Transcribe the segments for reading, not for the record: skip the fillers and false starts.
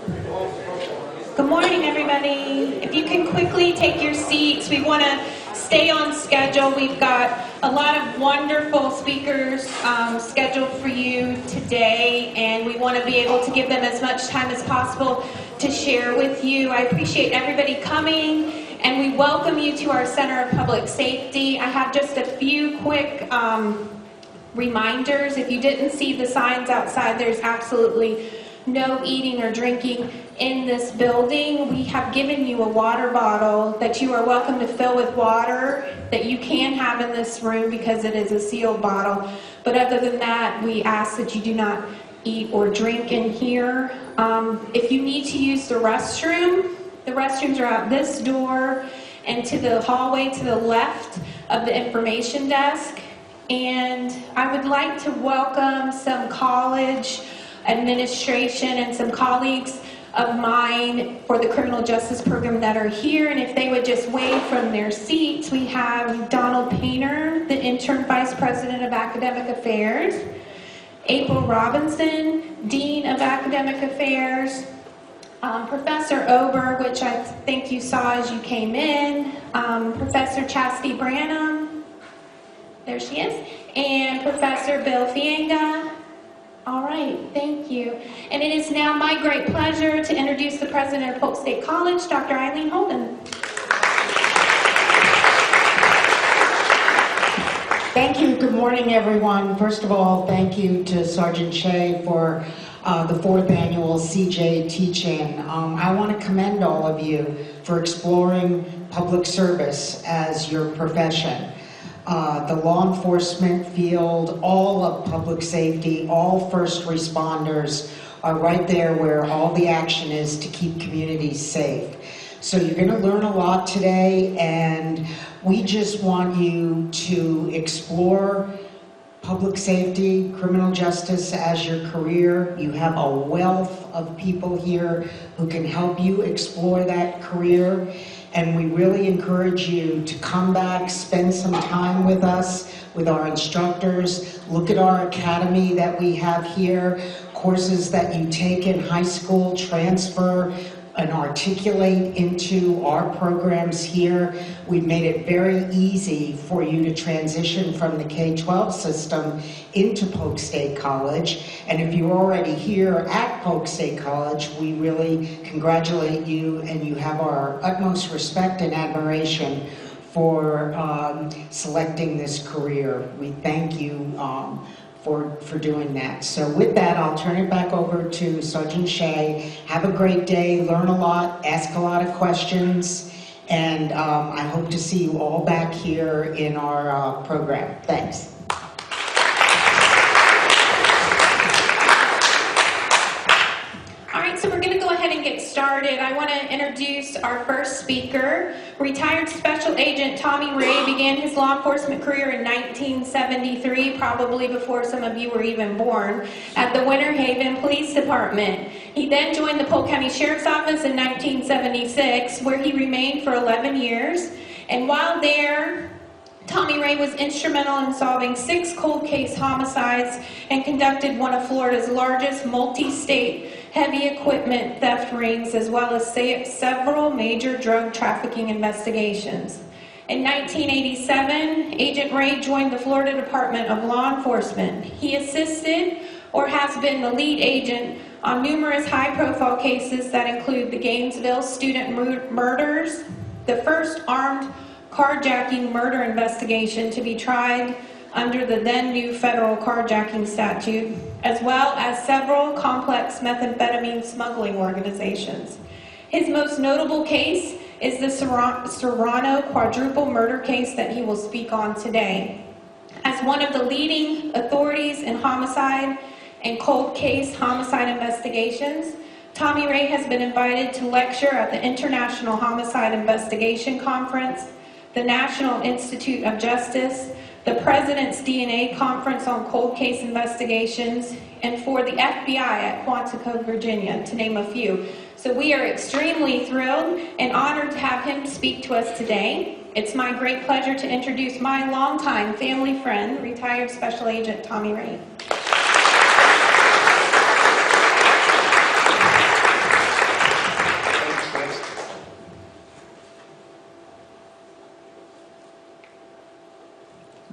Good morning, everybody. If you can quickly take your seats, we want to stay on schedule. We've got a lot of wonderful speakers scheduled for you today, and we want to be able to give them as much time as possible to share with you. I appreciate everybody coming, and we welcome you to our Center of Public Safety. I have just a few quick reminders. If you didn't see the signs outside, there's absolutely no eating or drinking in this building. We have given you a water bottle that you are welcome to fill with water that you can have in this room because it is a sealed bottle. But other than that, we ask that you do not eat or drink in here. If you need to use the restrooms are out this door and to the hallway to the left of the information desk. And I would like to welcome some college administration and some colleagues of mine for the criminal justice program that are here, and if they would just wave from their seats. We have Donald Painter, the interim vice president of academic affairs, April Robinson, dean of academic affairs, Professor Ober, which I think you saw as you came in, Professor Chastity Branham, there she is, and Professor Bill Fienga. All right, thank you. And it is now my great pleasure to introduce the president of Polk State College, Dr. Eileen Holden. Thank you. Good morning, everyone. First of all, thank you to Sergeant Shea for the 4th annual CJ teach-in. I want to commend all of you for exploring public service as your profession. The law enforcement field, all of public safety, all first responders are right there where all the action is to keep communities safe. So you're going to learn a lot today, and we just want you to explore public safety, criminal justice as your career. You have a wealth of people here who can help you explore that career. And we really encourage you to come back, spend some time with us, with our instructors, look at our academy that we have here, courses that you take in high school, transfer and articulate into our programs here. We've made it very easy for you to transition from the K-12 system into Polk State College. And if you're already here at Polk State College, we really congratulate you, and you have our utmost respect and admiration for selecting this career. We thank you for doing that. So with that, I'll turn it back over to Sergeant Shea. Have a great day, learn a lot, ask a lot of questions, and I hope to see you all back here in our program. Thanks. So we're going to go ahead and get started. I want to introduce our first speaker. Retired Special Agent Tommy Ray began his law enforcement career in 1973, probably before some of you were even born, at the Winter Haven Police Department. He then joined the Polk County Sheriff's Office in 1976, where he remained for 11 years. And while there, Tommy Ray was instrumental in solving 6 cold case homicides and conducted one of Florida's largest multi-state heavy equipment theft rings, as well as several major drug trafficking investigations. In 1987, Agent Ray joined the Florida Department of Law Enforcement. He assisted or has been the lead agent on numerous high-profile cases that include the Gainesville student murders, the first armed carjacking murder investigation to be tried under the then new federal carjacking statute, as well as several complex methamphetamine smuggling organizations. His most notable case is the Serrano quadruple murder case that he will speak on today. As one of the leading authorities in homicide and cold case homicide investigations, Tommy Ray has been invited to lecture at the International Homicide Investigation Conference, the National Institute of Justice, the President's DNA Conference on Cold Case Investigations, and for the FBI at Quantico, Virginia, to name a few. So we are extremely thrilled and honored to have him speak to us today. It's my great pleasure to introduce my longtime family friend, retired Special Agent Tommy Ray.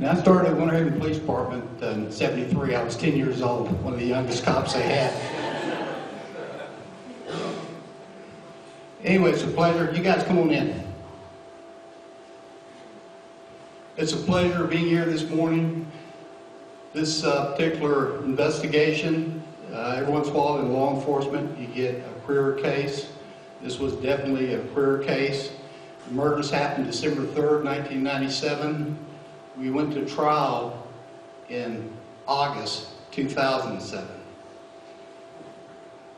Now, I started at Winter Haven Police Department in '73. I was 10 years old, one of the youngest cops they had. Anyway, it's a pleasure. You guys come on in. It's a pleasure being here this morning. This particular investigation, every once in a while in law enforcement, you get a career case. This was definitely a career case. The murders happened December 3rd, 1997. We went to trial in August 2007.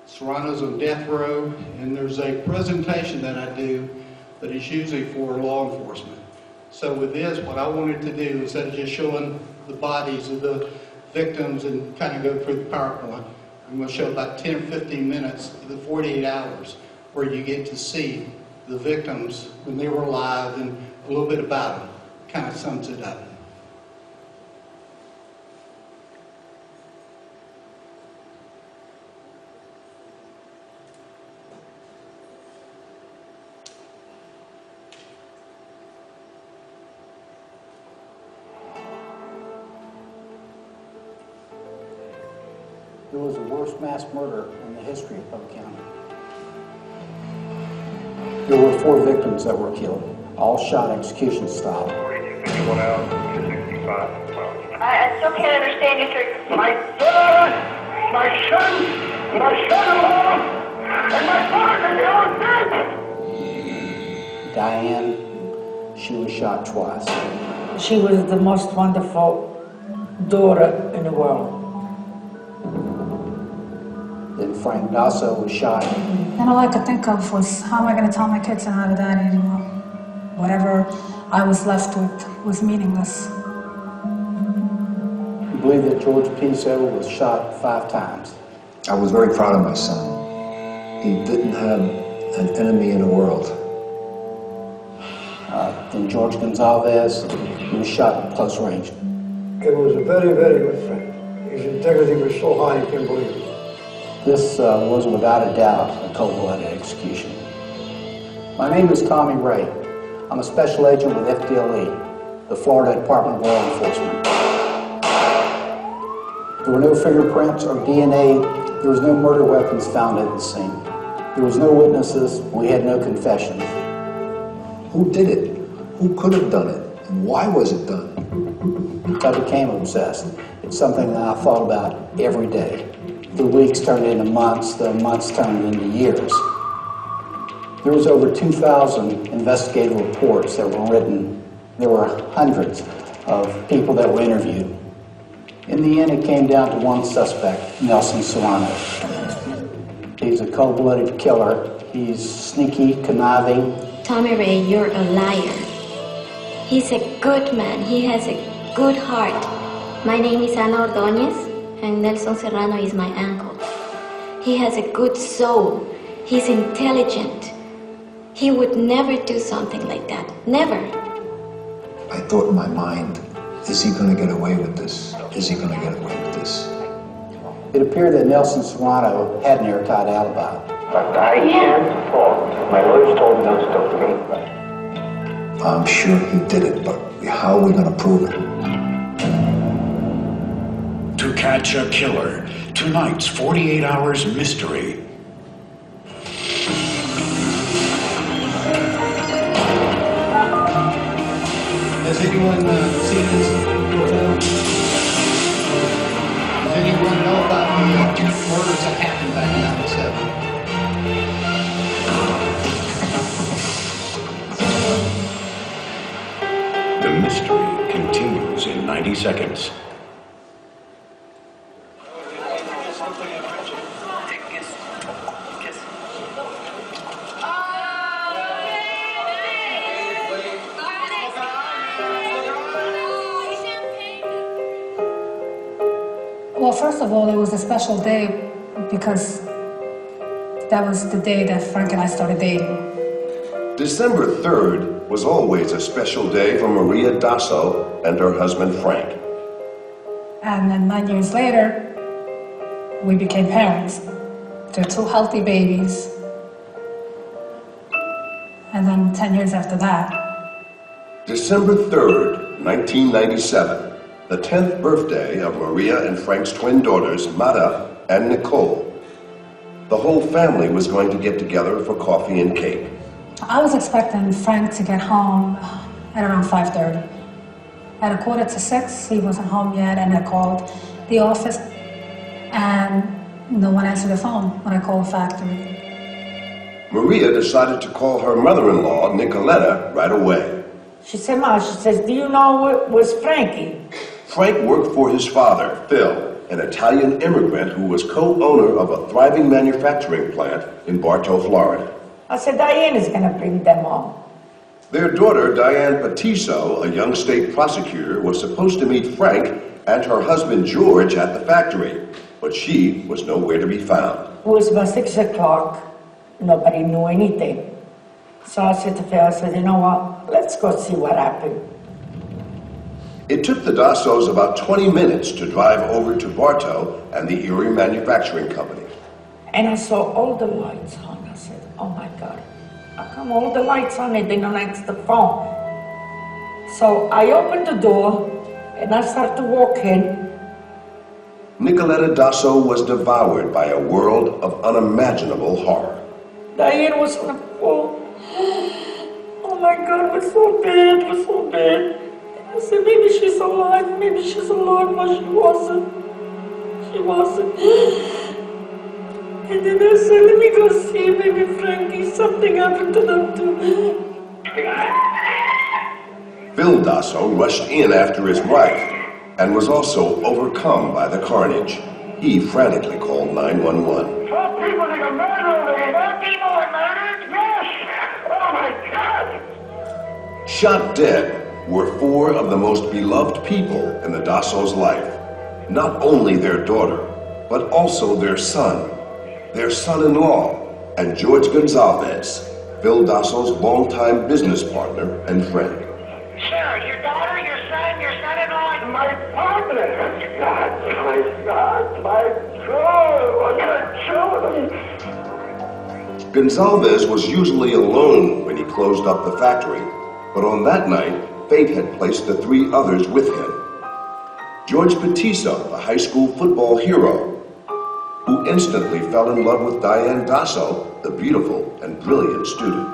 Serrano's on death row, and there's a presentation that I do that is usually for law enforcement. So with this, what I wanted to do, instead of just showing the bodies of the victims and kind of go through the PowerPoint, I'm going to show about 10 or 15 minutes of the 48 hours where you get to see the victims when they were alive and a little bit about them. Kind of sums it up. It was the worst mass murder in the history of Polk County. There were 4 victims that were killed, all shot execution style. 4251 out, 265. I still can't understand you, sir. My son, my son-in-law, and my father, they are dead! Diane, she was shot twice. She was the most wonderful daughter in the world. Then Frank Dasso was shot. And all I could think of was, how am I going to tell my kids they're not a daddy anymore? Whatever I was left with was meaningless. We believe that George Piso was shot 5 times. I was very proud of my son. He didn't have an enemy in the world. Then George Gonzalez, he was shot at close range. It was a very, very good friend. His integrity was so high you can't believe it. This was without a doubt a cold-blooded execution. My name is Tommy Ray. I'm a special agent with FDLE, the Florida Department of Law Enforcement. There were no fingerprints or DNA. There was no murder weapons found at the scene. There was no witnesses. We had no confessions. Who did it? Who could have done it? And why was it done? I became obsessed. It's something that I thought about every day. The weeks turned into months, the months turned into years. There was over 2,000 investigative reports that were written. There were hundreds of people that were interviewed. In the end, it came down to one suspect, Nelson Serrano. He's a cold-blooded killer. He's sneaky, conniving. Tommy Ray, you're a liar. He's a good man. He has a good heart. My name is Ana Ordóñez, and Nelson Serrano is my uncle. He has a good soul. He's intelligent. He would never do something like that. Never. I thought in my mind, is he going to get away with this? Is he going to get away with this? It appeared that Nelson Serrano had an airtight alibi. But I can't talk. My lawyers told me not to talk to me. I'm sure he did it, but how are we going to prove it? To Catch a Killer, tonight's 48 Hours Mystery. Has anyone seen this before? Does anyone know about the murders that happened back in '97? The mystery continues in 90 seconds. Well, first of all, it was a special day because that was the day that Frank and I started dating. December 3rd was always a special day for Maria Dasso and her husband Frank. And then 9 years later, we became parents. They're 2 healthy babies. And then 10 years after that. December 3rd 1997, the 10th birthday of Maria and Frank's twin daughters, Mata and Nicole. The whole family was going to get together for coffee and cake. I was expecting Frank to get home at around 5:30. At 5:45, he wasn't home yet, and I called the office, and no one answered the phone when I called the factory. Maria decided to call her mother-in-law, Nicoletta, right away. She said, Ma, she says, do you know where's Frankie? Frank worked for his father, Phil, an Italian immigrant who was co-owner of a thriving manufacturing plant in Bartow, Florida. I said, Diane is going to bring them home. Their daughter, Diane Patiso, a young state prosecutor, was supposed to meet Frank and her husband, George, at the factory, but she was nowhere to be found. It was about 6 o'clock. Nobody knew anything. So I said to Phil, I said, you know what, let's go see what happened. It took the Dassos about 20 minutes to drive over to Bartow and the Erie Manufacturing Company. And I saw all the lights on. I said, oh my God, how come all the lights on and they don't answer the phone? So I opened the door and I started to walk in. Nicoletta Dasso was devoured by a world of unimaginable horror. Diane was on the floor. Oh my God, it was so bad, it was so bad. I said, maybe she's alive, maybe she's alive, but she wasn't. She wasn't. And then I said, let me go see maybe Frankie, something happened to them too. Phil Dasso rushed in after his wife and was also overcome by the carnage. He frantically called 911. 12 people that are murdered, 12 people are murdered? Yes! Oh my God! Shot dead were 4 of the most beloved people in the Dasso's life. Not only their daughter, but also their son-in-law, and George Gonzalez, Phil Dasso's longtime business partner and friend. Sir, your daughter, your son-in-law, and my partner. My God, what are children? Gonzalez was usually alone when he closed up the factory, but on that night, fate had placed the 3 others with him. George Patiso, the high school football hero, who instantly fell in love with Diane Dasso, the beautiful and brilliant student.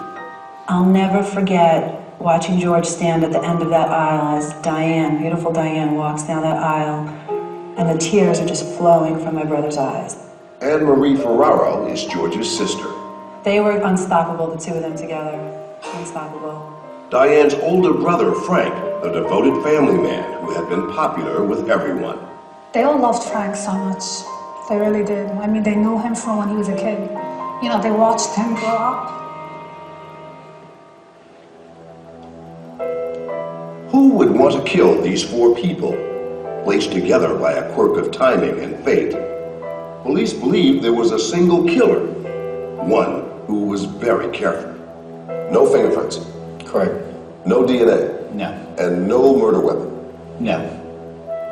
I'll never forget watching George stand at the end of that aisle as Diane, beautiful Diane, walks down that aisle, and the tears are just flowing from my brother's eyes. Anne Marie Ferraro is George's sister. They were unstoppable, the 2 of them together. Unstoppable. Diane's older brother, Frank, the devoted family man who had been popular with everyone. They all loved Frank so much. They really did. I mean, they knew him from when he was a kid. You know, they watched him grow up. Who would want to kill these 4 people, placed together by a quirk of timing and fate? Police believe there was a single killer, one who was very careful. No fingerprints. Correct. No DNA. No. And no murder weapon. No.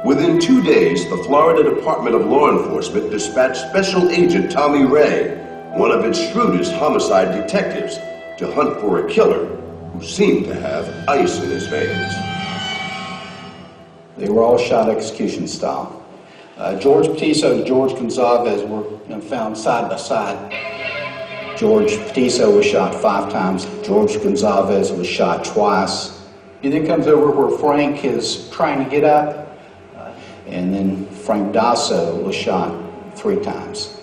Within 2 days, the Florida Department of Law Enforcement dispatched Special Agent Tommy Ray, one of its shrewdest homicide detectives, to hunt for a killer who seemed to have ice in his veins. They were all shot execution style. George Patiso and George Gonzalez were found side by side. George Patiso was shot 5 times. George Gonzalez was shot twice. He then comes over where Frank is trying to get up, and then Frank Dasso was shot 3 times.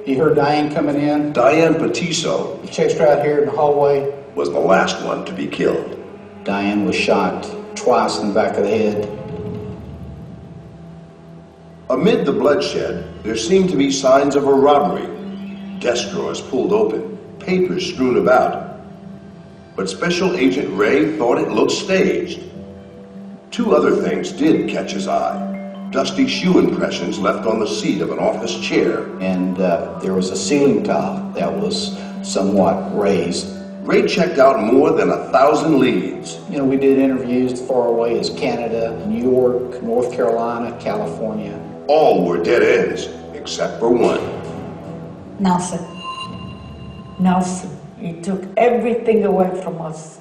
You heard Diane coming in? Diane Patiso, he checks right here in the hallway, was the last one to be killed. Diane was shot twice in the back of the head. Amid the bloodshed, there seemed to be signs of a robbery. Desk drawers pulled open, papers strewn about. But Special Agent Ray thought it looked staged. 2 other things did catch his eye. Dusty shoe impressions left on the seat of an office chair. And there was a ceiling tile that was somewhat raised. Ray checked out more than 1,000 leads. You know, we did interviews as far away as Canada, New York, North Carolina, California. All were dead ends, except for one. Nelson. Nelson. He took everything away from us.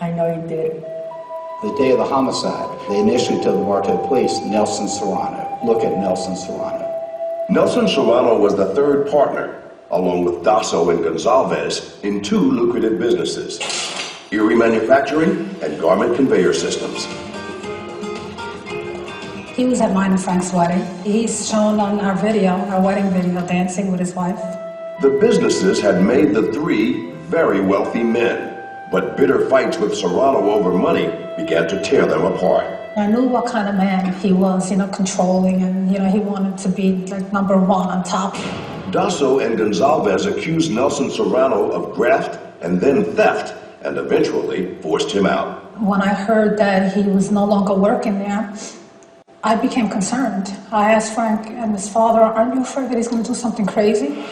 I know he did. The day of the homicide, they initially told the Bartow police, Nelson Serrano. Look at Nelson Serrano. Nelson Serrano was the third partner, along with Dasso and Gonzalez, in two lucrative businesses, Erie Manufacturing and Garment Conveyor Systems. He was at mine and Frank's wedding. He's shown on our video, our wedding video, dancing with his wife. The businesses had made the three very wealthy men, but bitter fights with Serrano over money began to tear them apart. I knew what kind of man he was, controlling, and, he wanted to be like number one on top. Dasso and Gonzalez accused Nelson Serrano of graft and then theft, and eventually forced him out. When I heard that he was no longer working there, I became concerned. I asked Frank and his father, aren't you afraid that he's going to do something crazy?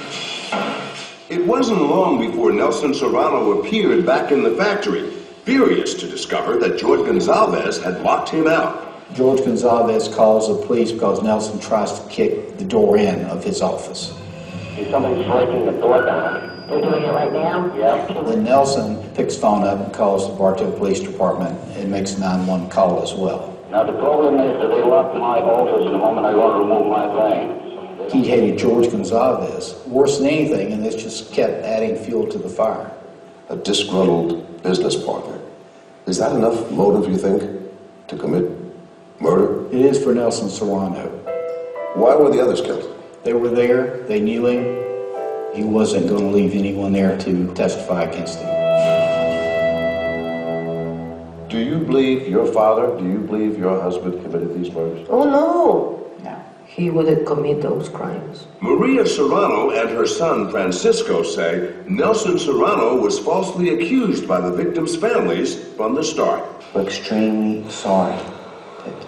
It wasn't long before Nelson Serrano appeared back in the factory, furious to discover that George Gonzalez had locked him out. George Gonzalez calls the police because Nelson tries to kick the door in of his office. Somebody's breaking the door down. They're doing it right now? Yeah. Then Nelson picks the phone up and calls the Bartow Police Department and makes a 911 call as well. Now the problem is that they locked my office the moment I want to remove my thing. He hated George Gonzalez worse than anything, and this just kept adding fuel to the fire. A disgruntled business partner. Is that enough motive, you think, to commit murder? It is for Nelson Serrano. Why were the others killed? They were there, they knew him. He wasn't going to leave anyone there to testify against him. Do you believe your father, do you believe your husband committed these murders? Oh, no. He wouldn't commit those crimes. Maria Serrano and her son Francisco say Nelson Serrano was falsely accused by the victims' families from the start. We're extremely sorry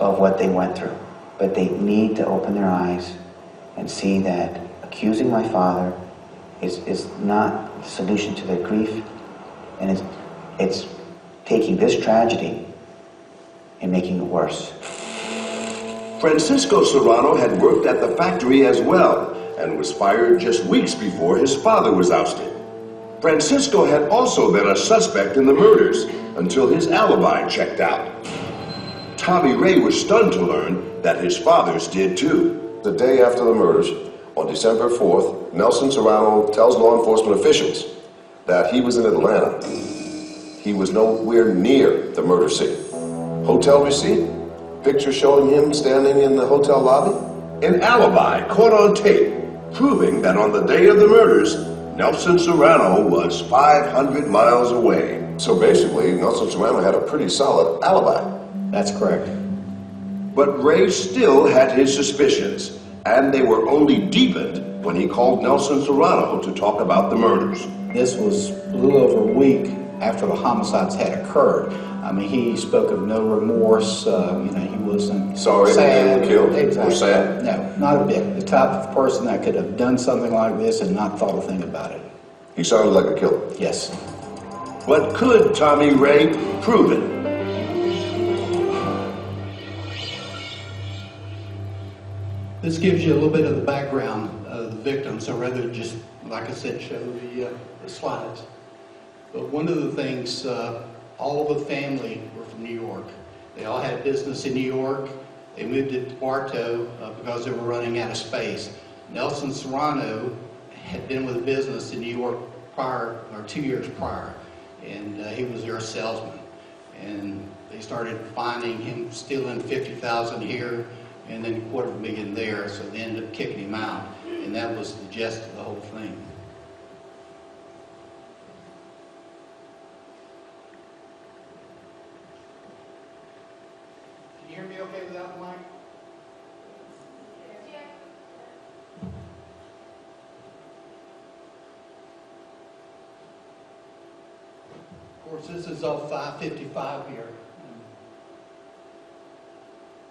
of what they went through, but they need to open their eyes and see that accusing my father is not the solution to their grief, and it's taking this tragedy and making it worse. Francisco Serrano had worked at the factory as well and was fired just weeks before his father was ousted. Francisco had also been a suspect in the murders until his alibi checked out. Tommy Ray was stunned to learn that his father's did too. The day after the murders, on December 4th, Nelson Serrano tells law enforcement officials that he was in Atlanta. He was nowhere near the murder scene. Hotel receipt? Picture showing him standing in the hotel lobby? An alibi caught on tape, proving that on the day of the murders, Nelson Serrano was 500 miles away. So basically, Nelson Serrano had a pretty solid alibi. That's correct. But Ray still had his suspicions, and they were only deepened when he called Nelson Serrano to talk about the murders. This was a little over a week after the homicides had occurred. I mean, he spoke of no remorse, he wasn't sorry sad. That they were killed? Exactly. Or sad? No, not a bit. The type of person that could have done something like this and not thought a thing about it. He sounded like a killer. Yes. But could Tommy Ray prove it? This gives you a little bit of the background of the victim, so rather than just, like I said, show the slides. But one of the things, all of the family were from New York. They all had business in New York. They moved to Bartow because they were running out of space. Nelson Serrano had been with a business in New York 2 years prior, and he was their salesman. And they started finding him stealing $50,000 here and then $250,000 there, so they ended up kicking him out. And that was the gist of the whole thing. Can you hear me okay without the mic? Of course, this is all 555 here.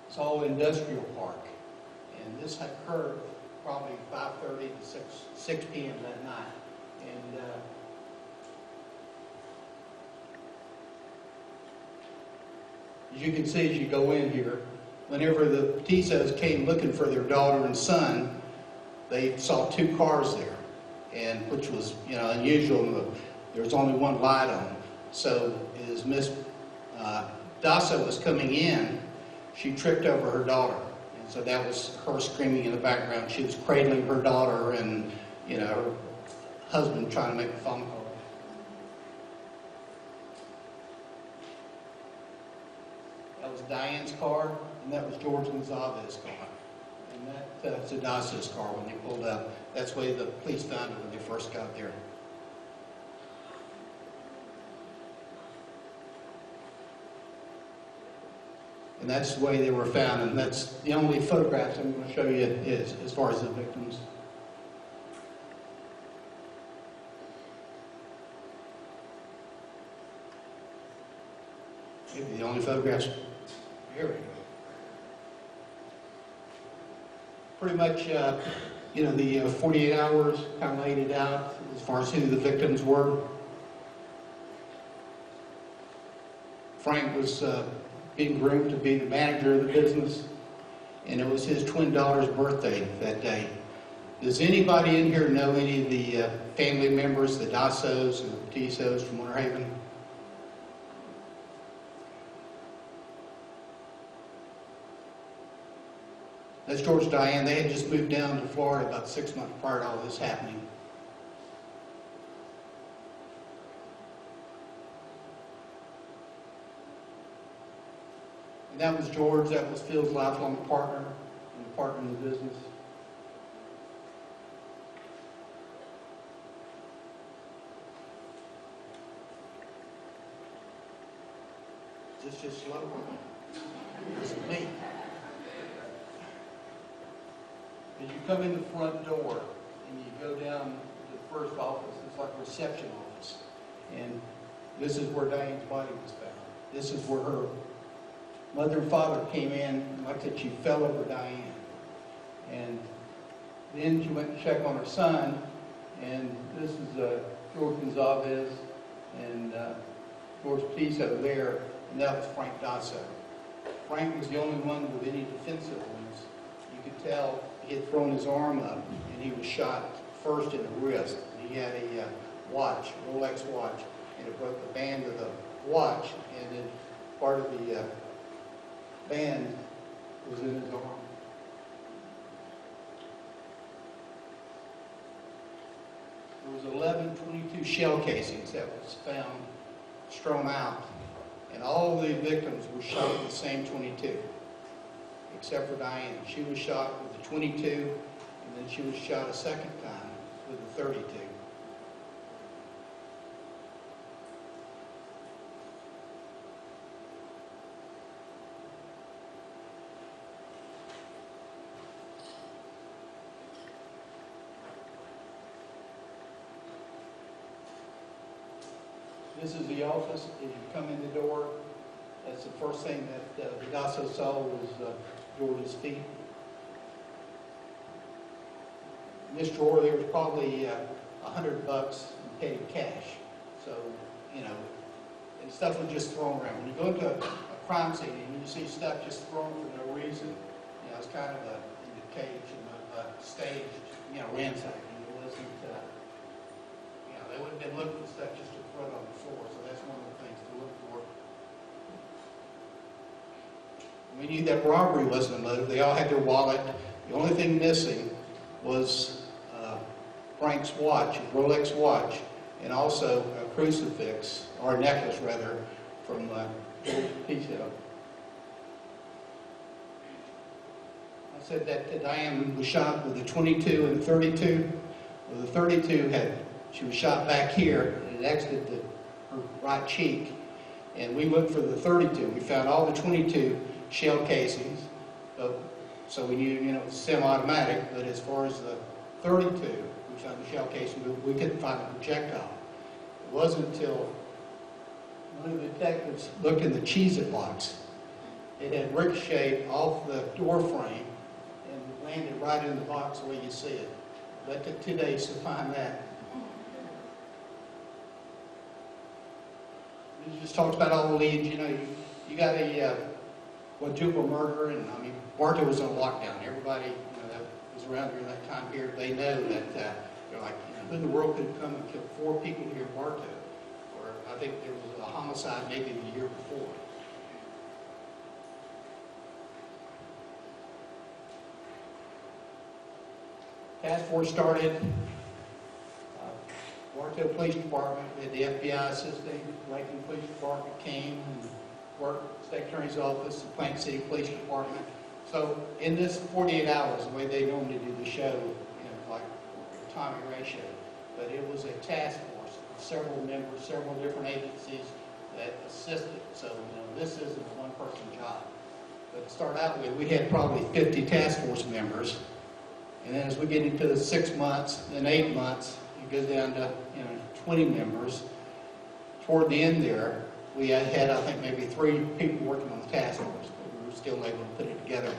It's all industrial park. And this occurred probably 5:30 to 6 p.m. that night. And as you can see as you go in here, whenever the Tizos came looking for their daughter and son, they saw 2 cars there, and which was unusual. There was only one light on. So as Miss Dasa was coming in, she tripped over her daughter. And so that was her screaming in the background. She was cradling her daughter and, you know, her husband trying to make a phone call. That was Diane's car, and that was George Gonzalez's car. And that's Dasa's car when they pulled up. That's the way the police found it when they first got there. And that's the way they were found, and that's the only photographs I'm going to show you is as far as the victims. Maybe the only photographs. Here we go. Pretty much, you know, the 48 hours kind of laid it out as far as who the victims were. Frank was being groomed to be the manager of the business, and it was his twin daughter's birthday that day. Does anybody in here know any of the family members, the Dassos and the Petisos from Winter Haven? That's George and Diane. They had just moved down to Florida about 6 months prior to all this happening. And that was George. That was Phil's lifelong partner and partner in the business. Is this just slow? This is me. As you come in the front door and you go down to the first office, it's like a reception office. And this is where Diane's body was found. This is where her mother and father came in, and like I said, she fell over Diane. And then she went to check on her son, and this is George Gonzalez and George Petiso there, and that was Frank Dasso. Frank was the only one with any defensive wounds. You could tell he had thrown his arm up, and he was shot first in the wrist. He had a watch, a Rolex watch, and it broke the band of the watch, and then part of the band was in his arm. There was 11 .22 shell casings that was found strewn out, and all the victims were shot with the same .22, except for Diane. She was shot with the .22, and then she was shot a second time with the .32. This is the office. As you come in the door, that's the first thing that the Dasso saw was George's feet. In this drawer, there was probably $100 in petty cash. So, you know, and stuff was just thrown around. When you go into a crime scene and you see stuff just thrown for no reason, you know, it's kind of an indication of a staged, you know, ransacking. It wasn't, you know, they wouldn't have been looking for stuff just to throw it on the floor. So that's one of the things to look for. We knew that robbery wasn't a motive. They all had their wallet. The only thing missing was Frank's watch, a Rolex watch, and also a crucifix, or a necklace rather, from Petiso. I said that Diane was shot with a .22 and a .32. Well, the .32 she was shot back here, and it exited her right cheek. And we looked for the .32. We found all the .22 shell casings, so we knew, you know, it's semi-automatic. But as far as the .32, we found the shell casing, but we couldn't find a projectile. It wasn't until one of the detectives looked in the Cheez-It box. It had ricocheted off the door frame and landed right in the box the way you see it. That took 2 days to find that. You just talked about all the leads. You know, you got a quadruple murder, and I mean, Bartow was on lockdown. Everybody, you know, that was around during that time here, they know that they're like, you know, who in the world could come and kill 4 people here in Bartow? Or I think there was a homicide maybe the year before. Task force started, Bartow Police Department, we had the FBI assisting, Lakeland Police Department came and worked, State Attorney's Office, the Plant City Police Department. So in this 48 hours, the way they normally do the show, like the Tommy Ray show, but it was a task force of several members, several different agencies that assisted. So, this isn't a one-person job. But to start out with, we had probably 50 task force members. And then as we get into the 6 months, then 8 months, it goes down to 20 members. Toward the end there, we had, I think, maybe 3 people working on the task force, but we were still able to put it together.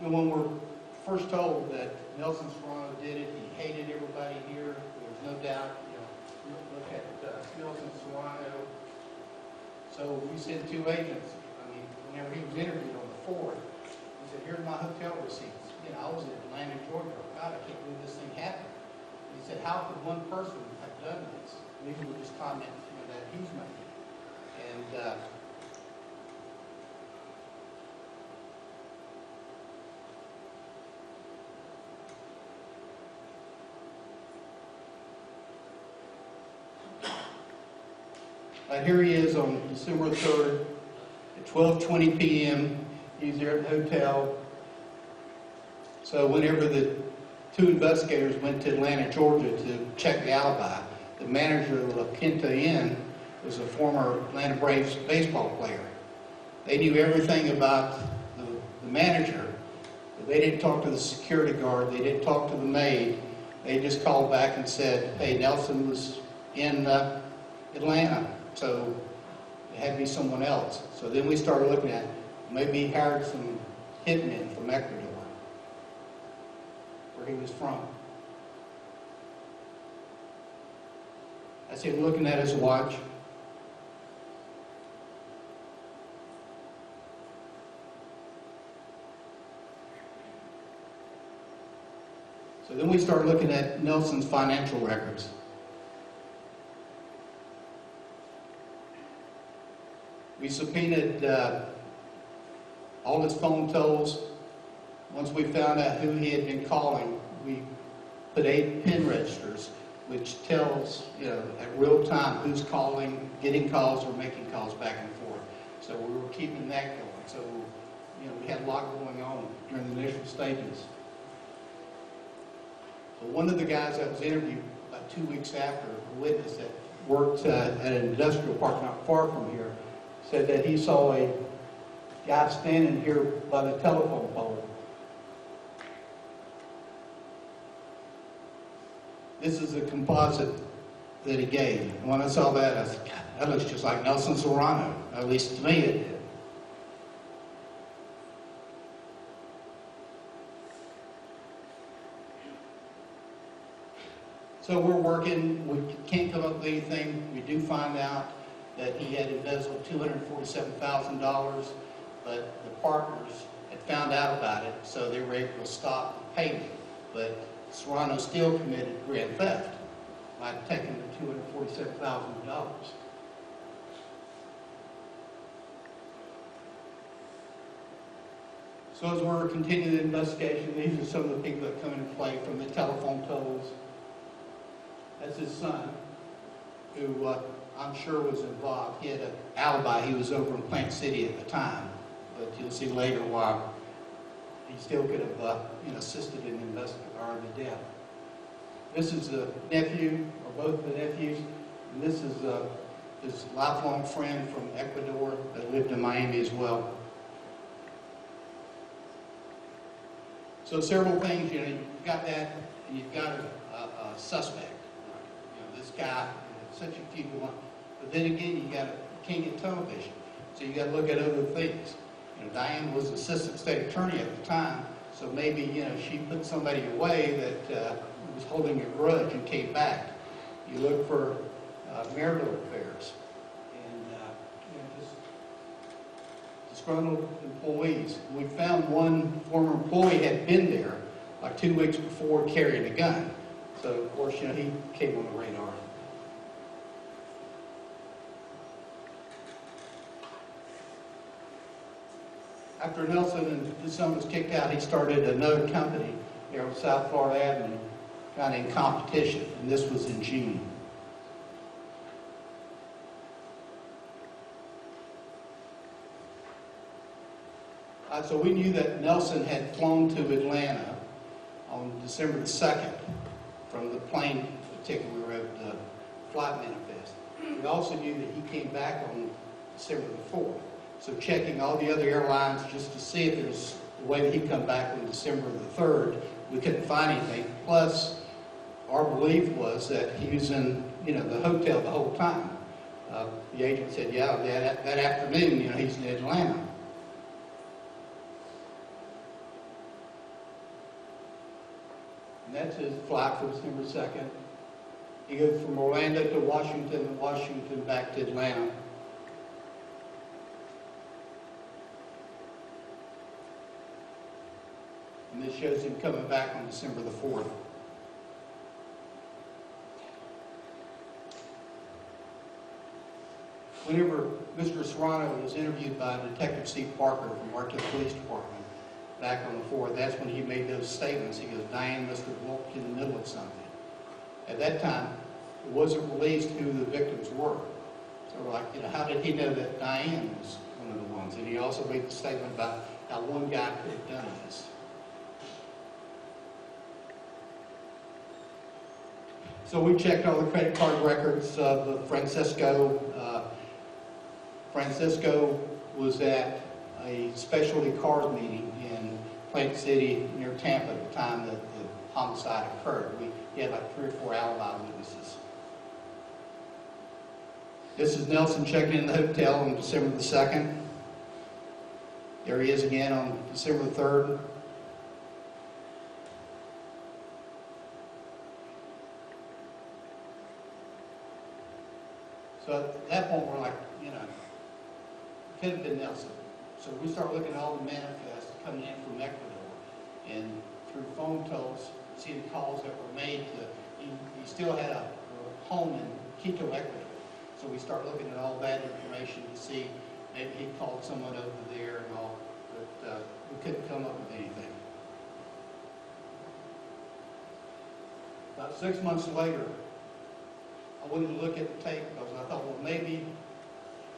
When we're first told that Nelson Serrano did it, he hated everybody here, there's no doubt, look at Nelson Serrano. So we sent 2 agents. I mean, whenever he was interviewed on the 4th, he said, here's my hotel receipts. I was in Atlanta, Georgia. God, I can't believe this thing happened. He said, how could one person have done this? These were just comments that he's making. And here he is on December 3rd at 12:20 p.m. He's there at the hotel. So whenever the 2 investigators went to Atlanta, Georgia to check the alibi, the manager of La Quinta Inn was a former Atlanta Braves baseball player. They knew everything about the manager, but they didn't talk to the security guard, they didn't talk to the maid. They just called back and said, hey, Nelson was in Atlanta. So it had to be someone else. So then we started looking at, maybe he hired some hitmen from Ecuador, where he was from. I see him looking at his watch. So then we started looking at Nelson's financial records. We subpoenaed all his phone tolls. Once we found out who he had been calling, we put 8 PIN registers, which tells, at real time who's calling, getting calls, or making calls back and forth. So we were keeping that going. So, we had a lot going on during the initial stages. So one of the guys that was interviewed about 2 weeks after, a witness that worked at an industrial park not far from here, said that he saw a guy standing here by the telephone pole. This is the composite that he gave. And when I saw that, I said, God, that looks just like Nelson Serrano. At least to me it did. So we're working, we can't come up with anything. We do find out that he had embezzled $247,000, but the partners had found out about it, so they were able to stop the payment. But Serrano still committed grand theft by taking the $247,000. So as we're continuing the investigation, these are some of the people that come into play from the telephone tolls. That's his son, who I'm sure was involved. He had an alibi. He was over in Plant City at the time, but you'll see later why he still could have assisted in the investigation or the death. This is a nephew, or both the nephews, and this is his lifelong friend from Ecuador that lived in Miami as well. So several things, you've got that, and you've got a suspect. This guy, such a few one. But then again, you can't get tunnel vision. So you got to look at other things. Diane was assistant state attorney at the time, so maybe she put somebody away that was holding a grudge and came back. You look for marital affairs and just disgruntled employees. We found one former employee had been there like 2 weeks before carrying a gun. So, of course, he came on the radar. After Nelson and his son was kicked out, he started another company here on South Florida Avenue, kind of in competition, and this was in June. So we knew that Nelson had flown to Atlanta on December the 2nd from the plane ticket we wrote, the flight manifest. We also knew that he came back on December the 4th. So checking all the other airlines just to see if there's a way that he'd come back on December the 3rd, we couldn't find anything. Plus, our belief was that he was in, the hotel the whole time. The agent said, yeah, that afternoon, he's in Atlanta. And that's his flight for December 2nd. He goes from Orlando to Washington, and Washington back to Atlanta. And this shows him coming back on December the 4th. Whenever Mr. Serrano was interviewed by Detective Steve Parker from Marquette Police Department back on the 4th, that's when he made those statements. He goes, Diane must have walked in the middle of something. At that time, it wasn't released who the victims were. So we're like, how did he know that Diane was one of the ones? And he also made the statement about how one guy could have done this. So we checked all the credit card records of Francisco. Francisco was at a specialty card meeting in Plant City near Tampa at the time that the homicide occurred. He had like 3 or 4 alibi witnesses. This is Nelson checking in the hotel on December the 2nd. There he is again on December the 3rd. So at that point, we're like, it could have been Nelson. So we start looking at all the manifests coming in from Ecuador, and through phone tolls, seeing calls that were made to, he still had a home in Quito, Ecuador. So we start looking at all that information to see maybe he called someone over there and all, but we couldn't come up with anything. About 6 months later, I went to look at the tape because I thought, well, maybe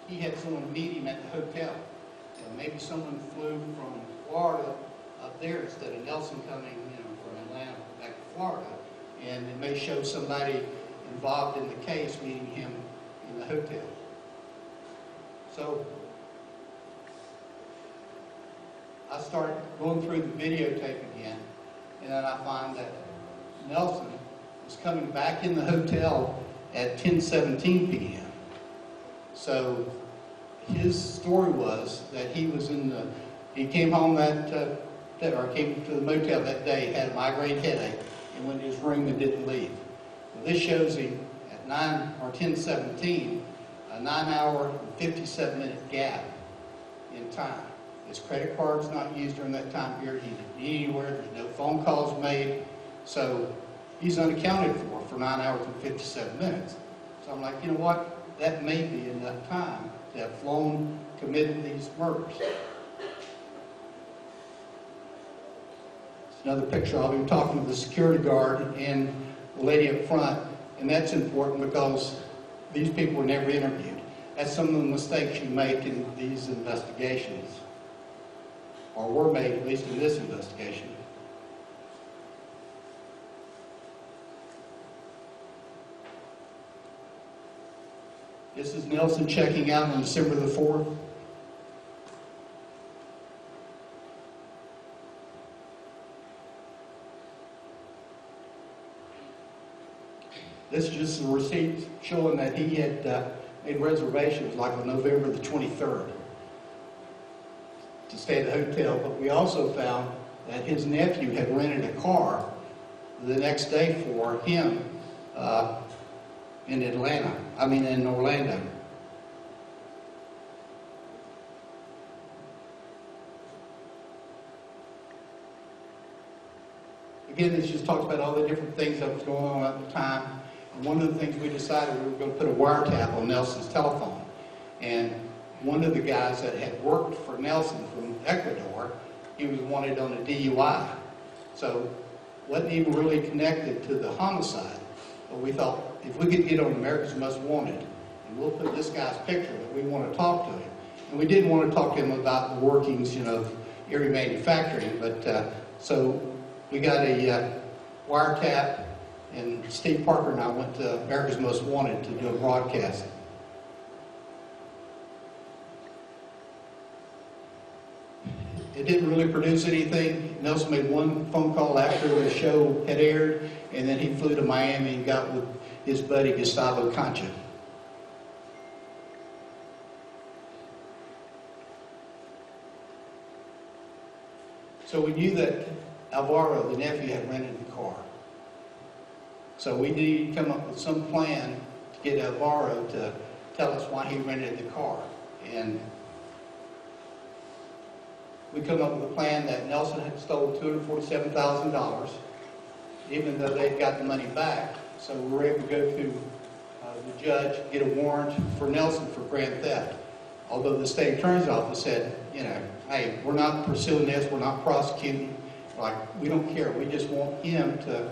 he had someone meet him at the hotel. Maybe someone flew from Florida up there instead of Nelson coming, from Atlanta back to Florida. And it may show somebody involved in the case meeting him in the hotel. So I start going through the videotape again, and then I find that Nelson was coming back in the hotel at 10:17 p.m. So his story was that he came home or came to the motel that day, had a migraine headache, and went to his room and didn't leave. Well, this shows him at 10:17, a 9-hour and 57-minute gap in time. His credit card's not used during that time period. He didn't be anywhere. There's no phone calls made. So he's unaccounted for 9 hours and 57 minutes. So I'm like, you know what? That may be enough time to have flown, committed these murders. It's another picture of him talking to the security guard and the lady up front. And that's important because these people were never interviewed. That's some of the mistakes you make in these investigations, or were made, at least in this investigation. This is Nelson checking out on December the 4th. This is just a receipt showing that he had made reservations like on November the 23rd to stay at the hotel. But we also found that his nephew had rented a car the next day for him in Orlando. again, this just talks about all the different things that was going on at the time. And one of the things we decided we were going to put a wiretap on Nelson's telephone. And one of the guys that had worked for Nelson from Ecuador, he was wanted on a DUI. So wasn't even really connected to the homicide. But we thought, if we could get on America's Most Wanted, and we'll put this guy's picture, that we want to talk to him. And we didn't want to talk to him about the workings, of Erie Manufacturing, but so we got a wiretap, and Steve Parker and I went to America's Most Wanted to do a broadcast. It didn't really produce anything. Nelson made one phone call after the show had aired, and then he flew to Miami and got with his buddy Gustavo Concha. So we knew that Alvaro, the nephew, had rented the car. So we needed to come up with some plan to get Alvaro to tell us why he rented the car. And we come up with a plan that Nelson had stolen $247,000, even though they'd got the money back. So we were able to go to the judge, get a warrant for Nelson for grand theft. Although the state attorney's office said, hey, we're not pursuing this, we're not prosecuting, we don't care, we just want him to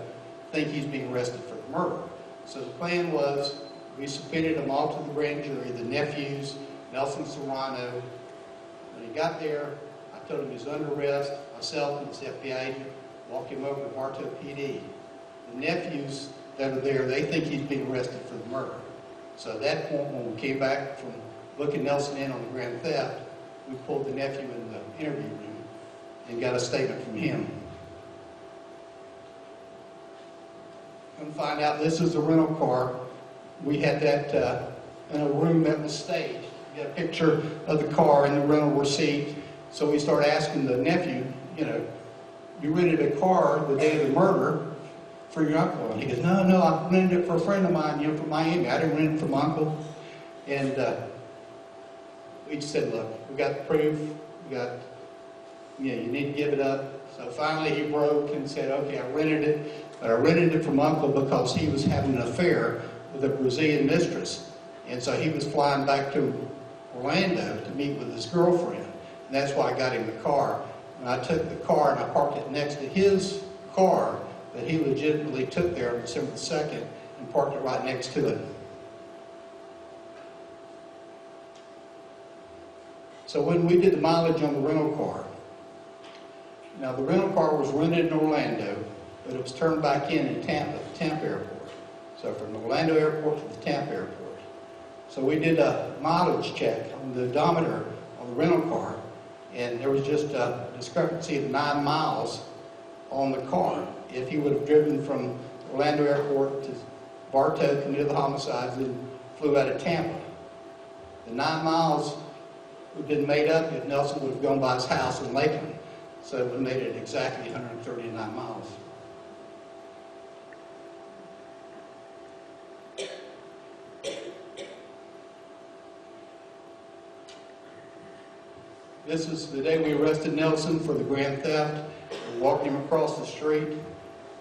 think he's being arrested for the murder. So the plan was, we subpoenaed them all to the grand jury, the nephews, Nelson Serrano. When he got there, I told him he was under arrest, myself and this FBI agent walked him over to Bartow PD. The nephews that are there, they think he's being arrested for the murder. So at that point, when we came back from looking Nelson in on the grand theft, we pulled the nephew in the interview room and got a statement from him. Come find out this is a rental car. We had that in a room that was staged. We got a picture of the car and the rental receipt. So we started asking the nephew, you rented a car the day of the murder for your uncle. And he goes, no, I rented it for a friend of mine, from Miami. I didn't rent it for my uncle. And we just said, look, we got the proof, we got, you need to give it up. So finally he broke and said, okay, I rented it, but I rented it from Uncle because he was having an affair with a Brazilian mistress. And so he was flying back to Orlando to meet with his girlfriend. And that's why I got him the car. And I took the car and I parked it next to his car that he legitimately took there on December 2nd and parked it right next to it. So when we did the mileage on the rental car, now the rental car was rented in Orlando, but it was turned back in Tampa, at the Tampa airport. So from the Orlando airport to the Tampa airport. So we did a mileage check on the odometer on the rental car, and there was just a discrepancy of 9 miles on the car. If he would have driven from Orlando airport to Bartow, committed the homicides, and flew out of Tampa. The 9 miles would have been made up if Nelson would have gone by his house in Lakeland. So it would have made it exactly 139 miles. This is the day we arrested Nelson for the grand theft. We walked him across the street,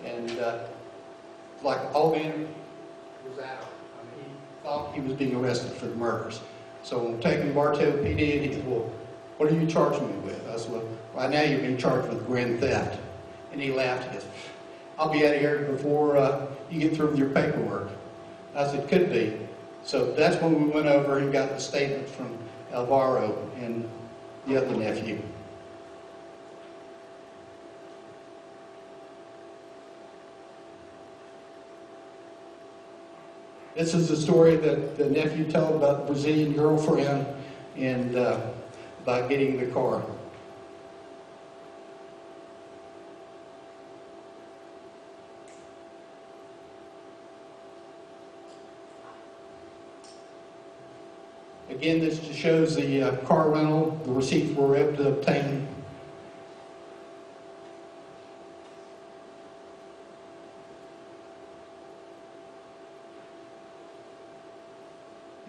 and like all the interview was out. He thought he was being arrested for the murders. So when we're taking Bartow PD, and he goes, well, what are you charging me with? I said, well, right now you're being charged with grand theft. And he laughed. He goes, I'll be out of here before you get through with your paperwork. I said, could be. So that's when we went over and got the statement from Alvaro and the other nephew. This is the story that the nephew told about the Brazilian girlfriend and about getting the car. Again, this just shows the car rental, the receipts we were able to obtain.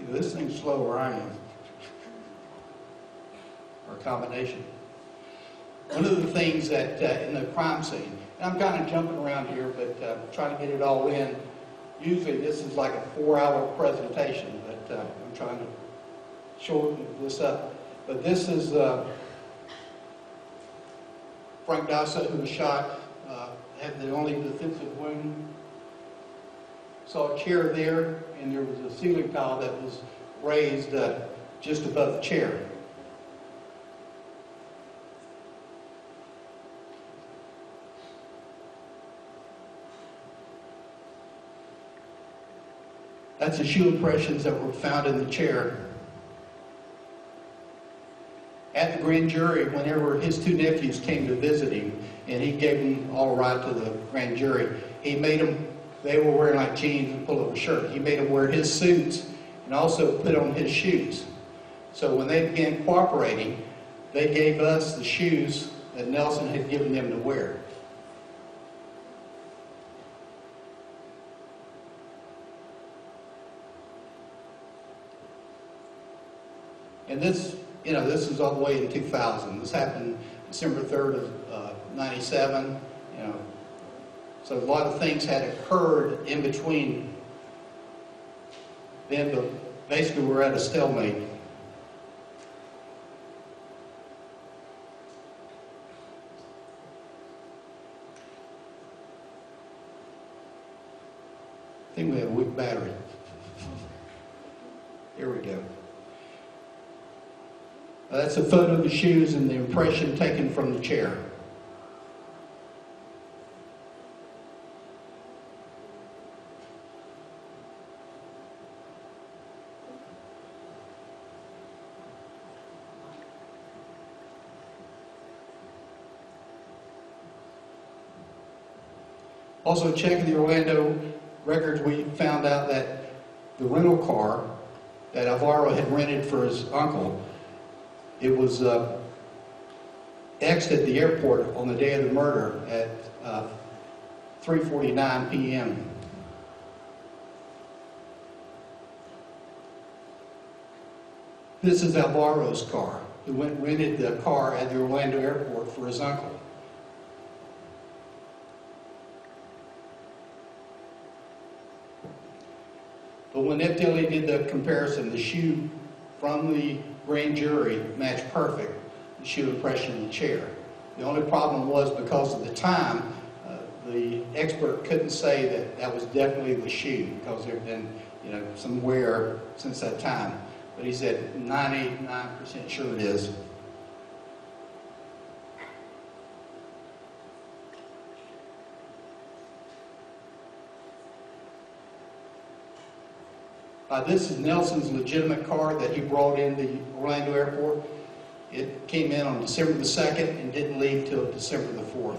This thing's slow where I am. Or a combination. One of the things that in the crime scene, And I'm kind of jumping around here, but trying to get it all in. Usually this is like a 4-hour presentation, but I'm trying to shorten this up. But this is Frank Dassa, who was shot, had the only defensive wound. Saw a chair there, and there was a ceiling tile that was raised just above the chair. That's the shoe impressions that were found in the chair. At the grand jury, whenever his 2 nephews came to visit him, and he gave them all right to the grand jury, he made them, they were wearing like jeans and pullover shirt. He made them wear his suits and also put on his shoes. So when they began cooperating, they gave us the shoes that Nelson had given them to wear. And this, you know, this is all the way in 2000. This happened December 3rd of 97, you know. So a lot of things had occurred in between then, but basically we're at a stalemate. I think we have a weak battery. Here we go. That's a photo of the shoes and the impression taken from the chair. Also, checking the Orlando records, we found out that the rental car that Alvaro had rented for his uncle, it was exited the airport on the day of the murder at 3:49 p.m. This is Alvaro's car, who went and rented the car at the Orlando airport for his uncle. But when FDLE did the comparison, the shoe from the grand jury matched perfect the shoe impression in the chair. The only problem was because of the time, the expert couldn't say that that was definitely the shoe because there had been, you know, some wear since that time. But he said 99% sure it is. This is Nelson's legitimate car that he brought in the Orlando airport. It came in on December the 2nd and didn't leave till December the 4th.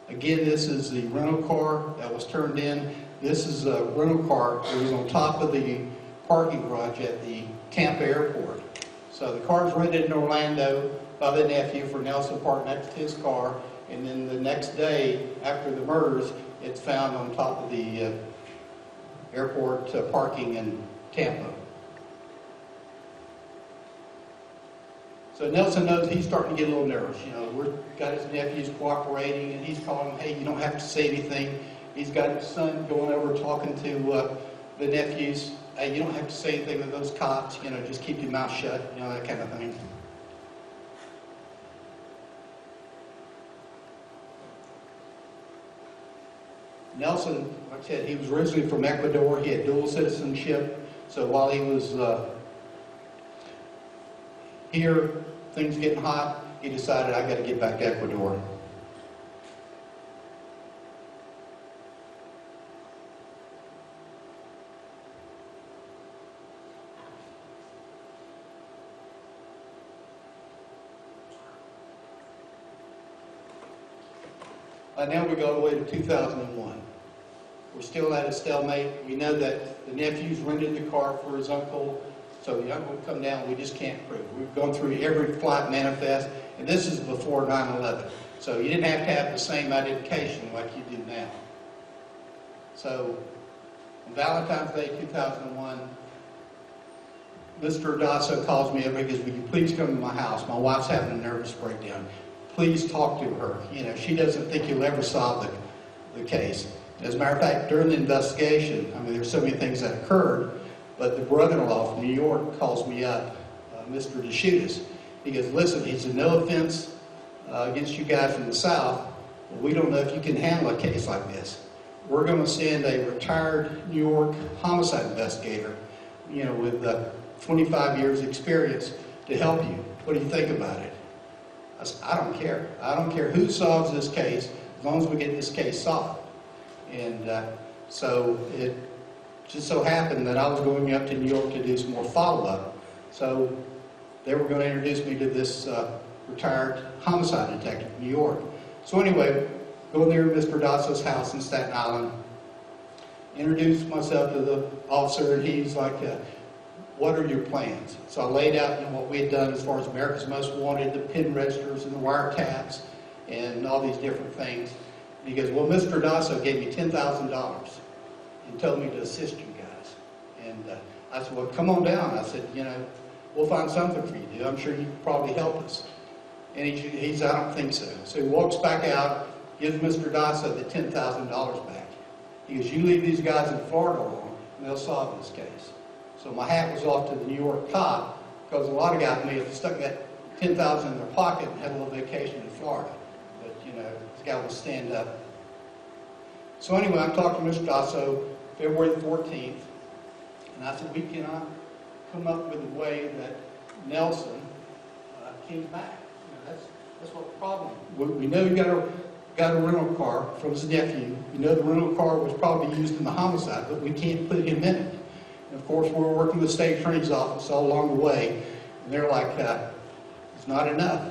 Again, this is the rental car that was turned in. This is a rental car that was on top of the parking garage at the Tampa airport. So the car is rented in Orlando by the nephew for Nelson parked next to his car, and then the next day after the murders, it's found on top of the airport parking in Tampa. So Nelson knows he's starting to get a little nervous. You know, we've got his nephews cooperating, and he's calling them, hey, you don't have to say anything. He's got his son going over talking to the nephews. Hey, you don't have to say anything to those cops. You know, just keep your mouth shut. You know, that kind of thing. Nelson, like I said, he was originally from Ecuador. He had dual citizenship. So while he was here, things getting hot, he decided, I got to get back to Ecuador. Now we go all the way to 2001. We're still at a stalemate. We know that the nephews rented the car for his uncle, So the uncle would come down, we just can't prove. We've gone through every flight manifest, and this is before 9/11. So you didn't have to have the same identification like you do now. So on Valentine's Day 2001, Mr. Dasso calls me up and goes, "Will you please come to my house? My wife's having a nervous breakdown. Please talk to her. You know, she doesn't think you'll ever solve the case." As a matter of fact, during the investigation, I mean, there's so many things that occurred, but the brother-in-law from New York calls me up, Mr. DeShutis. He goes, "Listen," he said, "no offense against you guys from the South, but we don't know if you can handle a case like this. We're going to send a retired New York homicide investigator, you know, with 25 years experience to help you. What do you think about it?" I said, "I don't care. I don't care who solves this case, as long as we get this case solved." And so it just so happened that I was going up to New York to do some more follow-up. So they were going to introduce me to this retired homicide detective in New York. So anyway, going there to Mr. Dasso's house in Staten Island, introduced myself to the officer, and he's like, "What are your plans?" So I laid out, you know, what we had done as far as America's Most Wanted, the PIN registers and the wiretaps, and all these different things. And he goes, "Well, Mr. Dasso gave me $10,000 and told me to assist you guys." And I said, "Well, come on down." I said, "You know, we'll find something for you to do. I'm sure you can probably help us." And he said, "I don't think so." So he walks back out, gives Mr. Dasso the $10,000 back. He goes, "You leave these guys in Florida alone, and they'll solve this case." So my hat was off to the New York cop, because a lot of guys may have stuck that $10,000 in their pocket and had a little vacation in Florida. But, you know, this guy will stand up. So anyway, I'm talking to Mr. Dasso February the 14th, and I said, "We cannot come up with a way that Nelson came back. You know, that's what the problem is. We know you got a rental car from his nephew. We know the rental car was probably used in the homicide, but we can't put him in it." And of course, we're working with the state attorney's office all along the way, and they're like, "It's not enough."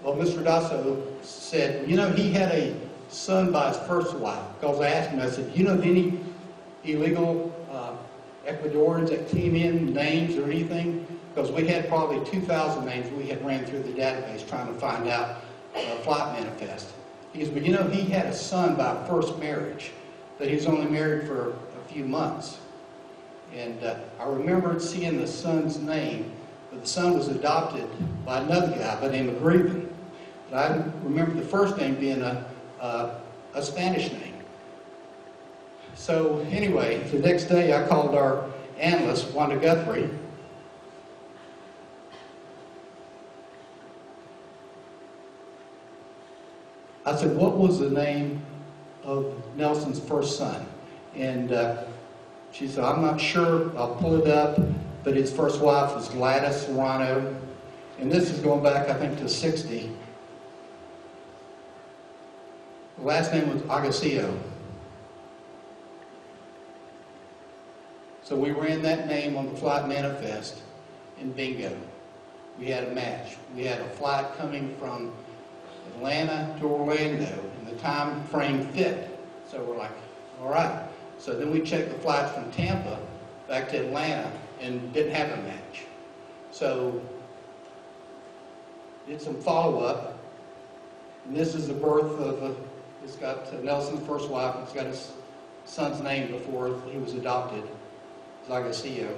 Well, Mr. Dasso said, "You know, he had a son by his first wife." Because I asked him, I said, "You know of any illegal Ecuadorians that came in, names or anything?" Because we had probably 2,000 names we had ran through the database trying to find out flight manifest. He goes, "But you know, he had a son by first marriage, that he was only married for a few months." And I remembered seeing the son's name, but the son was adopted by another guy by the name of Grieven. But I remember the first name being a Spanish name. So anyway, the next day I called our analyst, Wanda Guthrie. I said, "What was the name of Nelson's first son?" And she said, "I'm not sure. I'll pull it up. But his first wife was Gladys Serrano." And this is going back, I think, to 60. The last name was Agoncillo. So we ran that name on the flight manifest, and bingo. We had a match. We had a flight coming from Atlanta to Orlando, and the time frame fit. So we're like, all right. So then we checked the flights from Tampa back to Atlanta and didn't have a match. So did some follow-up, and this is the birth of it's got Nelson's first wife. It's got his son's name before he was adopted, Zagoncillo.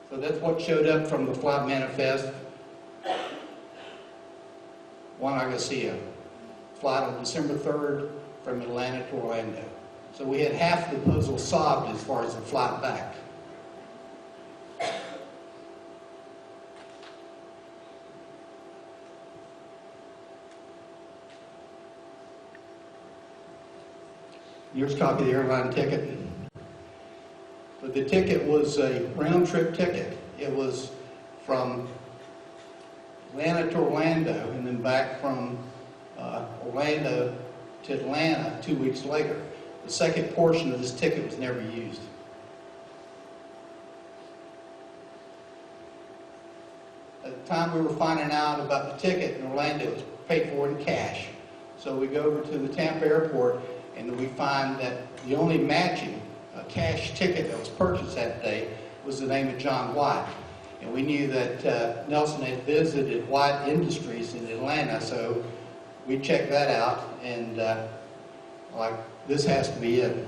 So that's what showed up from the flight manifest. Juan Agoncillo. Flight on December 3rd from Atlanta to Orlando. So we had half the puzzle solved as far as the flight back. Here's a copy of the airline ticket. But the ticket was a round-trip ticket. It was from Atlanta to Orlando and then back from Orlando to Atlanta 2 weeks later. The second portion of this ticket was never used. At the time we were finding out about the ticket in Orlando, it was paid for in cash. So we go over to the Tampa airport and we find that the only matching cash ticket that was purchased that day was the name of John White. And we knew that Nelson had visited White Industries in Atlanta, so we checked that out, and like, this has to be it.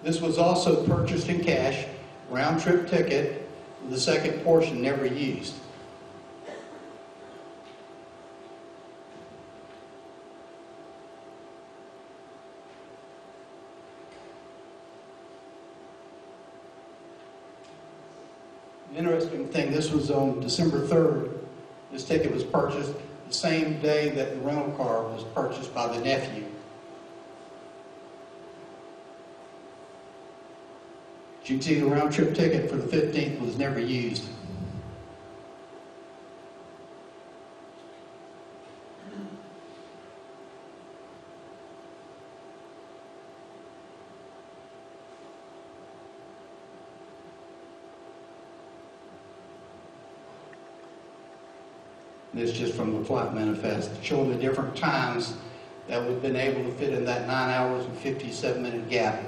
This was also purchased in cash, round-trip ticket, the second portion never used. The interesting thing, this was on December 3rd. This ticket was purchased the same day that the rental car was purchased by the nephew. As you can see, the round-trip ticket for the 15th was never used. This is just from the flight manifest, showing the different times that we've been able to fit in that 9 hours and 57-minute gap.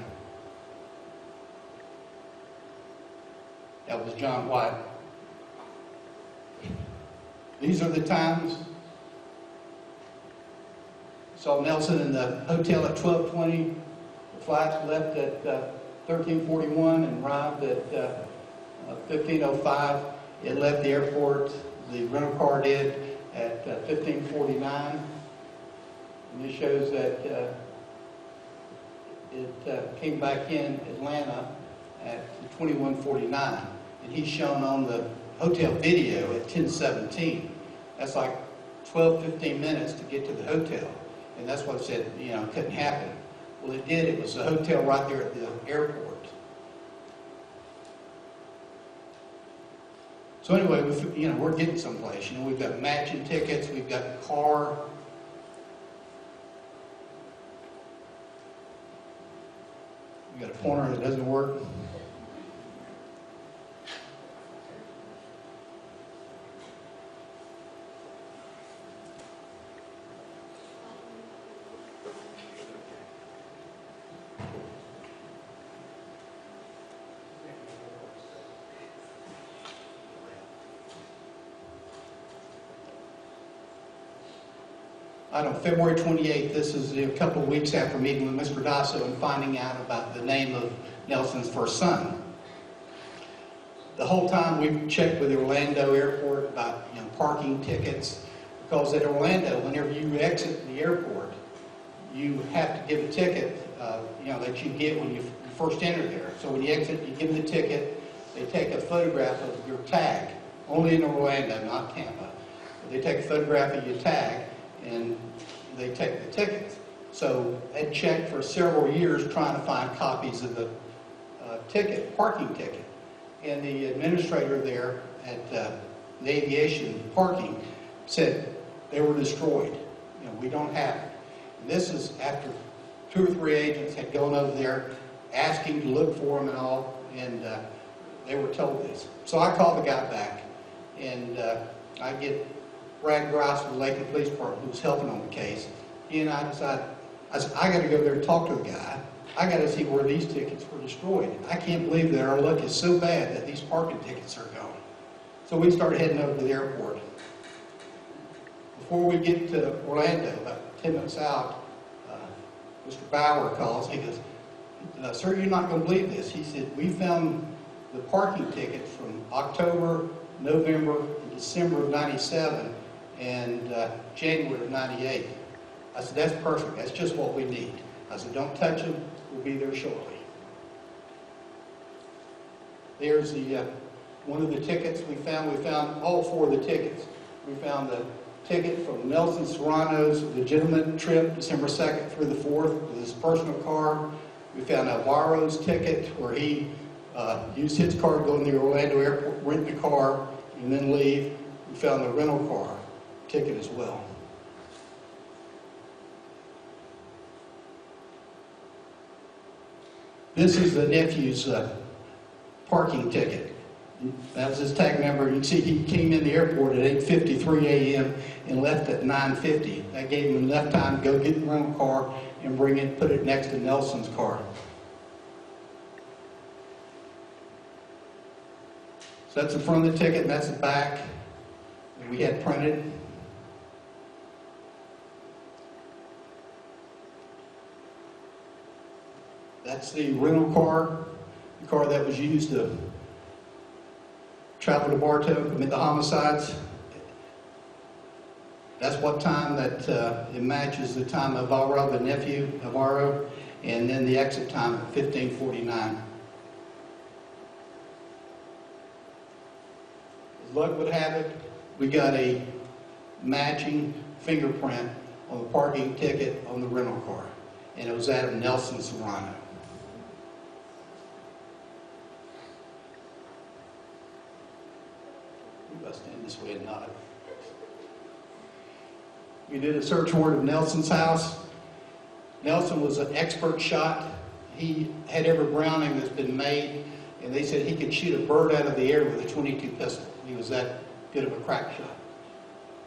That was John White. These are the times. Saw Nelson in the hotel at 12:20. The flight left at 13:41 and arrived at 15:05. It left the airport. The rental car did at 15:49, and this shows that it came back in Atlanta at 21:49, and he's shown on the hotel video at 10:17. That's like 12-15 minutes to get to the hotel, and that's what said, you know, it couldn't happen. Well, it did. It was a hotel right there at the airport. So anyway, we're getting someplace. You know, we've got matching tickets, we've got the car. We've got a pointer that doesn't work. On February 28th, this is a couple of weeks after meeting with Mr. Dasso and finding out about the name of Nelson's first son. The whole time we've checked with the Orlando airport about parking tickets, because at Orlando, whenever you exit the airport, you have to give a ticket that you get when you first enter there. So when you exit, you give them the ticket, they take a photograph of your tag, only in Orlando, not Tampa. But they take a photograph of your tag, and they take the tickets. So I checked for several years trying to find copies of the parking ticket. And the administrator there at the aviation parking said they were destroyed. We don't have it. And this is after 2 or 3 agents had gone over there asking to look for them and all, and they were told this. So I called the guy back, and I get Brad Grice from the Lakeland Police Department, who was helping on the case. He and I decided, I said, I got to go there and talk to the guy. I got to see where these tickets were destroyed. I can't believe that our luck is so bad that these parking tickets are gone. So we started heading over to the airport. Before we get to Orlando, about 10 minutes out, Mr. Bauer calls. He goes, sir, you're not going to believe this. He said, we found the parking tickets from October, November, and December of '97, and January of '98. I said, that's perfect. That's just what we need. I said, don't touch them. We'll be there shortly. There's one of the tickets we found. We found all 4 of the tickets. We found the ticket from Nelson Serrano's legitimate trip, December 2nd through the 4th, with his personal car. We found Alvaro's ticket, where he used his car to go to the Orlando airport, rent the car, and then leave. We found the rental car ticket as well. This is the nephew's parking ticket. That was his tag number. You can see he came in the airport at 8:53 a.m. and left at 9:50. That gave him enough time to go get the rental car and bring it, put it next to Nelson's car. So that's the front of the ticket, and that's the back that we had printed. That's the rental car, the car that was used to travel to Bartow, commit the homicides. That's what time that it matches the time of Alvaro, the nephew of Alvaro, and then the exit time at 15:49. As luck would have it, we got a matching fingerprint on the parking ticket on the rental car, and it was that of Nelson Serrano. I'll stand this way and nod. We did a search warrant of Nelson's house. Nelson was an expert shot. He had every Browning that's been made, and they said he could shoot a bird out of the air with a .22 pistol. He was that good of a crack shot.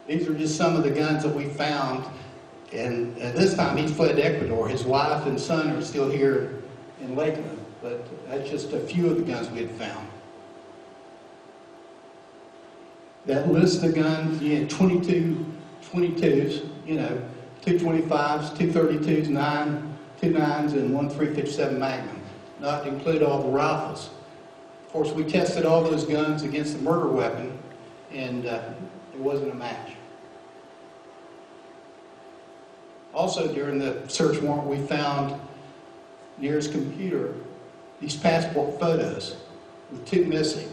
These are just some of the guns that we found, and at this time he's fled to Ecuador. His wife and son are still here in Lakeland, but that's just a few of the guns we had found. That list of guns, you had 22 .22s, you know, 2 .25s, 2 .32s, 2 9s, and 1 .357 Magnum, not to include all the rifles. Of course, we tested all those guns against the murder weapon, and it wasn't a match. Also, during the search warrant, we found near his computer these passport photos with 2 missing.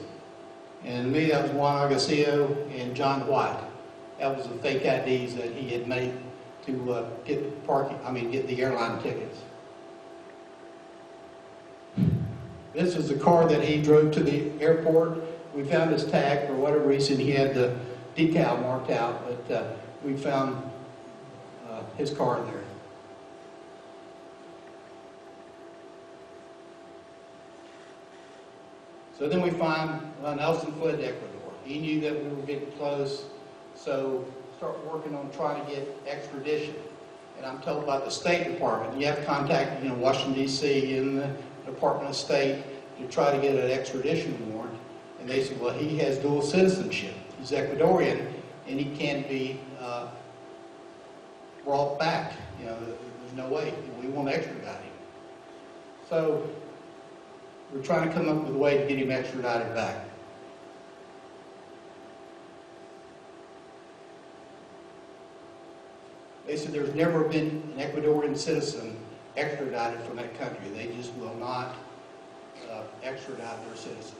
And to me, that was Juan Agacio and John White. That was the fake IDs that he had made to get the airline tickets. This is the car that he drove to the airport. We found his tag. For whatever reason, he had the decal marked out, but we found his car there. So then we find Nelson fled to Ecuador. He knew that we were getting close, so start working on trying to get extradition. And I'm told by the State Department, you have to contact Washington, D.C. and the Department of State to try to get an extradition warrant. And they said, well, he has dual citizenship. He's Ecuadorian, and he can't be brought back. There's no way. We won't extradite him. So we're trying to come up with a way to get him extradited back. They said there's never been an Ecuadorian citizen extradited from that country. They just will not extradite their citizens.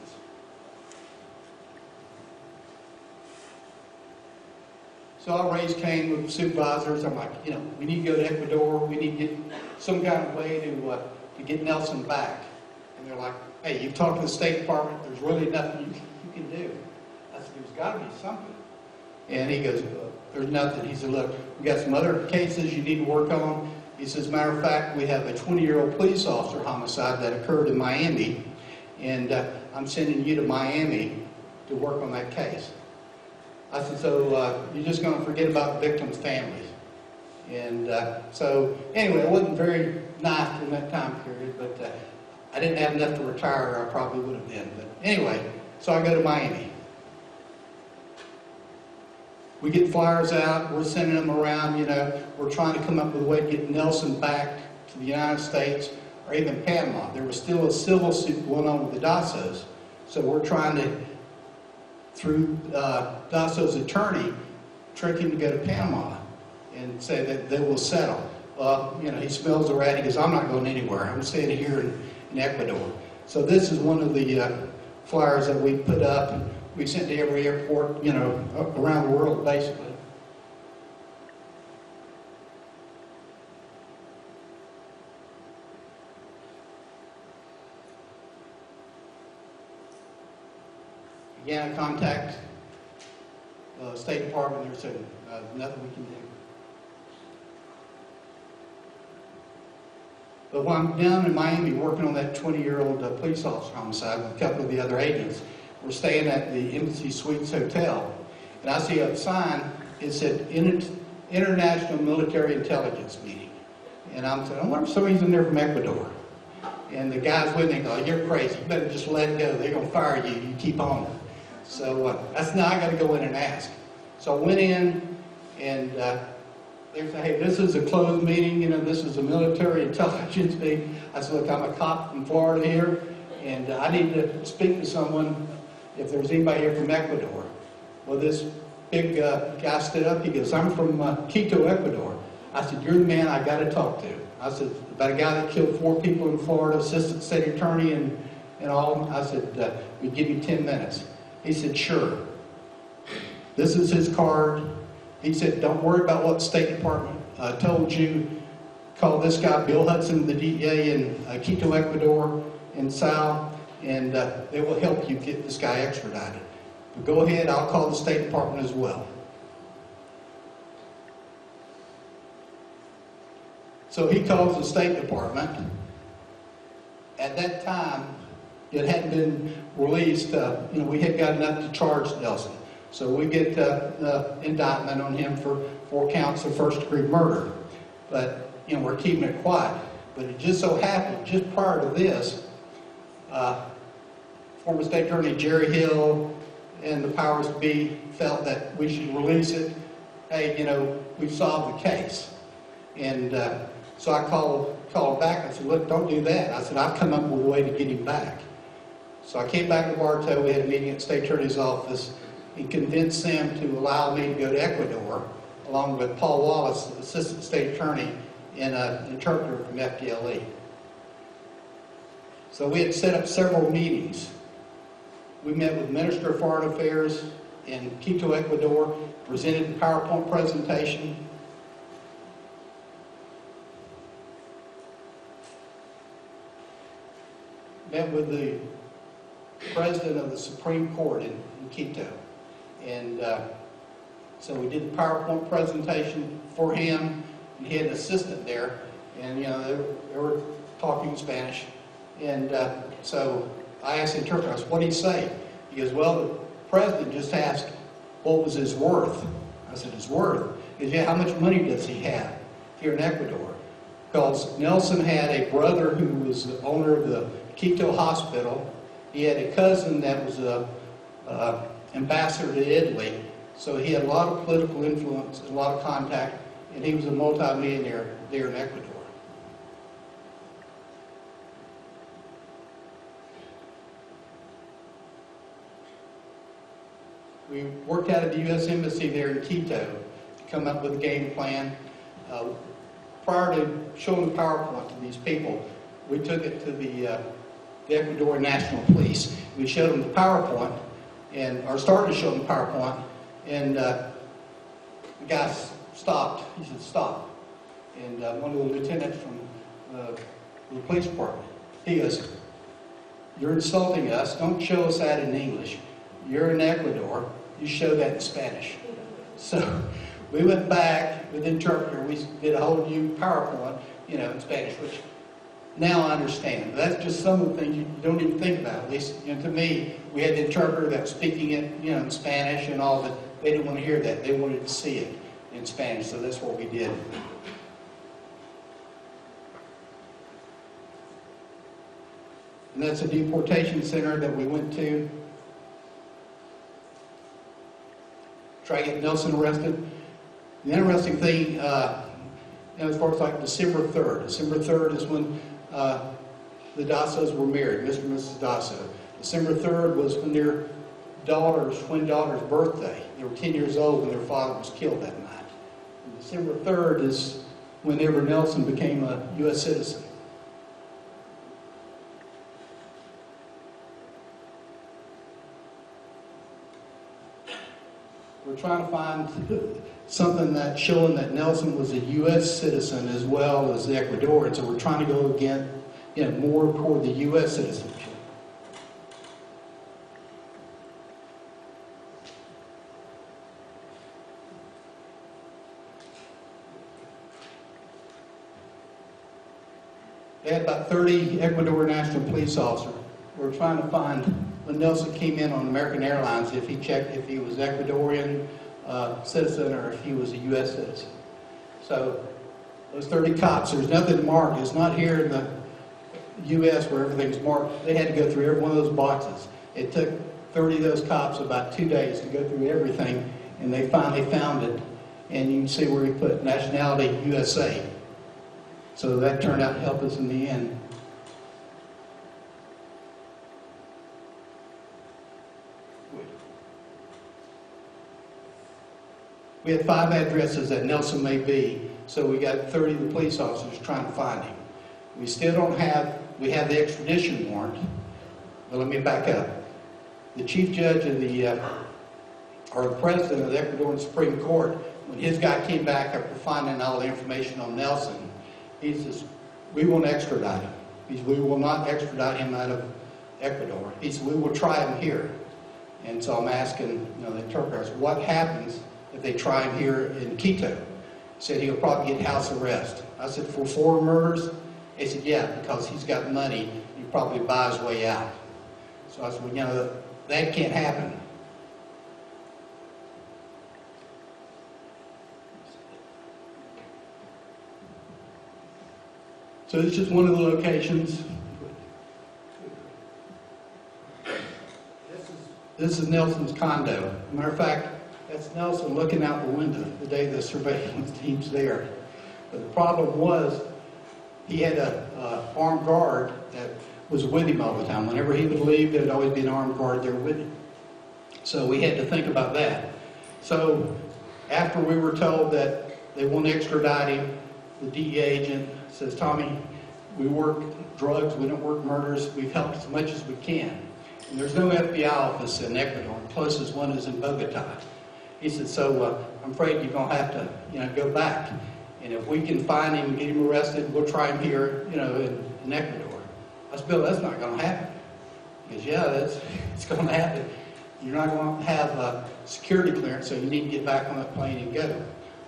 So I raised Cain with supervisors. I'm like, we need to go to Ecuador. We need to get some kind of way to get Nelson back. And they're like, hey, you've talked to the State Department. There's really nothing you can do. I said, there's got to be something. And he goes, well, there's nothing. He said, look, we got some other cases you need to work on. He says, matter of fact, we have a 20-year-old police officer homicide that occurred in Miami, and I'm sending you to Miami to work on that case. I said, so you're just going to forget about the victims' families. And so anyway, it wasn't very nice in that time period, but I didn't have enough to retire, or I probably would have been. But anyway, so I go to Miami. We get flyers out, we're sending them around, we're trying to come up with a way to get Nelson back to the United States or even Panama. There was still a civil suit going on with the Dassos, so we're trying to, through Dasso's attorney, trick him to go to Panama and say that they will settle. Well, he smells the rat. He goes, I'm not going anywhere. I'm staying here in Ecuador. So this is one of the flyers that we put up. We sent to every airport, around the world, basically. Again, I contact the State Department. They're saying, nothing we can do. But while I'm down in Miami working on that 20-year-old police officer homicide with a couple of the other agents, we're staying at the Embassy Suites Hotel, and I see a sign, it said International Military Intelligence Meeting. And I'm saying, I wonder if somebody's in there from Ecuador. And the guys with me go, you're crazy, you better just let it go, they're going to fire you, you keep on. So that's now I got to go in and ask. So I went in, and they say, hey, this is a closed meeting, you know, this is a military intelligence meeting. I said, look, I'm a cop from Florida here, and I need to speak to someone if there's anybody here from Ecuador. Well, this big guy stood up, he goes, I'm from Quito, Ecuador. I said, you're the man I got to talk to. I said, about a guy that killed 4 people in Florida, assistant state attorney and all. I said, we give you 10 minutes. He said, sure. This is his card. He said, don't worry about what the State Department told you. Call this guy, Bill Hudson, the DEA in Quito, Ecuador, in Sal, and they will help you get this guy extradited. But go ahead, I'll call the State Department as well. So he calls the State Department. At that time, it hadn't been released. You know, we had got enough to charge Nelson. So we get the indictment on him for 4 counts of first-degree murder. But, you know, we're keeping it quiet. But it just so happened, just prior to this, former State Attorney Jerry Hill and the powers that be felt that we should release it. Hey, you know, we've solved the case. And so I called back. I said, look, don't do that. I said, I've come up with a way to get him back. So I came back to Bartow. We had a meeting at the State Attorney's office and convinced them to allow me to go to Ecuador, along with Paul Wallace, Assistant State Attorney, and an interpreter from FDLE. So we had set up several meetings. We met with the Minister of Foreign Affairs in Quito, Ecuador, presented the PowerPoint presentation. Met with the President of the Supreme Court in Quito. And so we did the PowerPoint presentation for him, and he had an assistant there, and, you know, they were talking Spanish. And so I asked the interpreter, I said, what did he say? He goes, well, the President just asked what was his worth. I said, his worth? He goes, yeah, how much money does he have here in Ecuador? Because Nelson had a brother who was the owner of the Quito hospital. He had a cousin that was a ambassador to Italy, so he had a lot of political influence, a lot of contact, and he was a multi-millionaire there in Ecuador. We worked out of the U.S. Embassy there in Quito to come up with a game plan. Prior to showing the PowerPoint to these people, we took it to the Ecuadorian National Police. We showed them the PowerPoint, or started to show them the PowerPoint, and the guy stopped. He said, stop. And one of the lieutenants from the police department, he goes, you're insulting us. Don't show us that in English. You're in Ecuador. You show that in Spanish. So we went back with the interpreter. We did a whole new PowerPoint, you know, in Spanish, which now I understand. That's just some of the things you don't even think about. At least, you know, to me, we had the interpreter that was speaking it, you know, in Spanish and all, but they didn't want to hear that. They wanted to see it in Spanish, so that's what we did. And that's a deportation center that we went to. Try to get Nelson arrested. The interesting thing, you know, as far as like December 3rd. December 3rd is when the Dassos were married, Mr. and Mrs. Dasso. December 3rd was when their twin daughter's birthday. They were 10 years old when their father was killed that night. And December 3rd is whenever Nelson became a U.S. citizen. We're trying to find something that's showing that Nelson was a U.S. citizen as well as the Ecuadorian. So we're trying to go again, you know, more toward the U.S. citizenship. They had about 30 Ecuador National Police officers. We're trying to find when Nelson came in on American Airlines, if he checked if he was Ecuadorian citizen or if he was a U.S. citizen. So those 30 cops, there's nothing marked. It's not here in the U.S. where everything's marked. They had to go through every one of those boxes. It took 30 of those cops about 2 days to go through everything, and they finally found it. And you can see where he put nationality USA. So that turned out to help us in the end. We had 5 addresses that Nelson may be, so we got 30 of the police officers trying to find him. We still don't have, we have the extradition warrant, but let me back up. The chief judge of or the president of the Ecuadorian Supreme Court, when his guy came back after finding all the information on Nelson, he says, we won't extradite him. He says, we will not extradite him out of Ecuador. He said, we will try him here. And so I'm asking the interpreters, what happens if they try him here in Quito? He said, he'll probably get house arrest. I said, for 4 murders? He said, yeah, because he's got money. He'll probably buy his way out. So I said, well, that can't happen. So it's just one of the locations. This is Nelson's condo. Matter of fact, that's Nelson looking out the window the day the surveillance team's there. But the problem was he had an armed guard that was with him all the time. Whenever he would leave, there'd always be an armed guard there with him. So we had to think about that. So after we were told that they won't extradite him, the DEA agent says, Tommy, we work drugs, we don't work murders, we've helped as much as we can. And there's no FBI office in Ecuador, the closest one is in Bogota. He said, so I'm afraid you're going to have to go back. And if we can find him and get him arrested, we'll try him here in Ecuador. I said, Bill, that's not going to happen. He goes, yeah, it's going to happen. You're not going to have a security clearance, so you need to get back on that plane and go.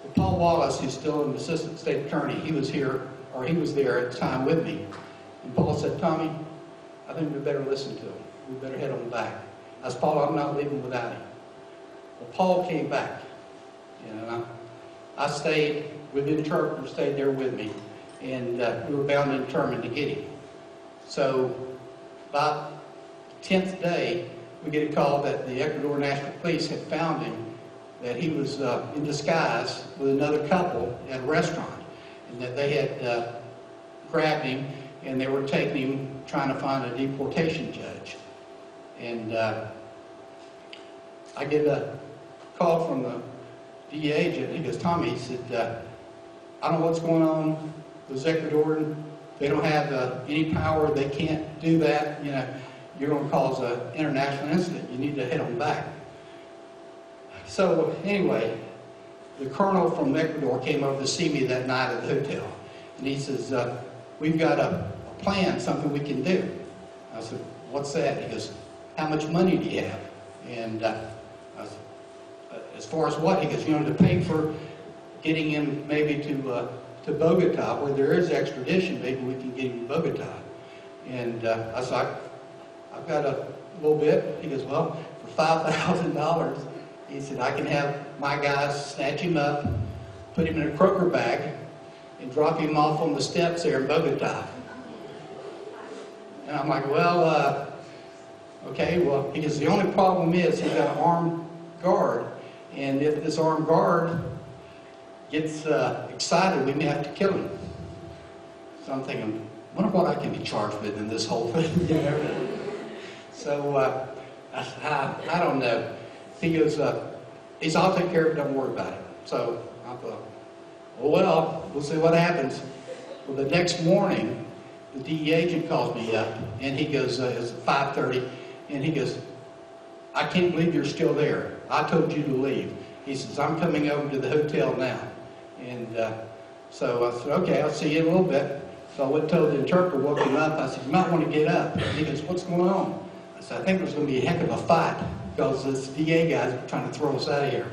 Well, Paul Wallace, who's still an assistant state attorney, he was here, or he was there at the time with me. And Paul said, Tommy, I think we better listen to him. We better head on back. I said, Paul, I'm not leaving without him. Well, Paul came back. I stayed with the interpreter, stayed there with me, and we were bound and determined to get him. So about the 10th day, we get a call that the Ecuador National Police had found him, that he was in disguise with another couple at a restaurant, and that they had grabbed him, and they were taking him, trying to find a deportation judge. And I get a call from the DEA agent. He goes, Tommy, he said, I don't know what's going on with Ecuador. They don't have any power. They can't do that. You're going to cause an international incident. You need to head on back. So anyway, the colonel from Ecuador came over to see me that night at the hotel. And he says, we've got a plan, something we can do. I said, what's that? He goes, how much money do you have? And I said, as far as what? He goes, to pay for getting him maybe to Bogota, where there is extradition, maybe we can get him to Bogota. And I said, I've got a little bit. He goes, well, for $5,000, he said, I can have my guys snatch him up, put him in a croaker bag, and drop him off on the steps there in Bogota. And I'm like, well, okay, well, he goes, the only problem is he's got an armed guard, and if this armed guard gets excited, we may have to kill him. So I'm thinking, I wonder what I can be charged with in this whole thing. So I don't know. He goes, I'll take care of it, don't worry about it. So I thought, well, we'll see what happens. Well, the next morning, the DEA agent calls me up, and he goes, it's 5:30, and he goes, I can't believe you're still there. I told you to leave. He says, I'm coming over to the hotel now. And so I said, okay, I'll see you in a little bit. So I went and told the interpreter, woke him up. I said, you might want to get up. And he goes, what's going on? I said, I think there's going to be a heck of a fight because this DA guy's trying to throw us out of here.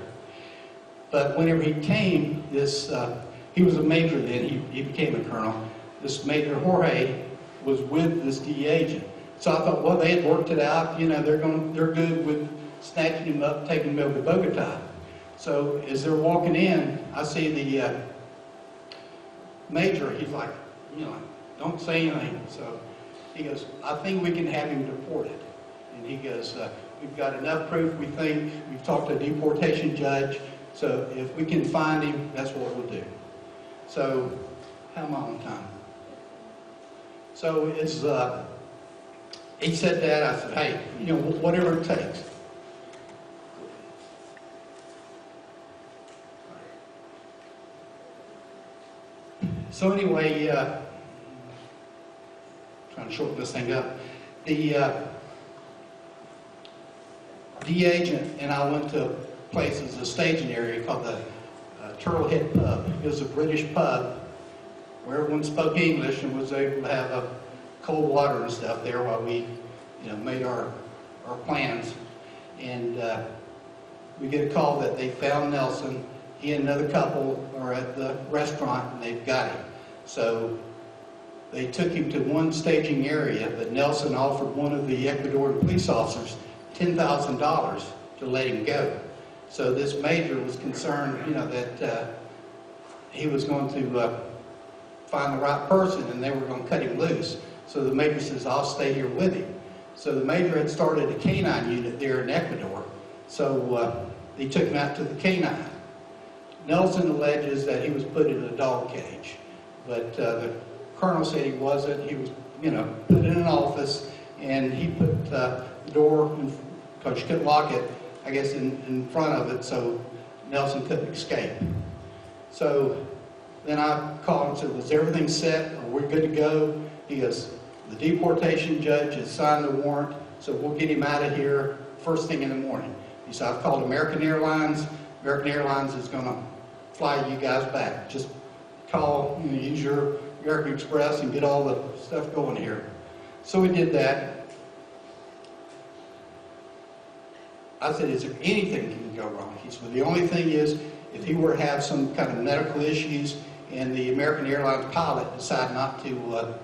But whenever he came, he was a major then, he became a colonel. This Major Jorge was with this DEA agent. So I thought, well, they had worked it out. You know, they're good with snatching him up, taking him over to Bogota. So as they're walking in, I see the major. He's like, you know, don't say anything. So he goes, I think we can have him deported. And he goes, we've got enough proof, we think. We've talked to a deportation judge. So if we can find him, that's what we'll do. So how am I on time? So it's, he said that. I said, hey, you know, whatever it takes. So anyway, trying to shorten this thing up. The agent and I went to places, a staging area called the Turtlehead Pub. It was a British pub where everyone spoke English and was able to have cold water and stuff there while we, you know, made our plans. And we get a call that they found Nelson. He and another couple are at the restaurant and they've got him. So they took him to one staging area, but Nelson offered one of the Ecuadorian police officers $10,000 to let him go. So this major was concerned, you know, that he was going to find the right person and they were going to cut him loose. So the major says, I'll stay here with him. So the major had started a canine unit there in Ecuador. So he took him out to the canine. Nelson alleges that he was put in a dog cage, but the colonel said he wasn't. He was, you know, put in an office, and he put the door, because you couldn't lock it, I guess, in front of it, so Nelson couldn't escape. So then I called and said, was everything set? Are we good to go? He goes, the deportation judge has signed the warrant, so we'll get him out of here first thing in the morning. He said, I've called American Airlines. American Airlines is going to fly you guys back. Just call, you know, use your American Express and get all the stuff going here. So we did that. I said, is there anything that can go wrong? He said, well, the only thing is, if he were to have some kind of medical issues and the American Airlines pilot decided not to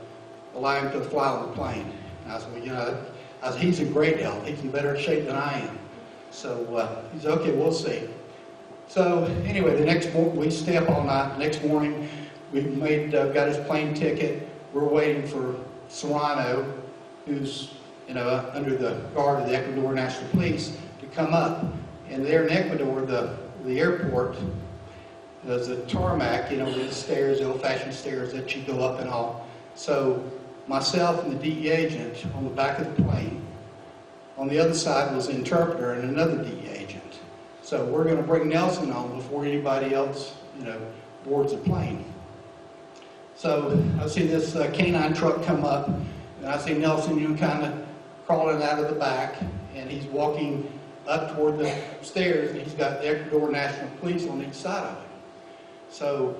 allow him to fly on the plane. And I said, well, you know, he's in great health. He's in better shape than I am. So he said, okay, we'll see. So anyway, the next morning, we stay up all night. The next morning, we got his plane ticket. We're waiting for Serrano, who's, you know, under the guard of the Ecuador National Police, to come up. And there in Ecuador, the airport, there's a tarmac, you know, with the stairs, the old-fashioned stairs that you go up and all. So myself and the DE agent on the back of the plane. On the other side was the interpreter and another DE agent. So we're going to bring Nelson on before anybody else, you know, boards the plane. So I see this canine truck come up, and I see Nelson, you know, kind of crawling out of the back, and he's walking up toward the stairs, and he's got the Ecuador National Police on each side of him. So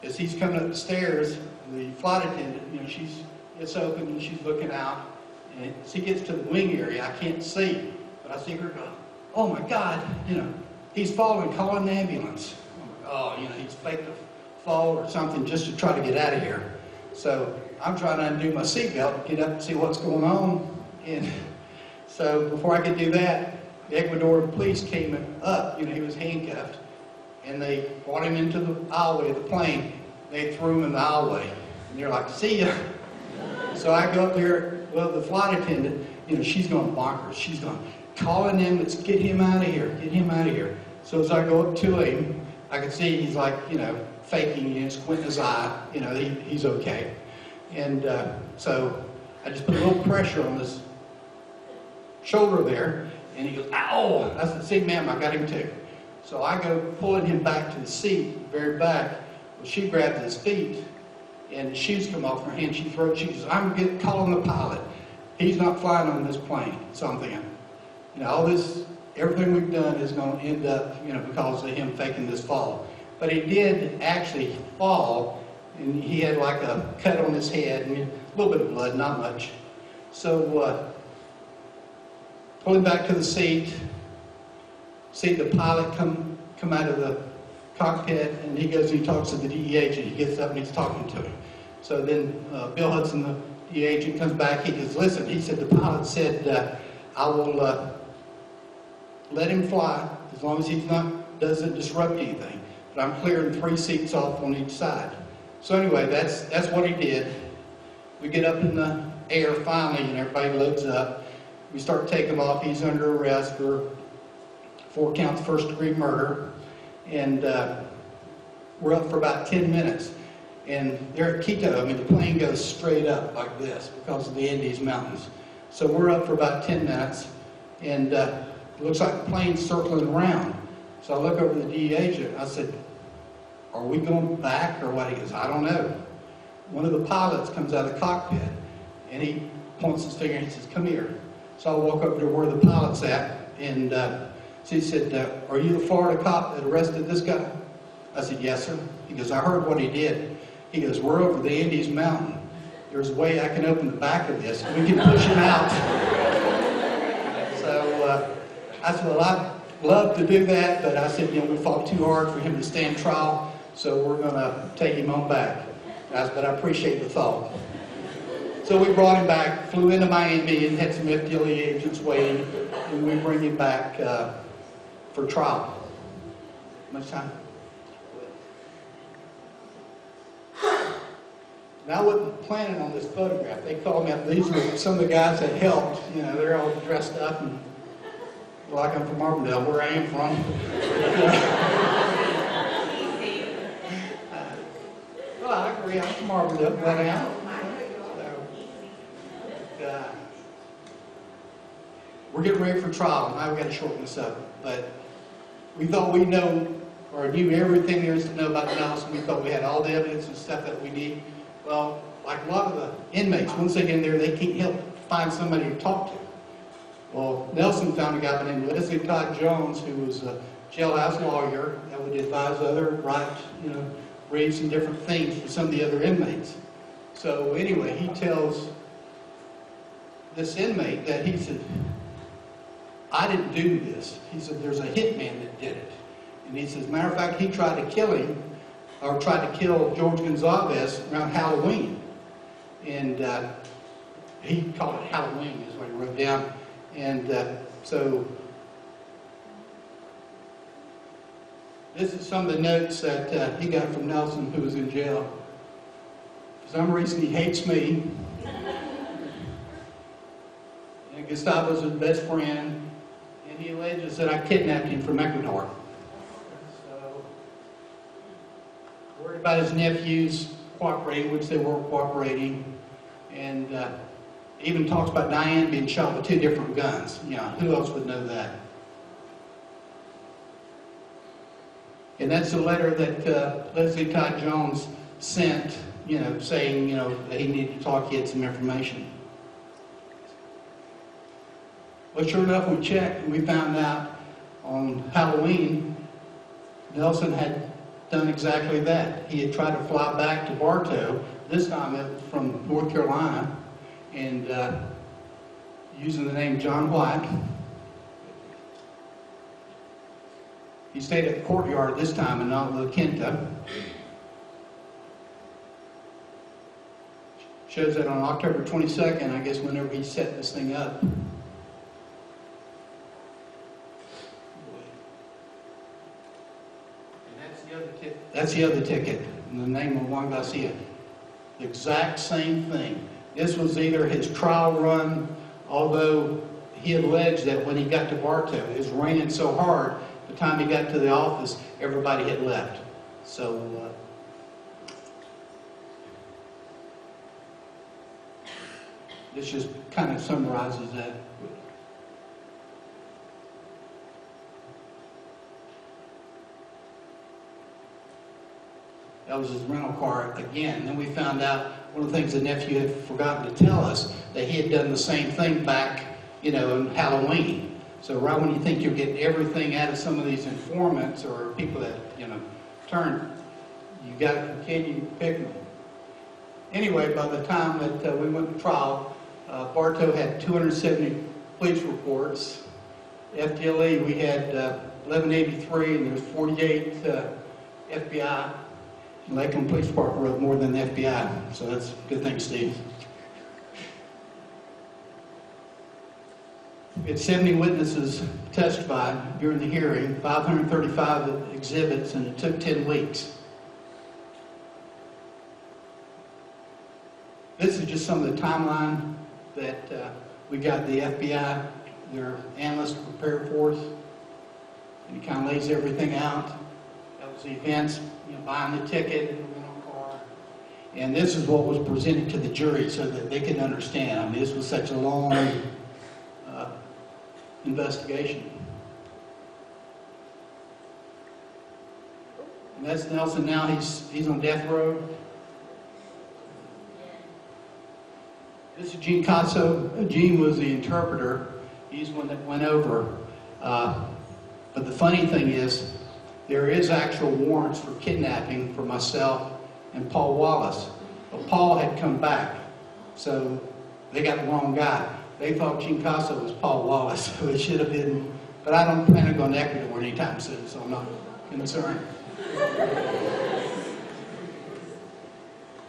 as he's coming up the stairs, the flight attendant, you know, it's open and she's looking out, and as he gets to the wing area, I can't see, but I see her go, oh my God, you know, he's falling, call an ambulance. Oh, you know, he's faked a fall or something just to try to get out of here. So I'm trying to undo my seatbelt, get up and see what's going on. And so before I could do that, the Ecuadorian police came up, you know, he was handcuffed, and they brought him into the aisleway of the plane. They threw him in the aisleway, and they're like, see ya. So I go up there, well, the flight attendant, you know, she's going bonkers. She's going, calling him, let's get him out of here, get him out of here. So as I go up to him, I can see he's like, you know, faking, you know, squinting his eye, you know, he's okay. And so I just put a little pressure on his shoulder there, and he goes, ow! I said, see, ma'am, I got him too. So I go pulling him back to the seat, very back. Well, she grabbed his feet, and the shoes come off her hand. She throws, she says, I'm calling the pilot. He's not flying on this plane. So I'm thinking, you know, all this, everything we've done is going to end up, you know, because of him faking this fall. But he did actually fall, and he had like a cut on his head, and a little bit of blood, not much. So pull him back to the seat, see the pilot come out of the cockpit, and he goes and he talks to the DE agent. He gets up and he's talking to him. So then Bill Hudson, the The agent comes back, he goes, listen, he said, the pilot said, I will let him fly as long as he doesn't disrupt anything. But I'm clearing 3 seats off on each side. So anyway, that's what he did. We get up in the air finally, and everybody loads up. We start taking off. He's under arrest for 4 counts of first-degree murder. And we're up for about 10 minutes. And they're at Quito. I mean, the plane goes straight up like this because of the Andes Mountains. So we're up for about 10 minutes. And it looks like the plane's circling around. So I look over to the DEA agent. I said, are we going back or what? He goes, I don't know. One of the pilots comes out of the cockpit, and he points his finger and he says, come here. So I walk up to where the pilot's at, and so he said, are you the Florida cop that arrested this guy? I said, yes, sir. He goes, I heard what he did. He goes, we're over the Andes Mountain. There's a way I can open the back of this. We can push him out. So I said, well, I'd love to do that, but I said, we fought too hard for him to stand trial, so we're going to take him on back. But I appreciate the thought. So we brought him back, flew into Miami, and had some FDLE agents waiting, and we bring him back for trial. Much time? Now, I wasn't planning on this photograph. They called me up. These were some of the guys that helped. They're all dressed up and like I'm from Auburndale, where I am from. Well, I agree. I'm from Auburndale, but I am. We're getting ready for trial. Now we've got to shorten this up. But we thought we know or knew everything there is to know about Nelson. We thought we had all the evidence and stuff that we need. Well, like a lot of the inmates, once they get in there, they can't help find somebody to talk to. Well, Nelson found a guy by the name of Leslie Todd Jones, who was a jailhouse lawyer that would advise other rights, read some different things for some of the other inmates. So anyway, he tells this inmate that he said, I didn't do this. He said, there's a hitman that did it. And he says, matter of fact, he tried to kill him, or tried to kill George Gonzalez around Halloween. And he called it Halloween, is what he wrote down. And so this is some of the notes that he got from Nelson, who was in jail. For some reason, he hates me. And Gustavo's his best friend. And he alleges that I kidnapped him from Ecuador. So, worried about his nephews cooperating, which they weren't cooperating. And even talks about Diane being shot with 2 different guns. Who else would know that? And that's the letter that Leslie Todd Jones sent, saying, that he needed to talk, he had some information. Well, sure enough, we checked and we found out on Halloween, Nelson had done exactly that. He had tried to fly back to Bartow, this time from North Carolina, and using the name John White. He stayed at the courtyard this time and not La Quinta. Shows that on October 22nd, I guess, whenever he set this thing up. That's the other ticket, in the name of Juan Garcia. The exact same thing. This was either his trial run, although he alleged that when he got to Bartow, it was raining so hard, the time he got to the office, everybody had left. So, this just kind of summarizes that. That was his rental car again. Then we found out one of the things the nephew had forgotten to tell us, that he had done the same thing back, in Halloween. So right when you think you'll get everything out of some of these informants or people that, turn, you got to continue picking them. Anyway, by the time that we went to trial, Bartow had 270 police reports. FDLE, we had 1183, and there's 48 FBI. Lakeland Police Department wrote more than the FBI, so that's a good thing, Steve. We had 70 witnesses testify during the hearing, 535 exhibits, and it took 10 weeks. This is just some of the timeline that we got the FBI, their analysts prepared for us. And he kind of lays everything out. That was the events, buying the ticket and the rental car. And this is what was presented to the jury so that they could understand. I mean, this was such a long investigation. And that's Nelson now. He's on death row. This is Gene Casso. Gene was the interpreter. He's the one that went over. But the funny thing is, there is actual warrants for kidnapping for myself and Paul Wallace. But Paul had come back, so they got the wrong guy. They thought Gene Casso was Paul Wallace, so it should have been. But I don't plan on going to Ecuador anytime soon, so I'm not concerned.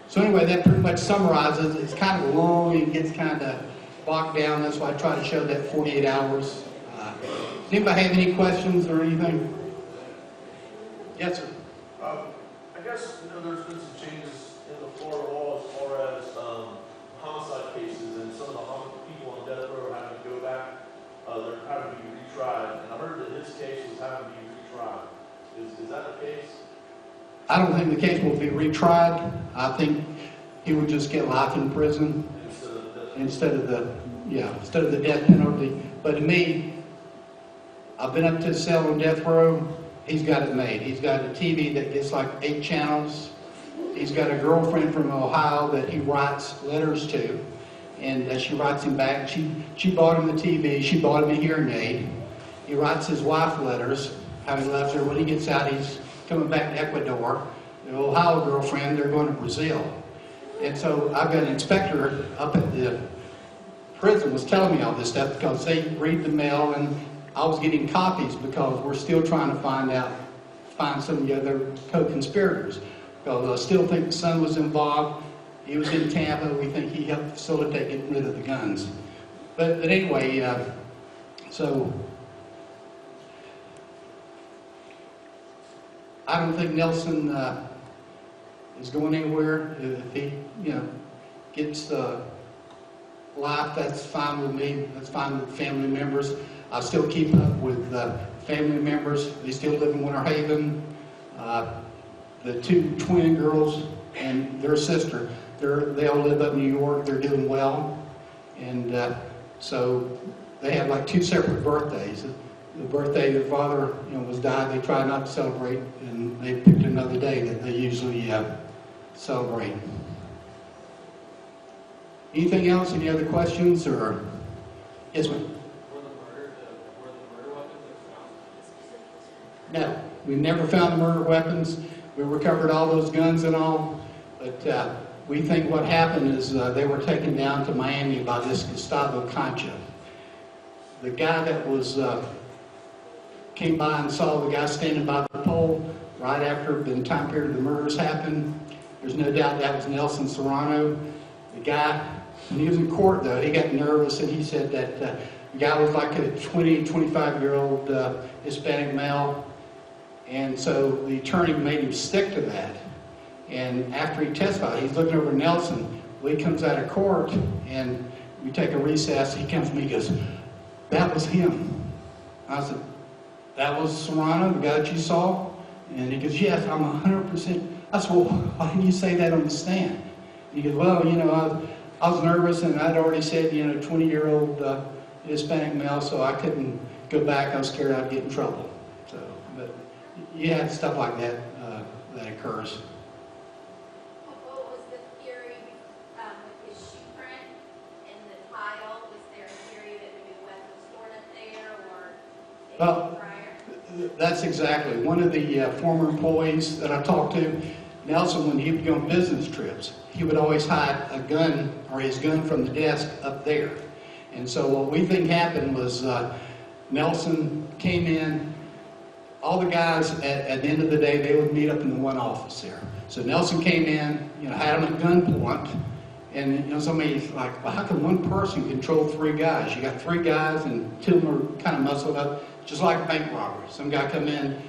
So anyway, that pretty much summarizes. It's kind of long and gets kind of bogged down. That's why I try to show that 48 hours. Does anybody have any questions or anything? Yes, sir. I guess there's been some changes in the Florida law as far as homicide cases, and some of the people on death row are having to go back. They're having to be retried. And I heard that his case was having to be retried. Is that the case? I don't think the case will be retried. I think he would just get life in prison instead of the death penalty. But to me, I've been up to his cell on death row. He's got it made. He's got a TV that gets like 8 channels. He's got a girlfriend from Ohio that he writes letters to, and she writes him back. She bought him the TV. She bought him a hearing aid. He writes his wife letters, how he loves her. When he gets out, he's coming back to Ecuador. The Ohio girlfriend, they're going to Brazil. And so I've got an inspector up at the prison was telling me all this stuff because they read the mail, and I was getting copies because we're still trying to find some of the other co-conspirators. Because I still think the son was involved. He was in Tampa. We think he helped facilitate getting rid of the guns. But anyway, so I don't think Nelson is going anywhere. If he, gets life, that's fine with me. That's fine with family members. I still keep up with family members. They still live in Winter Haven. The 2 twin girls and their sister, they all live up in New York. They're doing well. And so they have like 2 separate birthdays. The birthday their father was died, they tried not to celebrate, and they picked another day that they usually celebrate. Anything else? Any other questions? Or yes, ma'am. No, we never found the murder weapons. We recovered all those guns and all, but we think what happened is they were taken down to Miami by this Gustavo Concha. The guy that was came by and saw the guy standing by the pole right after the time period the murders happened. There's no doubt that was Nelson Serrano. The guy, when he was in court though, he got nervous and he said that the guy was like a 20, 25-year-old Hispanic male. And so the attorney made him stick to that. And after he testified, he's looking over Nelson. Well, he comes out of court and we take a recess. He comes to me and goes, "That was him." I said, "That was Serrano, the guy that you saw?" And he goes, "Yes, I'm 100%. I said, "Well, why didn't you say that on the stand?" And he goes, "Well, I was nervous and I'd already said, 20-year-old Hispanic male, so I couldn't go back. I was scared I'd get in trouble." So, but you have stuff like that that occurs. What was the theory with his shoe print in the tile? Was there a theory that maybe the weapon was stored up there or Well, that's exactly. One of the former employees that I talked to, Nelson, when he would go on business trips, he would always hide a gun or his gun from the desk up there. And so what we think happened was Nelson came in, all the guys at the end of the day, they would meet up in the one office there. So Nelson came in, had him at gunpoint, And, somebody's like, well, how can one person control 3 guys? You got 3 guys and 2 of them are kind of muscled up, just like a bank robbery. Some guy come in,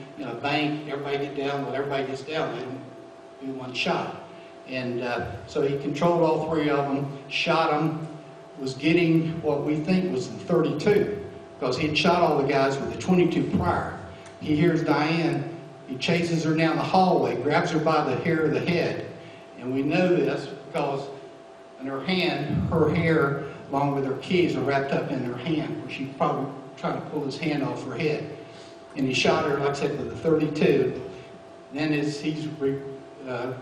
bank, everybody get down. Well, everybody gets down. They don't do one shot. And so he controlled all 3 of them, shot them, was getting what we think was the 32, because he had shot all the guys with the 22 prior. He hears Diane, he chases her down the hallway, grabs her by the hair of the head. And we know this because in her hand, her hair, along with her keys, are wrapped up in her hand, where she's probably trying to pull his hand off her head. And he shot her, like I said, with a 32. Then as he's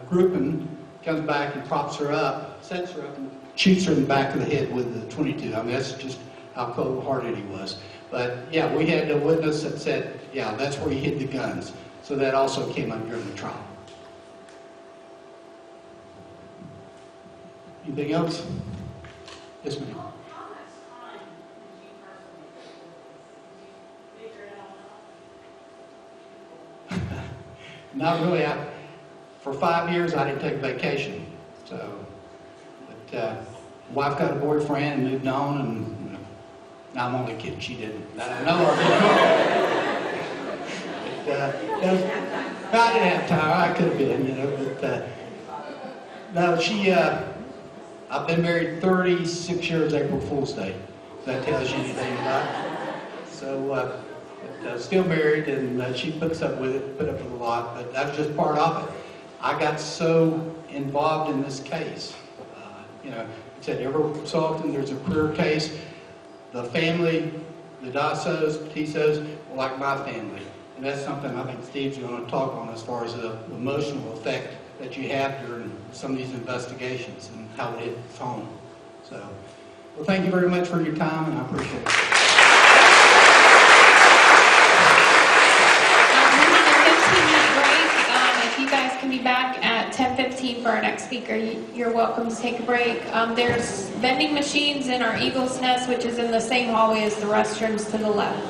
grouping, comes back and props her up, sets her up, and shoots her in the back of the head with the 22. I mean, that's just how cold-hearted he was. But, yeah, we had a witness that said, yeah, that's where he hid the guns. So that also came up during the trial. Anything else? Yes, ma'am. Not really. For 5 years, I didn't take vacation. So, but wife got a boyfriend and moved on, and now I'm only kidding. She didn't. I know her. But I didn't have time. I could have been, But no, she. I've been married 36 years April Fool's Day. If that tells you anything about it. So. Still married, and she puts up with it, put up with a lot, but that's just part of it. I got so involved in this case. I said every so often there's a career case. The family, the Dassos, Tissos, were like my family. And that's something I think Steve's going to talk on as far as the emotional effect that you have during some of these investigations and how it hits home. So, well, thank you very much for your time, and I appreciate it. Can be back at 10:15 for our next speaker. You're welcome to take a break. There's vending machines in our Eagle's Nest, which is in the same hallway as the restrooms to the left.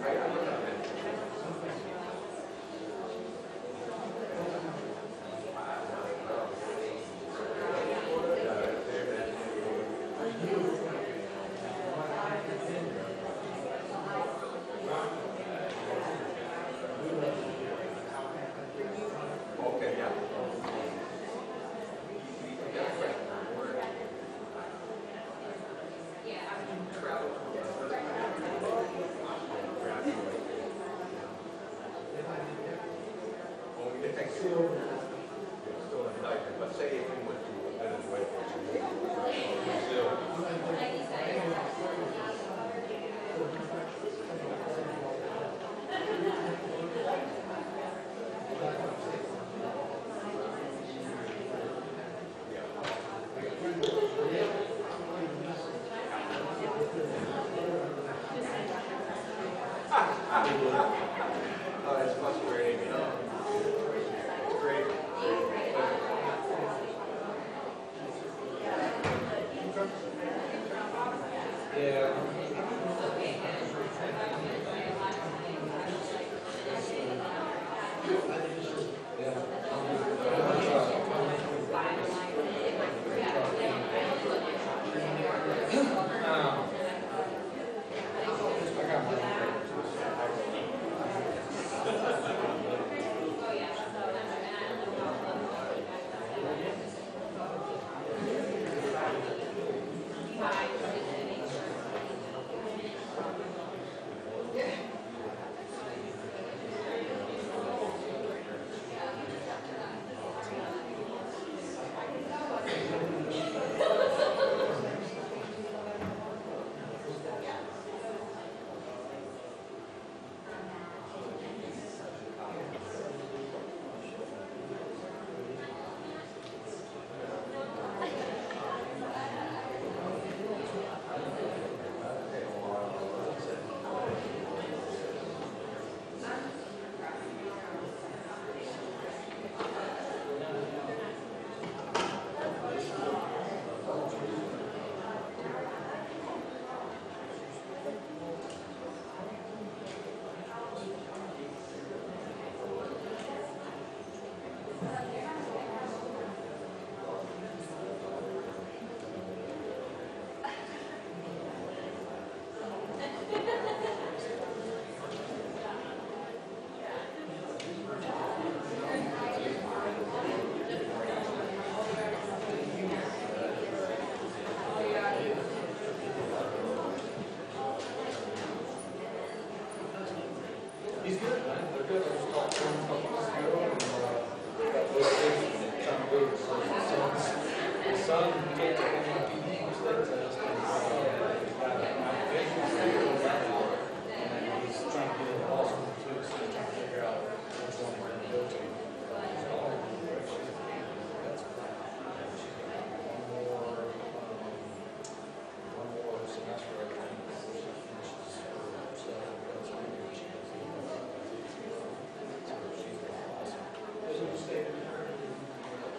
Right.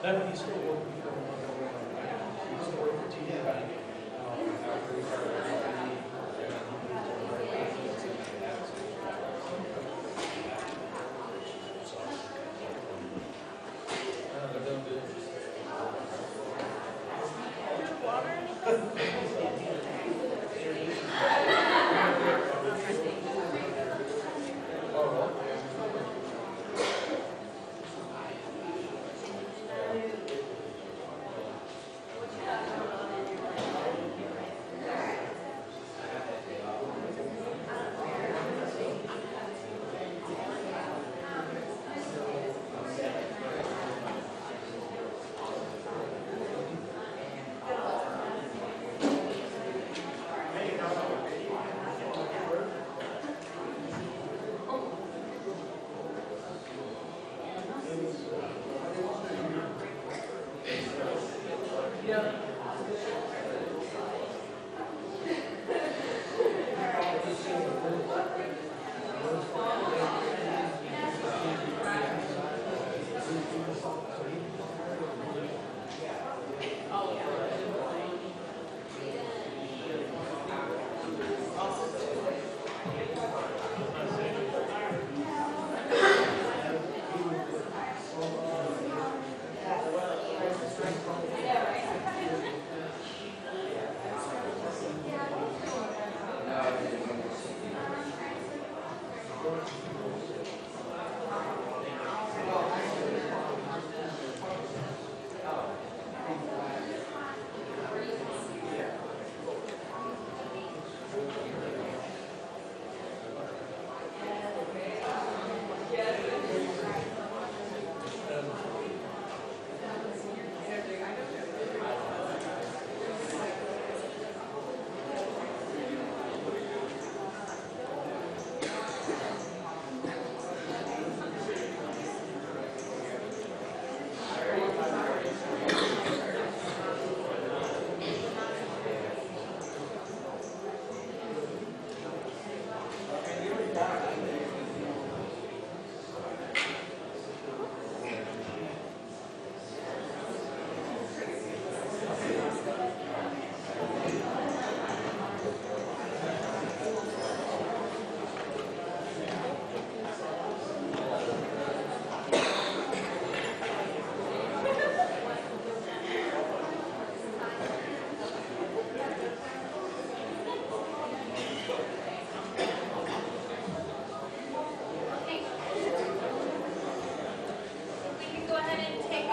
He's still working for he's still working for TD Bank.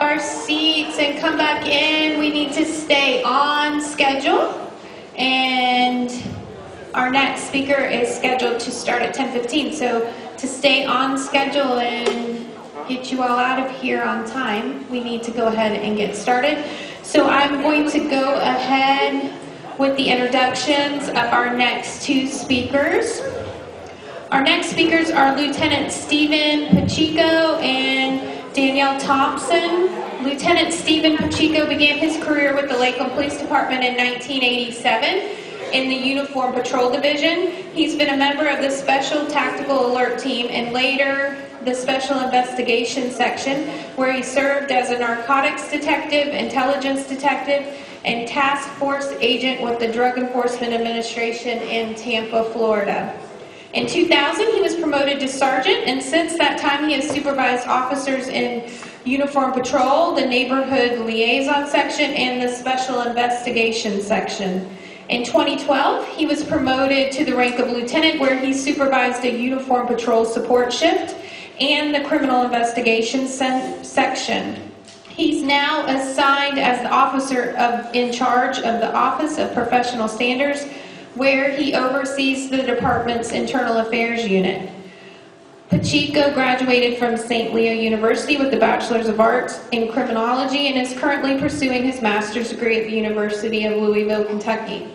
Our seats and come back in. We need to stay on schedule. And our next speaker is scheduled to start at 10:15. So to stay on schedule and get you all out of here on time, we need to go ahead and get started. So I'm going to go ahead with the introductions of our next two speakers. Our next speakers are Lieutenant Stephen Pacheco and Danielle Thompson. Lieutenant Stephen Pacheco began his career with the Lakeland Police Department in 1987 in the Uniform Patrol Division. He's been a member of the Special Tactical Alert Team and later the Special Investigation Section, where he served as a narcotics detective, intelligence detective, and task force agent with the Drug Enforcement Administration in Tampa, Florida. In 2000, he was promoted to sergeant, and since that time, he has supervised officers in Uniform Patrol, the Neighborhood Liaison Section, and the Special Investigation Section. In 2012, he was promoted to the rank of lieutenant, where he supervised a Uniform Patrol support shift and the Criminal Investigation Section. He's now assigned as the officer in charge of the Office of Professional Standards, where he oversees the department's internal affairs unit. Pacheco graduated from St. Leo University with a Bachelor's of Arts in Criminology and is currently pursuing his master's degree at the University of Louisville, Kentucky.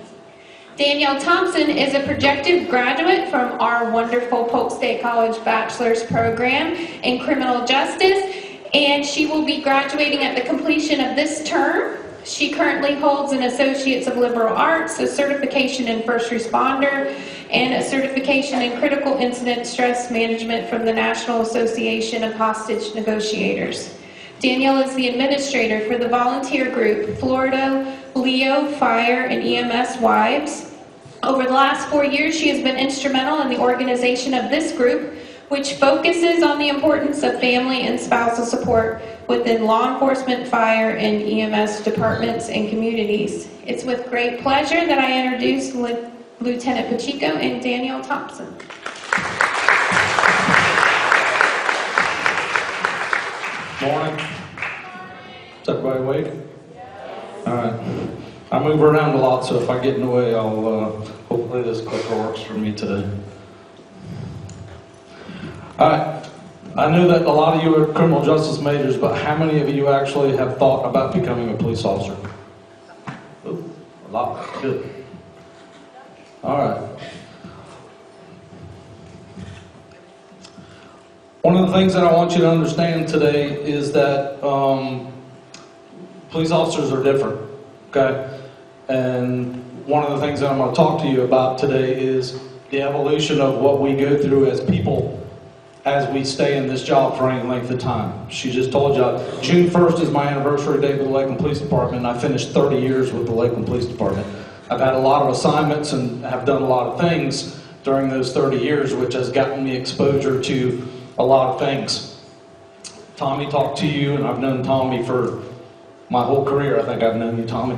Danielle Thompson is a projected graduate from our wonderful Polk State College Bachelor's program in Criminal Justice, and she will be graduating at the completion of this term. She currently holds an Associate's of Liberal Arts, a certification in First Responder, and a certification in Critical Incident Stress Management from the National Association of Hostage Negotiators. Danielle is the administrator for the volunteer group Florida Leo Fire and EMS Wives. Over the last 4 years, she has been instrumental in the organization of this group, which focuses on the importance of family and spousal support within law enforcement, fire, and EMS departments and communities. It's with great pleasure that I introduce Lieutenant Pacheco and Danielle Thompson. Morning. Is everybody awake? All right. I move around a lot, so if I get in the way, I'll hopefully this clicker works for me today. All right. I know that a lot of you are criminal justice majors, but how many of you actually have thought about becoming a police officer? Ooh, a lot. Good. All right. One of the things that I want you to understand today is that police officers are different, okay? And one of the things that I'm going to talk to you about today is the evolution of what we go through as people as we stay in this job for any length of time. She just told you, June 1st is my anniversary date with the Lakeland Police Department, and I finished 30 years with the Lakeland Police Department. I've had a lot of assignments and have done a lot of things during those 30 years, which has gotten me exposure to a lot of things. Tommy talked to you, and I've known Tommy for my whole career. I think I've known you, Tommy.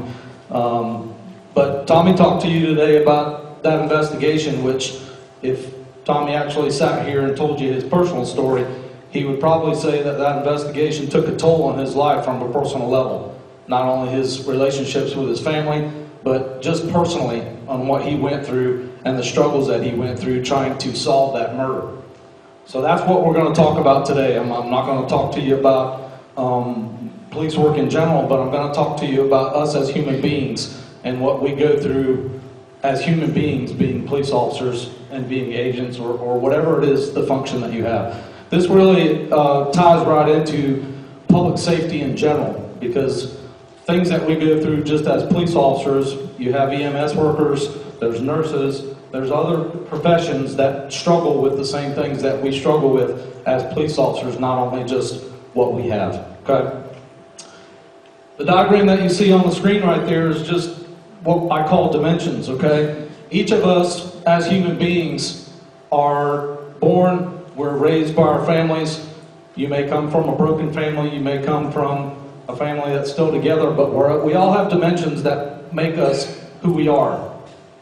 But Tommy talked to you today about that investigation, which if Tommy actually sat here and told you his personal story, he would probably say that that investigation took a toll on his life from a personal level. Not only his relationships with his family, but just personally on what he went through and the struggles that he went through trying to solve that murder. So that's what we're going to talk about today. I'm not going to talk to you about police work in general, but I'm going to talk to you about us as human beings and what we go through as human beings, being police officers and being agents or whatever it is, the function that you have. This really ties right into public safety in general, because things that we go through just as police officers, you have EMS workers, there's nurses, there's other professions that struggle with the same things that we struggle with as police officers, not only just what we have, okay? The diagram that you see on the screen right there is just what I call dimensions, okay? Each of us as human beings are born, we're raised by our families. You may come from a broken family, you may come from a family that's still together, but we all have dimensions that make us who we are,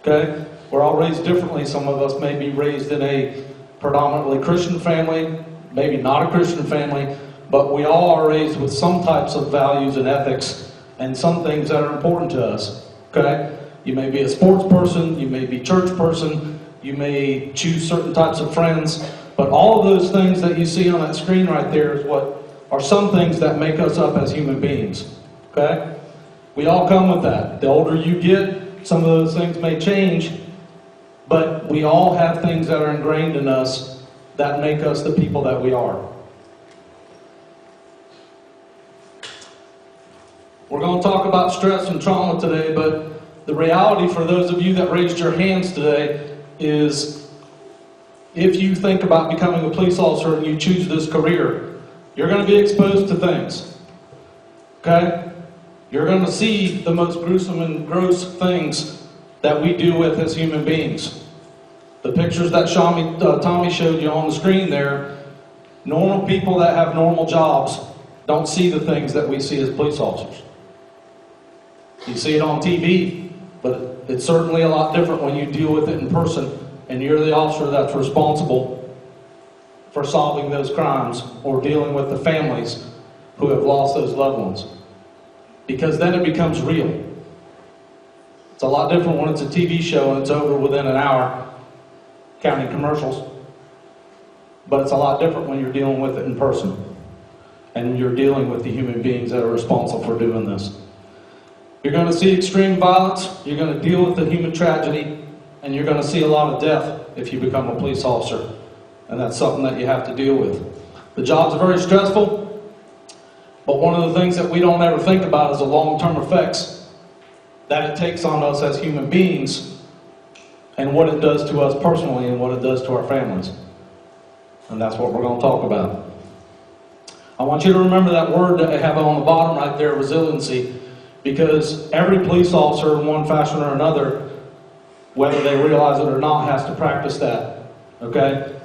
okay? We're all raised differently. Some of us may be raised in a predominantly Christian family, maybe not a Christian family, but we all are raised with some types of values and ethics and some things that are important to us, okay? You may be a sports person, you may be a church person, you may choose certain types of friends, but all of those things that you see on that screen right there is what are some things that make us up as human beings, okay? We all come with that. The older you get, some of those things may change, but we all have things that are ingrained in us that make us the people that we are. We're going to talk about stress and trauma today, but the reality for those of you that raised your hands today is if you think about becoming a police officer and you choose this career, you're going to be exposed to things, okay? You're going to see the most gruesome and gross things that we deal with as human beings. The pictures that Tommy showed you on the screen there, normal people that have normal jobs don't see the things that we see as police officers. You see it on TV, but it's certainly a lot different when you deal with it in person and you're the officer that's responsible for solving those crimes or dealing with the families who have lost those loved ones. Because then it becomes real. It's a lot different when it's a TV show and it's over within an hour, counting commercials. But it's a lot different when you're dealing with it in person. And you're dealing with the human beings that are responsible for doing this. You're going to see extreme violence, you're going to deal with the human tragedy, and you're going to see a lot of death if you become a police officer. And that's something that you have to deal with. The job's very stressful, but one of the things that we don't ever think about is the long-term effects that it takes on us as human beings and what it does to us personally and what it does to our families. And that's what we're going to talk about. I want you to remember that word that I have on the bottom right there, resiliency, because every police officer in one fashion or another, whether they realize it or not, has to practice that, okay?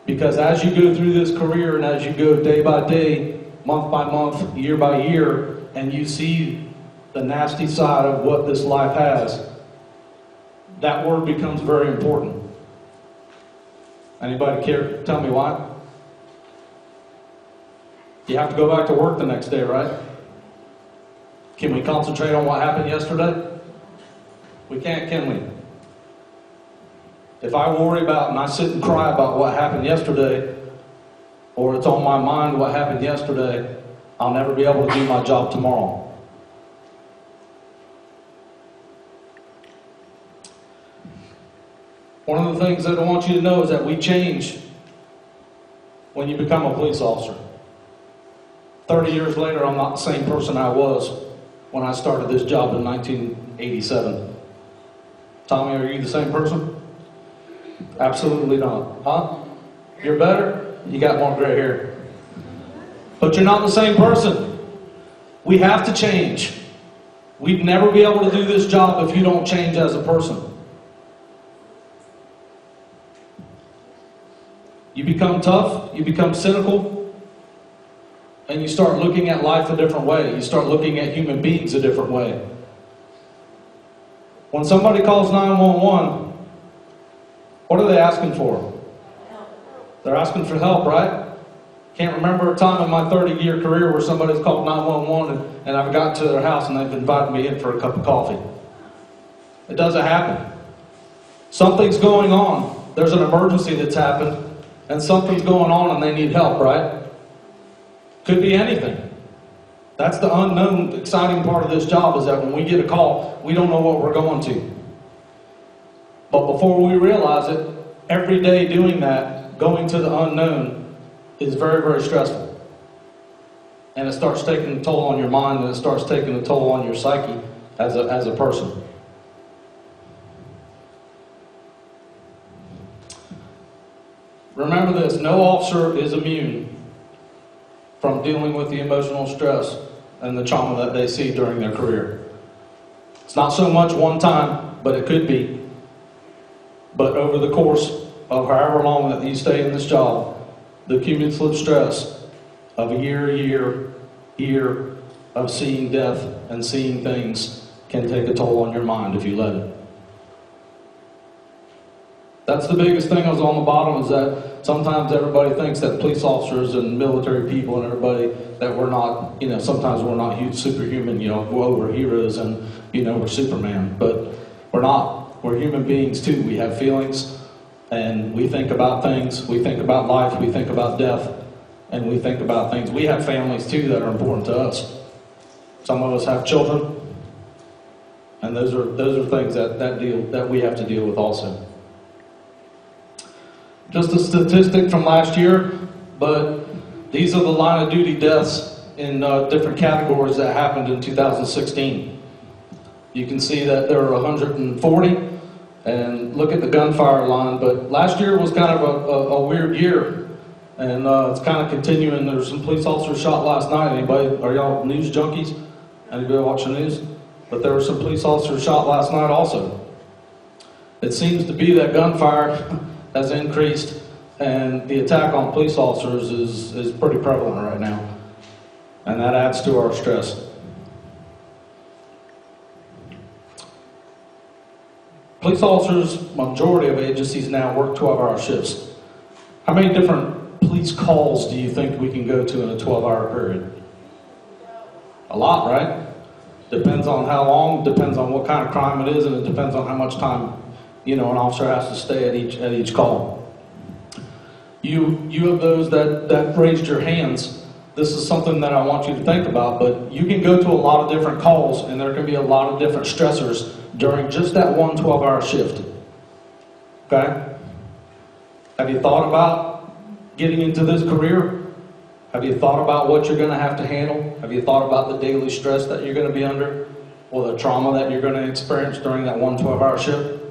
Because as you go through this career and as you go day by day, month by month, year by year, and you see the nasty side of what this life has, that word becomes very important. Anybody care to tell me why? You have to go back to work the next day, right? Can we concentrate on what happened yesterday? We can't, can we? If I worry about and I sit and cry about what happened yesterday, or it's on my mind what happened yesterday, I'll never be able to do my job tomorrow. One of the things that I want you to know is that we change when you become a police officer. 30 years later, I'm not the same person I was when I started this job in 1987. Tommy, are you the same person? Absolutely not. Huh? You're better? You got more gray hair. But you're not the same person. We have to change. We'd never be able to do this job if you don't change as a person. You become tough, you become cynical, and you start looking at life a different way. You start looking at human beings a different way. When somebody calls 911, what are they asking for? They're asking for help, right? Can't remember a time in my 30-year career where somebody's called 911 and I've gotten to their house and they've invited me in for a cup of coffee. It doesn't happen. Something's going on. There's an emergency that's happened and something's going on and they need help, right? Could be anything. That's the unknown, exciting part of this job, is that when we get a call, we don't know what we're going to. But before we realize it, every day doing that, going to the unknown, is very, very stressful. And it starts taking a toll on your mind, and it starts taking a toll on your psyche as a person. Remember this, no officer is immune from dealing with the emotional stress and the trauma that they see during their career. It's not so much one time, but it could be. But over the course of however long that you stay in this job, the cumulative stress of a year of seeing death and seeing things can take a toll on your mind if you let it. That's the biggest thing that's on the bottom, is that sometimes everybody thinks that police officers and military people and everybody, that we're not, sometimes we're not huge superhuman, we're heroes and, we're Superman. But we're not. We're human beings too. We have feelings and we think about things. We think about life. We think about death. And we think about things. We have families too that are important to us. Some of us have children. And those are things that we have to deal with also. Just a statistic from last year, but these are the line of duty deaths in different categories that happened in 2016. You can see that there are 140, and look at the gunfire line, but last year was kind of a weird year, and it's kind of continuing. There were some police officers shot last night. Are y'all news junkies? Anybody watch the news? But there were some police officers shot last night also. It seems to be that gunfire has increased, and the attack on police officers is pretty prevalent right now, and that adds to our stress. Police officers, majority of agencies now work 12-hour shifts. How many different police calls do you think we can go to in a 12-hour period? A lot, right? Depends on how long, depends on what kind of crime it is, and it depends on how much time an officer has to stay at each call. You of those that raised your hands, this is something that I want you to think about, but you can go to a lot of different calls and there can be a lot of different stressors during just that one 12-hour shift. Okay? Have you thought about getting into this career? Have you thought about what you're going to have to handle? Have you thought about the daily stress that you're going to be under or the trauma that you're going to experience during that one 12-hour shift?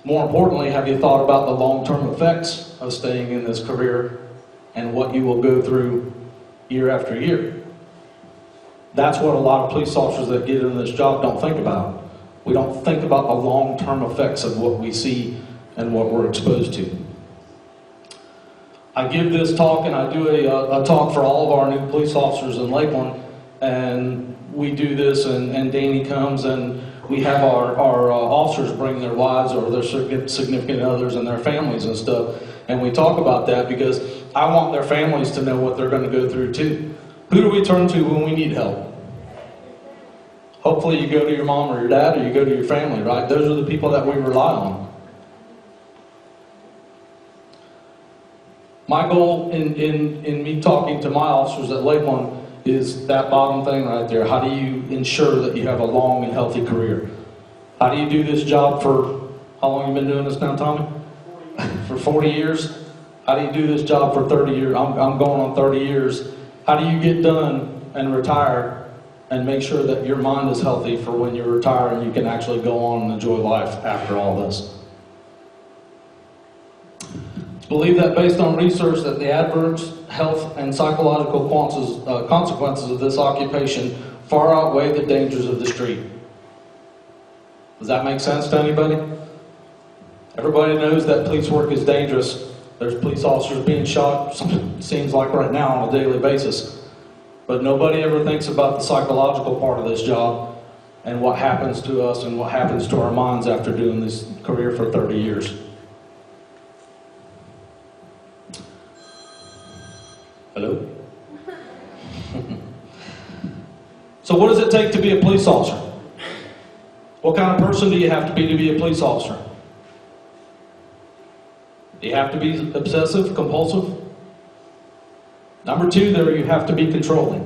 More importantly, have you thought about the long-term effects of staying in this career and what you will go through year after year? That's what a lot of police officers that get into this job don't think about. We don't think about the long-term effects of what we see and what we're exposed to. I give this talk, and I do a talk for all of our new police officers in Lakeland, and we do this, and Danny comes, and we have our officers bring their wives or their significant others and their families and stuff, and we talk about that because I want their families to know what they're going to go through too. Who do we turn to when we need help? Hopefully you go to your mom or your dad, or you go to your family, right? Those are the people that we rely on. My goal in me talking to my officers at Lakeland is that bottom thing right there. How do you ensure that you have a long and healthy career? How do you do this job for, how long have you been doing this now, Tommy? For 40 years? How do you do this job for 30 years? I'm going on 30 years. How do you get done and retire and make sure that your mind is healthy for when you retire and you can actually go on and enjoy life after all this? Believe that based on research that the adverse health and psychological consequences of this occupation far outweigh the dangers of the street. Does that make sense to anybody? Everybody knows that police work is dangerous. There's police officers being shot, seems like right now, on a daily basis. But nobody ever thinks about the psychological part of this job and what happens to us and what happens to our minds after doing this career for 30 years. Hello? So what does it take to be a police officer? What kind of person do you have to be a police officer? Do you have to be obsessive, compulsive? Number two, there you have to be controlling.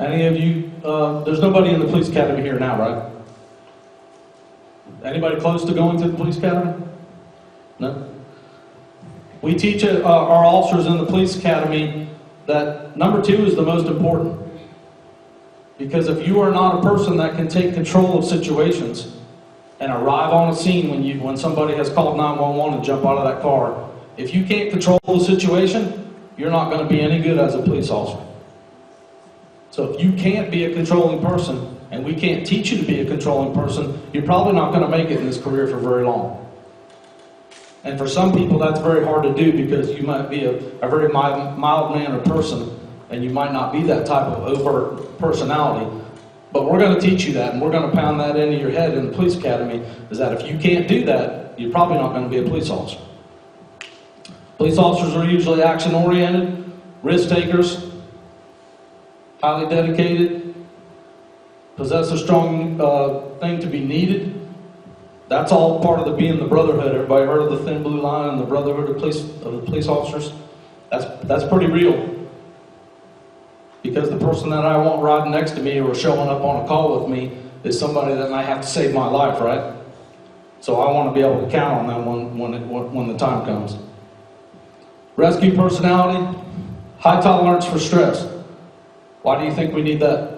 Any of you, there's nobody in the police academy here now, right? Anybody close to going to the police academy? No? We teach our officers in the police academy that number two is the most important. Because if you are not a person that can take control of situations and arrive on a scene when somebody has called 911 and jump out of that car, if you can't control the situation, you're not going to be any good as a police officer. So if you can't be a controlling person, and we can't teach you to be a controlling person, you're probably not going to make it in this career for very long. And for some people, that's very hard to do because you might be a very mild-mannered person, and you might not be that type of overt personality. But we're going to teach you that, and we're going to pound that into your head in the police academy, is that if you can't do that, you're probably not going to be a police officer. Police officers are usually action-oriented, risk-takers, highly dedicated, possess a strong thing to be needed. That's all part of being the brotherhood. Everybody heard of the thin blue line and the brotherhood of the police officers? That's pretty real. Because the person that I want riding next to me or showing up on a call with me is somebody that might have to save my life, right? So I want to be able to count on them when the time comes. Rescue personality, high tolerance for stress. Why do you think we need that?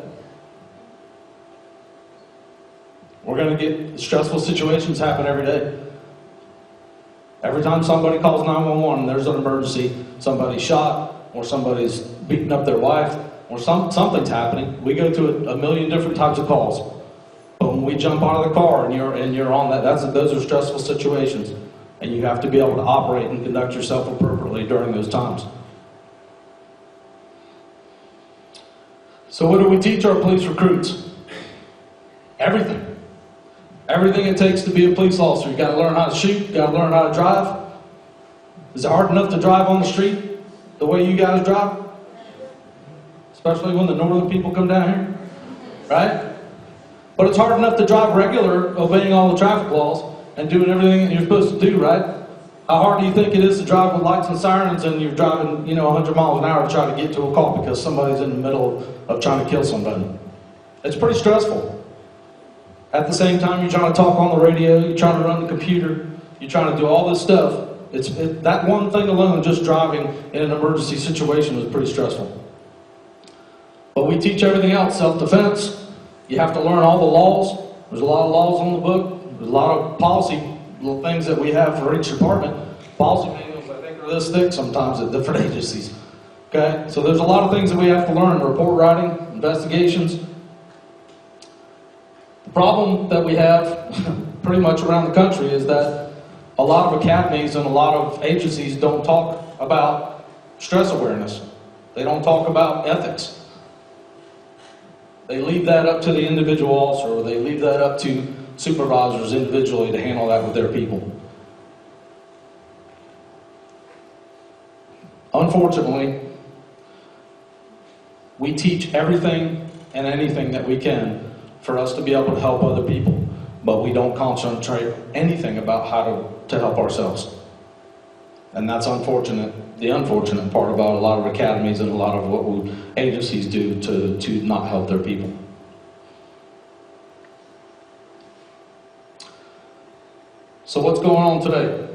We're going to get stressful situations happen every day. Every time somebody calls 911 and there's an emergency, somebody's shot, or somebody's beating up their wife, or something's happening, we go to a million different types of calls. But when we jump out of the car and you're on that, those are stressful situations. And you have to be able to operate and conduct yourself appropriately during those times. So what do we teach our police recruits? Everything. Everything it takes to be a police officer. You got to learn how to shoot, you got to learn how to drive. Is it hard enough to drive on the street the way you guys drive? Especially when the northern people come down here, right? But it's hard enough to drive regular, obeying all the traffic laws and doing everything that you're supposed to do, right? How hard do you think it is to drive with lights and sirens and you're driving, 100 miles an hour to try to get to a call because somebody's in the middle of trying to kill somebody? It's pretty stressful. At the same time, you're trying to talk on the radio, you're trying to run the computer, you're trying to do all this stuff. That one thing alone, just driving in an emergency situation, is pretty stressful. But we teach everything else, self-defense. You have to learn all the laws. There's a lot of laws on the book. There's a lot of policy little things that we have for each department. Policy manuals, I think, are this thick sometimes at different agencies. Okay? So there's a lot of things that we have to learn. Report writing, investigations. The problem that we have pretty much around the country is that a lot of academies and a lot of agencies don't talk about stress awareness. They don't talk about ethics. They leave that up to the individual officer, or they leave that up to supervisors individually to handle that with their people. Unfortunately, we teach everything and anything that we can for us to be able to help other people, but we don't concentrate anything about how to help ourselves. And that's unfortunate. The unfortunate part about a lot of academies and a lot of what agencies do to not help their people. So what's going on today?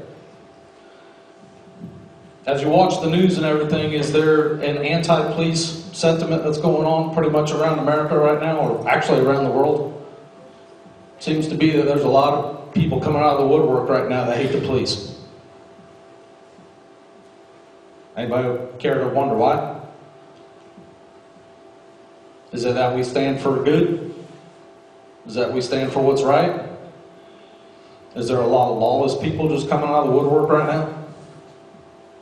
As you watch the news and everything, is there an anti-police sentiment that's going on pretty much around America right now, or actually around the world? Seems to be that there's a lot of people coming out of the woodwork right now that hate the police. Anybody care to wonder why? Is it that we stand for good? Is that we stand for what's right? Is there a lot of lawless people just coming out of the woodwork right now?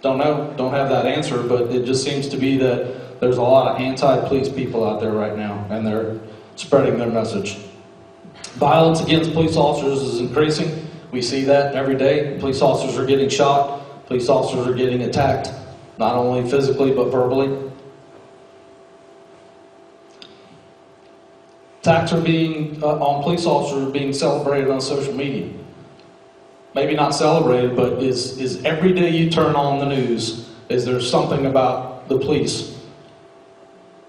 Don't know, don't have that answer, but it just seems to be that there's a lot of anti-police people out there right now, and they're spreading their message. Violence against police officers is increasing. We see that every day. Police officers are getting shot. Police officers are getting attacked, not only physically but verbally. Attacks are on police officers are being celebrated on social media. Maybe not celebrated, but is every day you turn on the news, is there something about the police?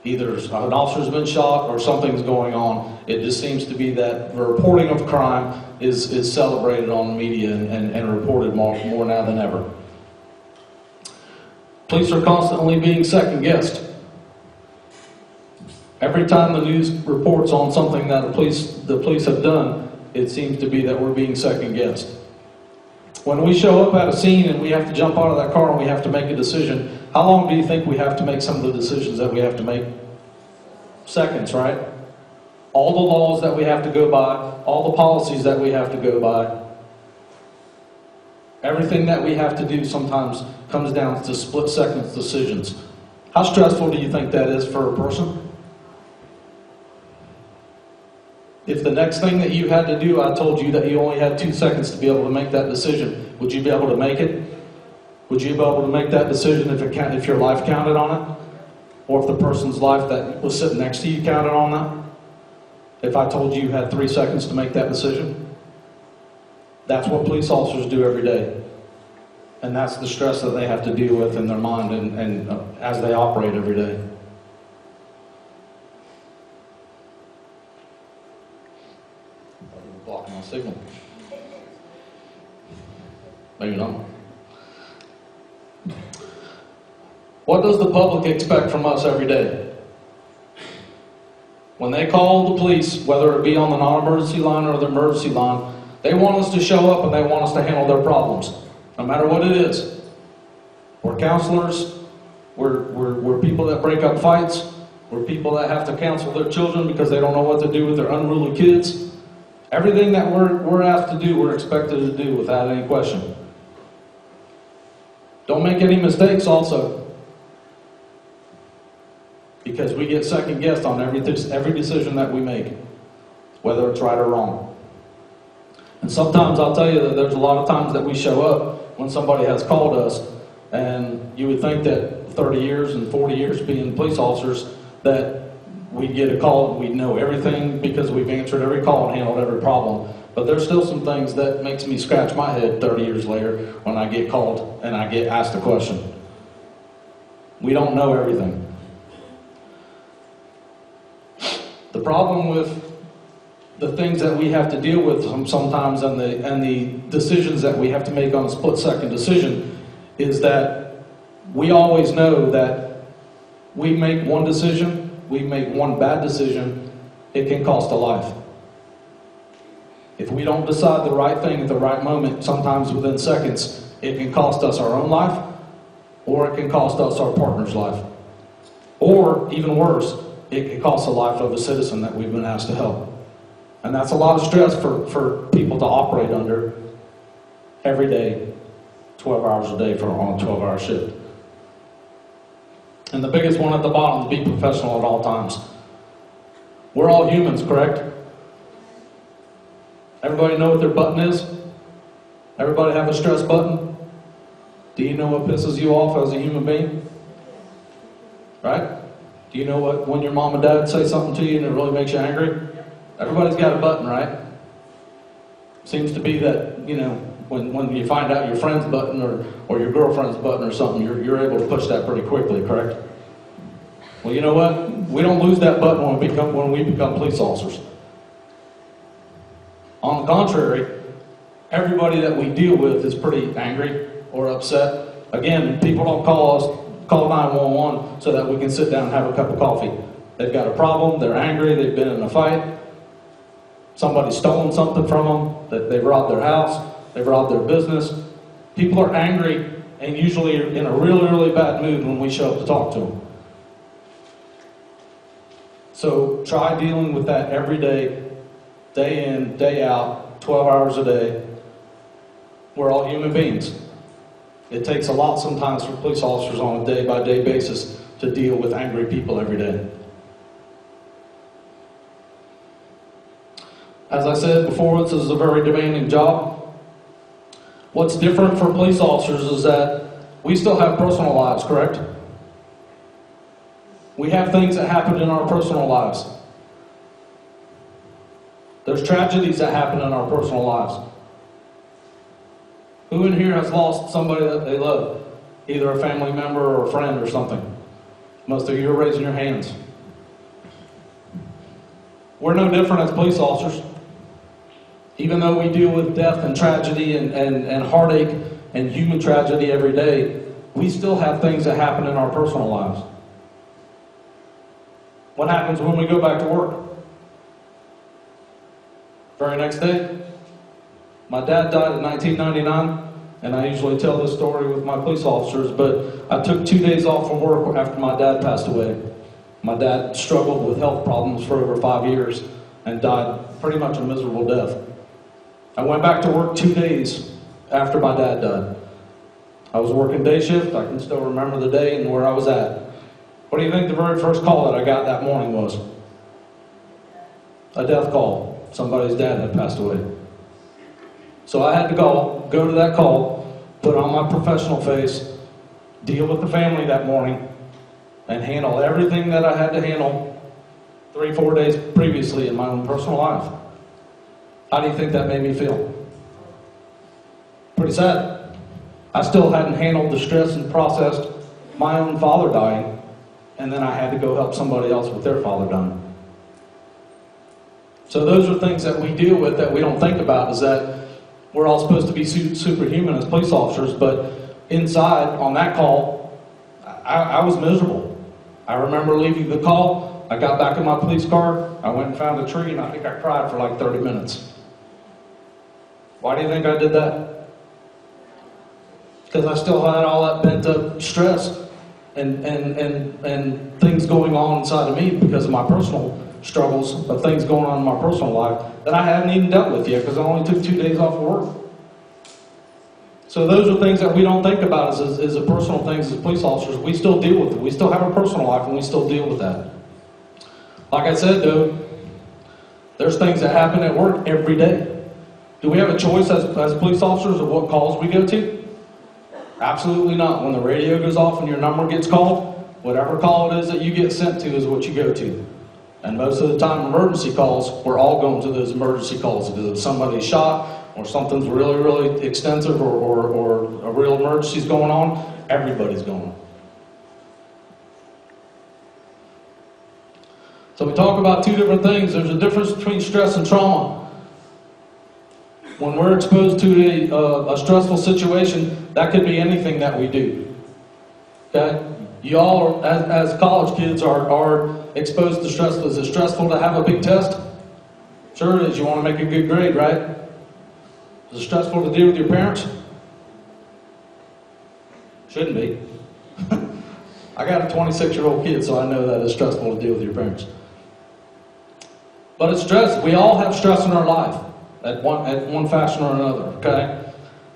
Either an officer's been shot or something's going on. It just seems to be that the reporting of crime is celebrated on the media and reported more now than ever. Police are constantly being second-guessed. Every time the news reports on something that the police have done, it seems to be that we're being second-guessed. When we show up at a scene and we have to jump out of that car and we have to make a decision, how long do you think we have to make some of the decisions that we have to make? Seconds, right? All the laws that we have to go by, all the policies that we have to go by, everything that we have to do sometimes comes down to split-second decisions. How stressful do you think that is for a person? If the next thing that you had to do, I told you that you only had 2 seconds to be able to make that decision, would you be able to make it? Would you be able to make that decision if your life counted on it? Or if the person's life that was sitting next to you counted on that? If I told you you had 3 seconds to make that decision? That's what police officers do every day. And that's the stress that they have to deal with in their mind and as they operate every day. Blocking my signal. Maybe not. What does the public expect from us every day? When they call the police, whether it be on the non-emergency line or the emergency line, they want us to show up and they want us to handle their problems, no matter what it is. We're counselors, we're people that break up fights, we're people that have to counsel their children because they don't know what to do with their unruly kids. Everything that we're asked to do, we're expected to do without any question. Don't make any mistakes also, because we get second-guessed on every decision that we make, whether it's right or wrong. And sometimes I'll tell you that there's a lot of times that we show up when somebody has called us, and you would think that 30 years and 40 years being police officers, that we'd get a call and we'd know everything because we've answered every call and handled every problem. But there's still some things that makes me scratch my head 30 years later when I get called and I get asked a question. We don't know everything. The problem with the things that we have to deal with sometimes and the decisions that we have to make on a split-second decision is that we always know that we make one decision, we make one bad decision, it can cost a life. If we don't decide the right thing at the right moment, sometimes within seconds, it can cost us our own life, or it can cost us our partner's life. Or, even worse, it can cost the life of a citizen that we've been asked to help. And that's a lot of stress for people to operate under every day, 12 hours a day on a 12-hour shift. And the biggest one at the bottom is be professional at all times. We're all humans, correct? Everybody know what their button is? Everybody have a stress button? Do you know what pisses you off as a human being? Right? Do you know what when your mom and dad say something to you and it really makes you angry? Everybody's got a button, right? Seems to be that, you know, when you find out your friend's button or your girlfriend's button or something, you're able to push that pretty quickly, correct? Well, you know what? We don't lose that button when we become police officers. On the contrary, everybody that we deal with is pretty angry or upset. Again, people don't call 911 so that we can sit down and have a cup of coffee. They've got a problem, they're angry, they've been in a fight, somebody's stolen something from them, that they've robbed their house, they've robbed their business. People are angry and usually are in a really, really bad mood when we show up to talk to them. So try dealing with that every day, day in, day out, 12 hours a day. We're all human beings. It takes a lot sometimes for police officers on a day-by-day basis to deal with angry people every day. As I said before, this is a very demanding job. What's different for police officers is that we still have personal lives, correct? We have things that happen in our personal lives. There's tragedies that happen in our personal lives. Who in here has lost somebody that they love? Either a family member or a friend or something. Most of you are raising your hands. We're no different as police officers. Even though we deal with death and tragedy and heartache and human tragedy every day, we still have things that happen in our personal lives. What happens when we go back to work? Very next day, my dad died in 1999, and I usually tell this story with my police officers, but I took 2 days off from work after my dad passed away. My dad struggled with health problems for over 5 years and died pretty much a miserable death. I went back to work 2 days after my dad died. I was working day shift. I can still remember the day and where I was at. What do you think the very first call that I got that morning was? A death call. Somebody's dad had passed away. So I had to go to that call, put on my professional face, deal with the family that morning, and handle everything that I had to handle 3-4 days previously in my own personal life. How do you think that made me feel? Pretty sad. I still hadn't handled the stress and processed my own father dying, and then I had to go help somebody else with their father dying. So those are things that we deal with that we don't think about, is that we're all supposed to be superhuman as police officers, but inside, on that call, I was miserable. I remember leaving the call, I got back in my police car, I went and found a tree, and I think I cried for like 30 minutes. Why do you think I did that? Because I still had all that pent up stress and things going on inside of me because of my personal struggles of things going on in my personal life that I haven't even dealt with yet because I only took 2 days off of work. So those are things that we don't think about as a personal things as police officers. We still deal with it. We still have a personal life and we still deal with that. Like I said though, there's things that happen at work every day. Do we have a choice as police officers of what calls we go to? Absolutely not. When the radio goes off and your number gets called, whatever call it is that you get sent to is what you go to. And most of the time, emergency calls, we're all going to those emergency calls. If somebody's shot, or something's really, really extensive, or a real emergency's going on, everybody's going. So we talk about two different things. There's a difference between stress and trauma. When we're exposed to a stressful situation, that could be anything that we do. Okay? You all, as college kids, are exposed to stress. Is it stressful to have a big test? Sure it is. You want to make a good grade, right? Is it stressful to deal with your parents? Shouldn't be. I got a 26-year-old kid, so I know that it's stressful to deal with your parents. But it's stress. We all have stress in our life at one fashion or another, okay?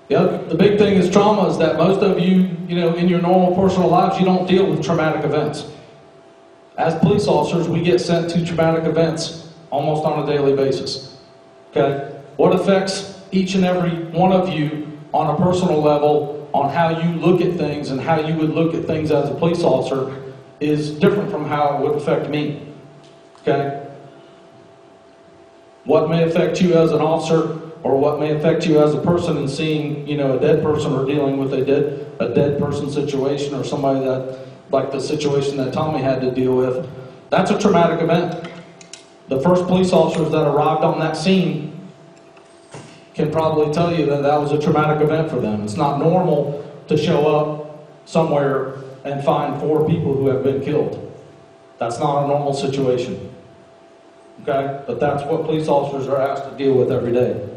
The big thing is trauma is that most of you, in your normal personal lives, you don't deal with traumatic events. As police officers, we get sent to traumatic events almost on a daily basis, okay? What affects each and every one of you on a personal level on how you look at things and how you would look at things as a police officer is different from how it would affect me, okay? What may affect you as an officer, or what may affect you as a person in seeing, a dead person or dealing with a dead person situation, or somebody that, like the situation that Tommy had to deal with, that's a traumatic event. The first police officers that arrived on that scene can probably tell you that that was a traumatic event for them. It's not normal to show up somewhere and find 4 people who have been killed. That's not a normal situation. Okay? But that's what police officers are asked to deal with every day.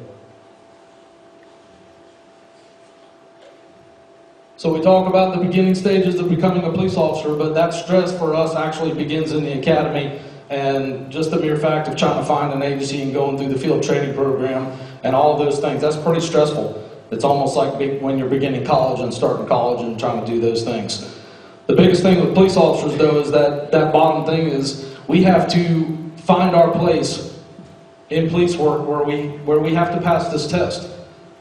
So we talk about the beginning stages of becoming a police officer, but that stress for us actually begins in the academy, and just the mere fact of trying to find an agency and going through the field training program and all of those things, that's pretty stressful. It's almost like when you're beginning college and starting college and trying to do those things. The biggest thing with police officers, though, is that bottom thing is we have to find our place in police work where we have to pass this test.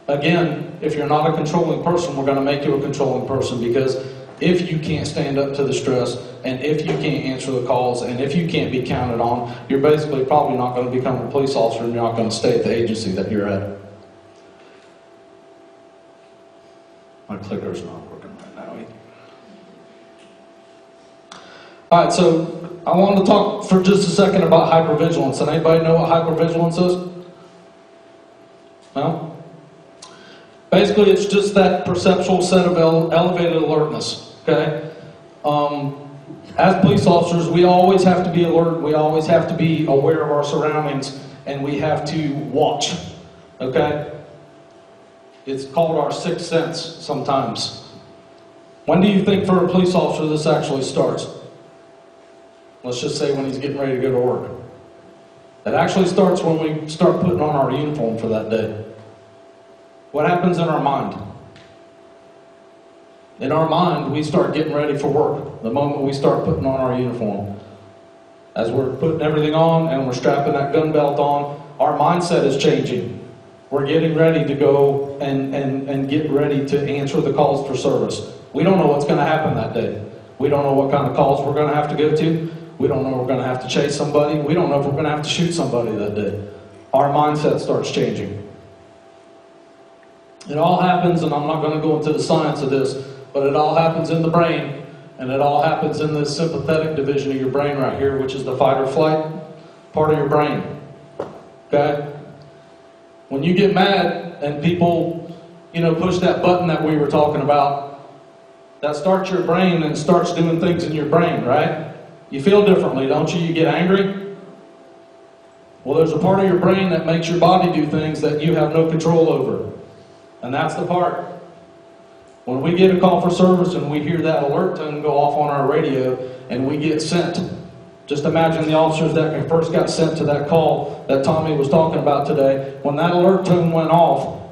Again, if you're not a controlling person, we're going to make you a controlling person, because if you can't stand up to the stress, and if you can't answer the calls, and if you can't be counted on, you're basically probably not going to become a police officer, and you're not going to stay at the agency that you're at. My clicker's not working right now either. All right, so I wanted to talk for just a second about hypervigilance. And anybody know what hypervigilance is? No? Basically, it's just that perceptual set of elevated alertness, okay? As police officers, we always have to be alert, we always have to be aware of our surroundings, and we have to watch, okay? It's called our sixth sense sometimes. When do you think for a police officer this actually starts? Let's just say when he's getting ready to go to work. It actually starts when we start putting on our uniform for that day. What happens in our mind? In our mind, we start getting ready for work the moment we start putting on our uniform. As we're putting everything on and we're strapping that gun belt on, our mindset is changing. We're getting ready to go and get ready to answer the calls for service. We don't know what's going to happen that day. We don't know what kind of calls we're going to have to go to. We don't know if we're going to have to chase somebody. We don't know if we're going to have to shoot somebody that day. Our mindset starts changing. It all happens, and I'm not going to go into the science of this, but it all happens in the brain, and it all happens in this sympathetic division of your brain right here, which is the fight or flight part of your brain. Okay? When you get mad and people, push that button that we were talking about, that starts your brain and starts doing things in your brain, right? You feel differently, don't you? You get angry. Well, there's a part of your brain that makes your body do things that you have no control over. And that's the part. When we get a call for service and we hear that alert tone go off on our radio and we get sent, just imagine the officers that first got sent to that call that Tommy was talking about today. When that alert tone went off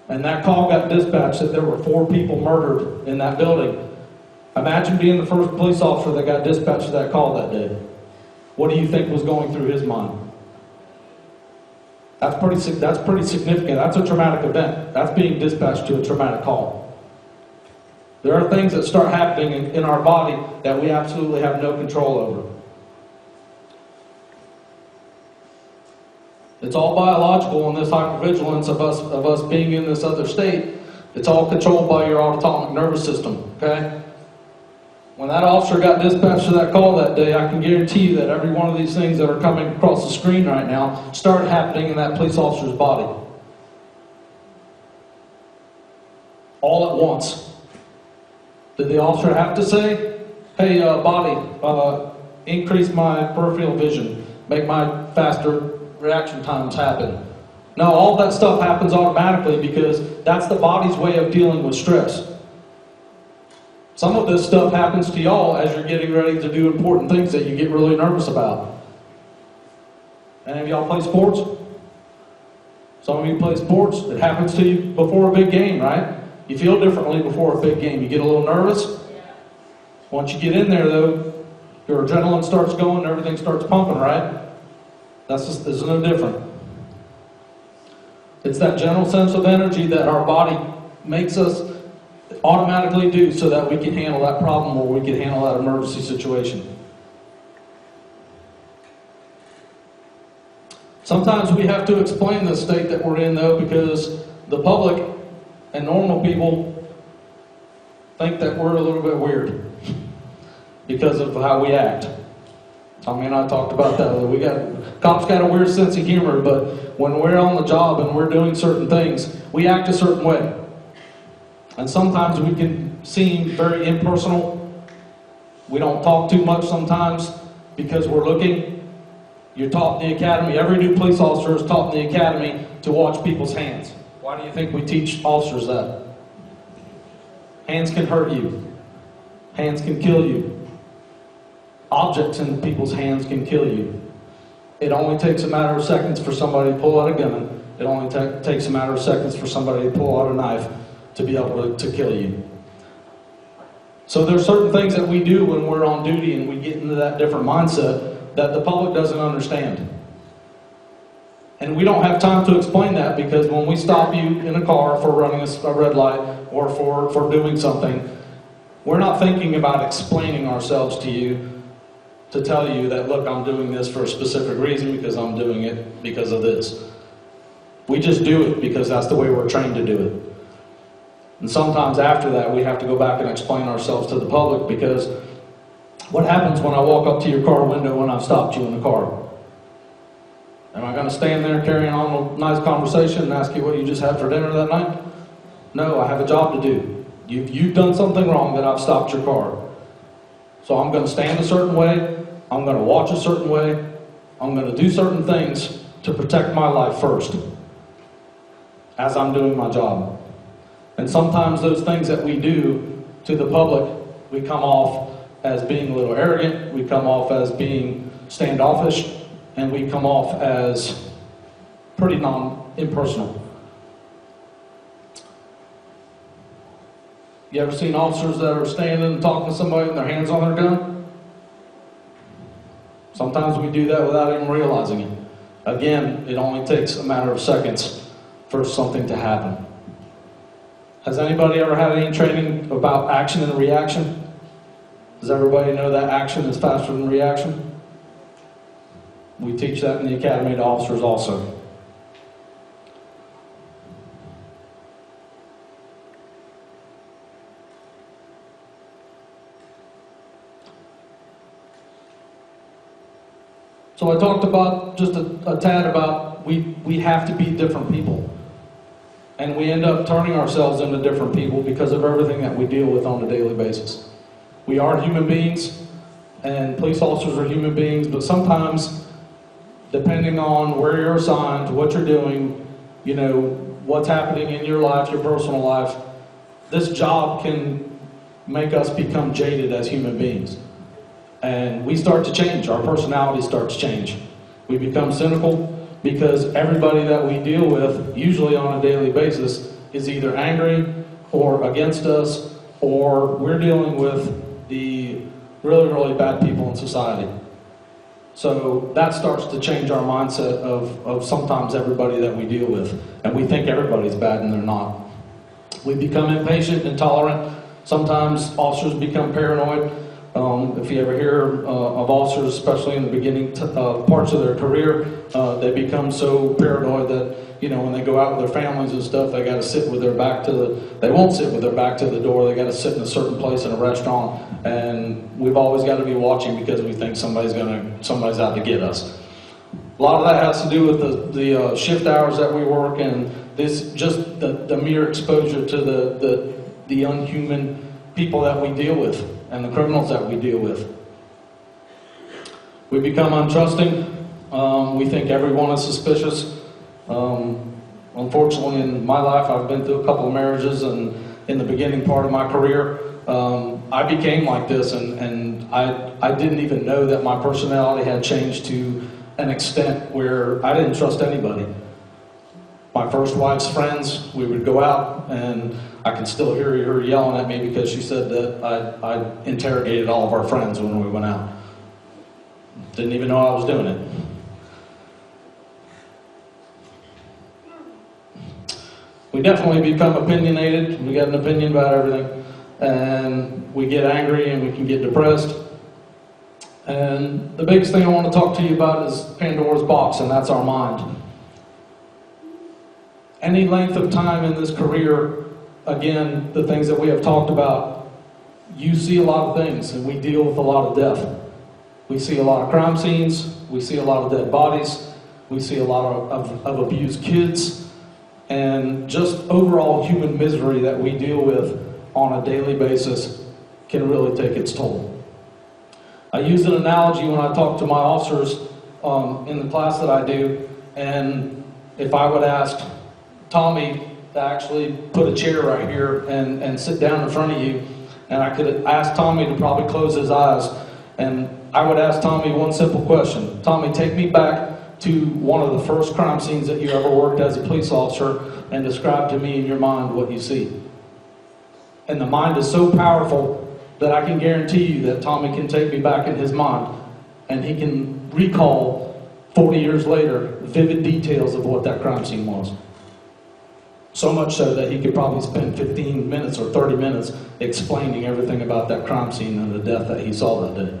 and that call got dispatched that there were 4 people murdered in that building, imagine being the first police officer that got dispatched to that call that day. What do you think was going through his mind? That's pretty significant. That's a traumatic event. That's being dispatched to a traumatic call. There are things that start happening in our body that we absolutely have no control over. It's all biological, and this hypervigilance of us being in this other state, it's all controlled by your autonomic nervous system, okay? When that officer got dispatched to that call that day, I can guarantee you that every one of these things that are coming across the screen right now started happening in that police officer's body. All at once. Did the officer have to say, hey, body, increase my peripheral vision, make my faster reaction times happen? No, all that stuff happens automatically because that's the body's way of dealing with stress. Some of this stuff happens to y'all as you're getting ready to do important things that you get really nervous about. Any of y'all play sports? Some of you play sports. It happens to you before a big game, right? You feel differently before a big game. You get a little nervous. Once you get in there, though, your adrenaline starts going, everything starts pumping, right? This is no different. It's that general sense of energy that our body makes us automatically do so that we can handle that problem or we can handle that emergency situation. Sometimes we have to explain the state that we're in, though, because the public and normal people think that we're a little bit weird because of how we act. Tommy and I talked about that. Cops got a weird sense of humor, but when we're on the job and we're doing certain things, we act a certain way. And sometimes we can seem very impersonal. We don't talk too much sometimes because we're looking. You're taught in the academy, every new police officer is taught in the academy to watch people's hands. Why do you think we teach officers that? Hands can hurt you. Hands can kill you. Objects in people's hands can kill you. It only takes a matter of seconds for somebody to pull out a gun. It only takes a matter of seconds for somebody to pull out a knife to be able to kill you. So there's certain things that we do when we're on duty and we get into that different mindset that the public doesn't understand. And we don't have time to explain that because when we stop you in a car for running a red light or for doing something, we're not thinking about explaining ourselves to you to tell you that, look, I'm doing this for a specific reason because I'm doing it because of this. We just do it because that's the way we're trained to do it. And sometimes after that, we have to go back and explain ourselves to the public because what happens when I walk up to your car window when I've stopped you in the car? Am I going to stand there carrying on a nice conversation and ask you what you just had for dinner that night? No, I have a job to do. You've done something wrong that I've stopped your car. So I'm going to stand a certain way, I'm going to watch a certain way, I'm going to do certain things to protect my life first as I'm doing my job. And sometimes those things that we do to the public, we come off as being a little arrogant, we come off as being standoffish, and we come off as pretty impersonal. You ever seen officers that are standing and talking to somebody and their hands on their gun? Sometimes we do that without even realizing it. Again, it only takes a matter of seconds for something to happen. Has anybody ever had any training about action and reaction? Does everybody know that action is faster than reaction? We teach that in the academy to officers also. So I talked about just a tad about we have to be different people. And we end up turning ourselves into different people because of everything that we deal with on a daily basis. We are human beings, and police officers are human beings, but sometimes, depending on where you're assigned, what you're doing, you know, what's happening in your life, your personal life, this job can make us become jaded as human beings. And we start to change, our personality starts to change. We become cynical because everybody that we deal with, usually on a daily basis, is either angry or against us, or we're dealing with the really, really bad people in society. So that starts to change our mindset of sometimes everybody that we deal with. And we think everybody's bad and they're not. We become impatient, intolerant. Sometimes officers become paranoid. If you ever hear of officers, especially in the beginning parts of their career, they become so paranoid that, when they go out with their families and stuff, they got to sit with their back to they won't sit with their back to the door. They got to sit in a certain place in a restaurant, and we've always got to be watching because we think somebody's out to get us. A lot of that has to do with the shift hours that we work, and this just the mere exposure to the unhuman people that we deal with and the criminals that we deal with. We become untrusting. We think everyone is suspicious. Unfortunately, in my life, I've been through a couple of marriages, and in the beginning part of my career, I became like this, and I didn't even know that my personality had changed to an extent where I didn't trust anybody. My first wife's friends, we would go out, and I can still hear her yelling at me because she said that I interrogated all of our friends when we went out. Didn't even know I was doing it. We definitely become opinionated. We got an opinion about everything. And we get angry and we can get depressed. And the biggest thing I want to talk to you about is Pandora's box, and that's our mind. Any length of time in this career, again, the things that we have talked about, you see a lot of things, and we deal with a lot of death. We see a lot of crime scenes. We see a lot of dead bodies. We see a lot of abused kids. And just overall human misery that we deal with on a daily basis can really take its toll. I use an analogy when I talk to my officers in the class that I do, and if I would ask Tommy to actually put a chair right here and sit down in front of you, and I could ask Tommy to probably close his eyes, and I would ask Tommy one simple question. Tommy, take me back to one of the first crime scenes that you ever worked as a police officer and describe to me in your mind what you see. And the mind is so powerful that I can guarantee you that Tommy can take me back in his mind and he can recall 40 years later vivid details of what that crime scene was. So much so that he could probably spend 15 minutes or 30 minutes explaining everything about that crime scene and the death that he saw that day.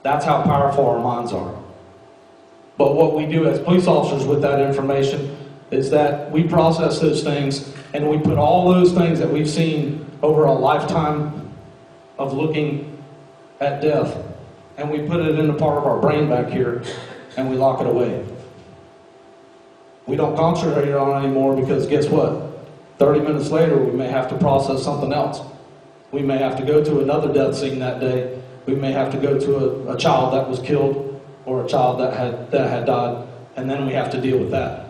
That's how powerful our minds are. But what we do as police officers with that information is that we process those things and we put all those things that we've seen over a lifetime of looking at death, and we put it in a part of our brain back here and we lock it away. We don't concentrate on it anymore because guess what? 30 minutes later we may have to process something else. We may have to go to another death scene that day. We may have to go to a child that was killed or a child that had died, and then we have to deal with that.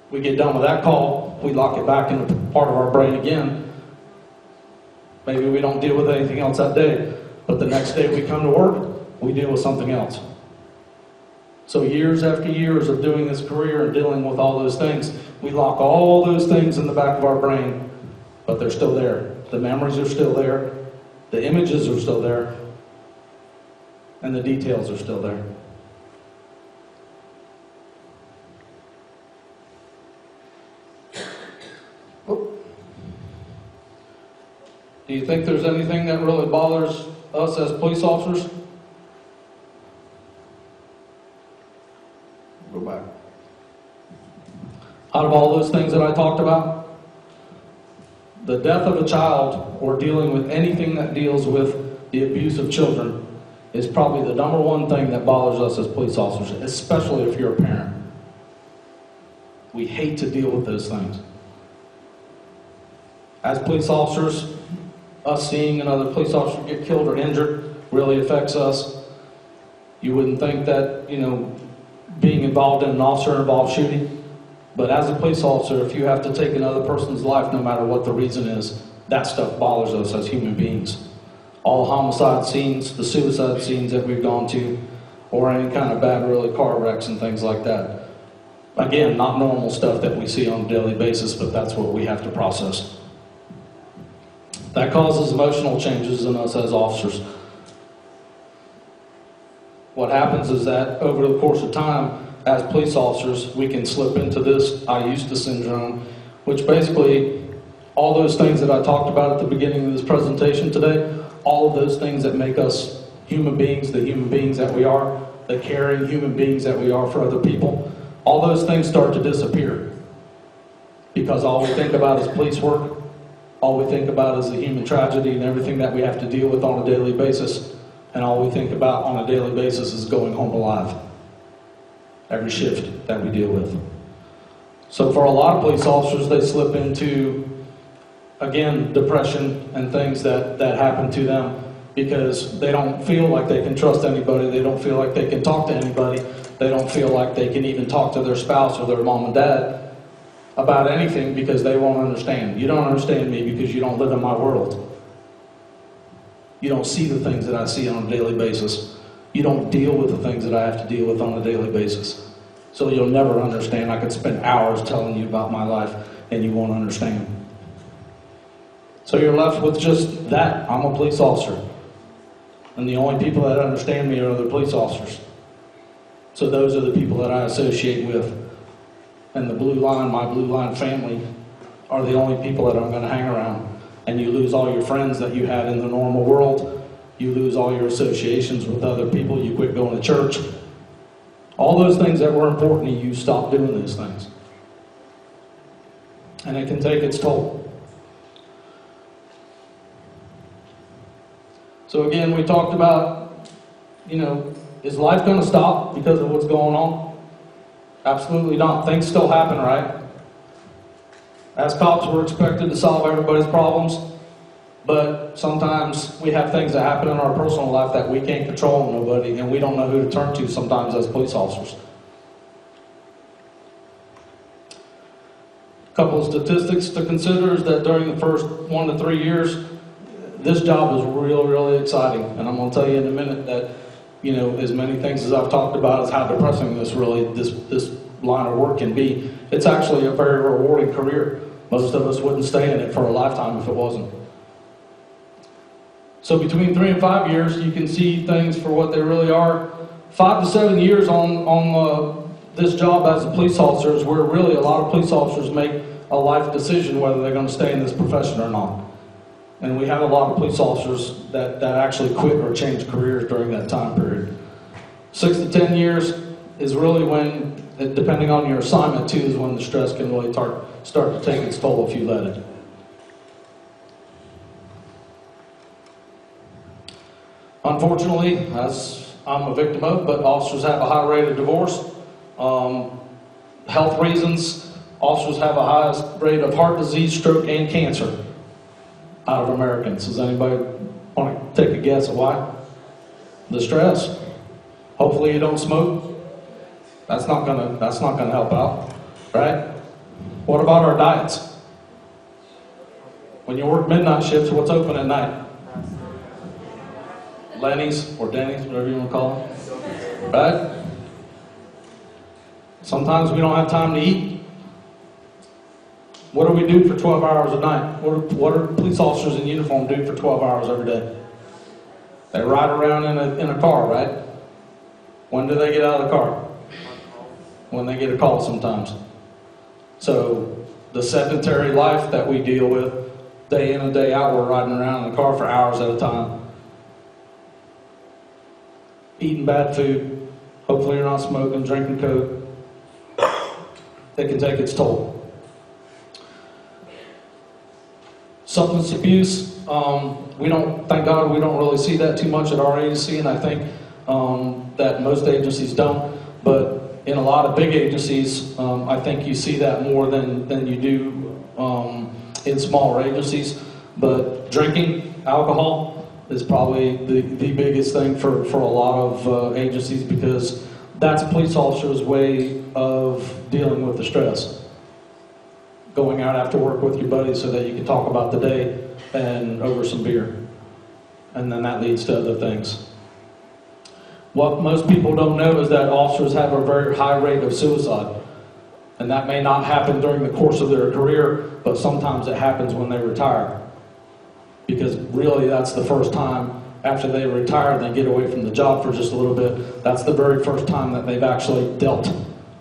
We get done with that call, we lock it back in a part of our brain again. Maybe we don't deal with anything else that day, but the next day we come to work, we deal with something else. So years after years of doing this career and dealing with all those things, we lock all those things in the back of our brain, but they're still there. The memories are still there, the images are still there, and the details are still there. Do you think there's anything that really bothers us as police officers? Go back. Out of all those things that I talked about, the death of a child or dealing with anything that deals with the abuse of children is probably the number one thing that bothers us as police officers, especially if you're a parent. We hate to deal with those things. As police officers, us seeing another police officer get killed or injured really affects us. You wouldn't think that, being involved in an officer-involved shooting, but as a police officer, if you have to take another person's life, no matter what the reason is, that stuff bothers us as human beings. All homicide scenes, the suicide scenes that we've gone to, or any kind of bad, really car wrecks and things like that. Again, not normal stuff that we see on a daily basis, but that's what we have to process. That causes emotional changes in us as officers. What happens is that over the course of time, as police officers, we can slip into this I used to syndrome, which basically All those things that I talked about at the beginning of this presentation today, all of those things that make us human beings, the human beings that we are, the caring human beings that we are for other people, all those things start to disappear. Because all we think about is police work, all we think about is the human tragedy and everything that we have to deal with on a daily basis, and all we think about on a daily basis is going home alive. Every shift that we deal with. So for a lot of police officers, they slip into, again, depression and things that happen to them because they don't feel like they can trust anybody, they don't feel like they can talk to anybody, they don't feel like they can even talk to their spouse or their mom and dad about anything because they won't understand. You don't understand me because you don't live in my world. You don't see the things that I see on a daily basis. You don't deal with the things that I have to deal with on a daily basis. So you'll never understand. I could spend hours telling you about my life and you won't understand. So you're left with just that. I'm a police officer. And the only people that understand me are other police officers. So those are the people that I associate with. And the blue line, my blue line family, are the only people that I'm going to hang around. And you lose all your friends that you had in the normal world. You lose all your associations with other people. You quit going to church. All those things that were important to you, stop doing those things. And it can take its toll. So again, we talked about, is life going to stop because of what's going on? Absolutely not. Things still happen, right? As cops, we're expected to solve everybody's problems, but sometimes we have things that happen in our personal life that we can't control nobody, and we don't know who to turn to sometimes as police officers. A couple of statistics to consider is that during the first 1 to 3 years, this job is really exciting, and I'm going to tell you in a minute that, as many things as I've talked about is how depressing this line of work can be. It's actually a very rewarding career. Most of us wouldn't stay in it for a lifetime if it wasn't. So between 3 and 5 years, you can see things for what they really are. 5 to 7 years on this job as a police officer is where really a lot of police officers make a life decision whether they're going to stay in this profession or not. And we have a lot of police officers that actually quit or change careers during that time period. 6 to 10 years is really when, depending on your assignment too, is when the stress can really start to take its toll if you let it. Unfortunately, as I'm a victim of, but officers have a high rate of divorce. Health reasons, officers have a highest rate of heart disease, stroke, and cancer out of Americans. Does anybody want to take a guess at why? The stress. Hopefully you don't smoke. That's not gonna help out, right? What about our diets? When you work midnight shifts, what's open at night? Lenny's or Denny's, whatever you want to call them, right? Sometimes we don't have time to eat. What do we do for 12 hours a night? What do police officers in uniform do for 12 hours every day? They ride around in a car, right? When do they get out of the car? When they get a call sometimes. So the sedentary life that we deal with, day in and day out, we're riding around in the car for hours at a time. Eating bad food. Hopefully you're not smoking, drinking Coke. It can take its toll. Substance abuse, thank God we don't really see that too much at our agency, and I think that most agencies don't, but in a lot of big agencies, I think you see that more than you do in smaller agencies. But drinking alcohol is probably the biggest thing for a lot of agencies, because that's a police officer's way of dealing with the stress. Going out after work with your buddies so that you can talk about the day and over some beer. And then that leads to other things. What most people don't know is that officers have a very high rate of suicide. And that may not happen during the course of their career, but sometimes it happens when they retire. Because really that's the first time after they retire and they get away from the job for just a little bit, that's the very first time that they've actually dealt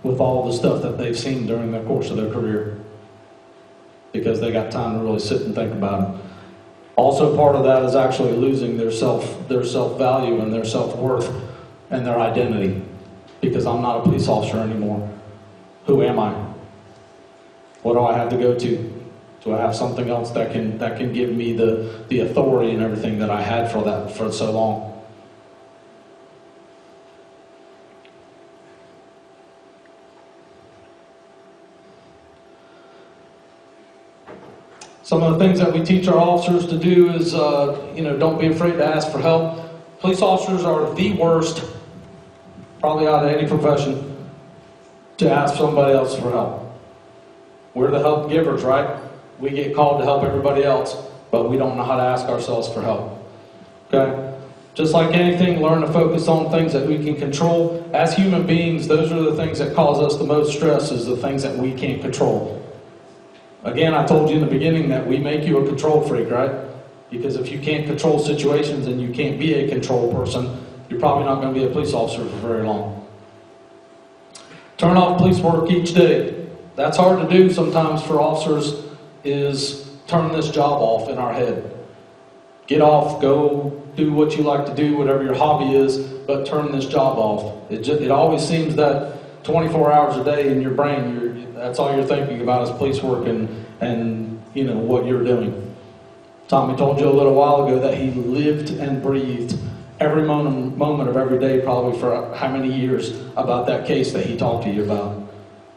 with all the stuff that they've seen during the course of their career. because they got time to really sit and think about it. Also, part of that is actually losing their self-value and their self-worth and their identity, because I'm not a police officer anymore. Who am I? What do I have to go to? Do I have something else that can give me the authority and everything that I had for so long? Some of the things that we teach our officers to do is, don't be afraid to ask for help. Police officers are the worst, probably out of any profession, to ask somebody else for help. We're the help givers, right? We get called to help everybody else, but we don't know how to ask ourselves for help. Okay? Just like anything, learn to focus on things that we can control. As human beings, those are the things that cause us the most stress, is the things that we can't control. Again, I told you in the beginning that we make you a control freak, right? Because if you can't control situations and you can't be a control person, you're probably not going to be a police officer for very long. Turn off police work each day. That's hard to do sometimes for officers, is turn this job off in our head. Get off, go do what you like to do, whatever your hobby is, but turn this job off. It always seems that 24 hours a day in your brain, that's all you're thinking about is police work and what you're doing. Tommy told you a little while ago that he lived and breathed every moment of every day, probably for how many years, about that case that he talked to you about.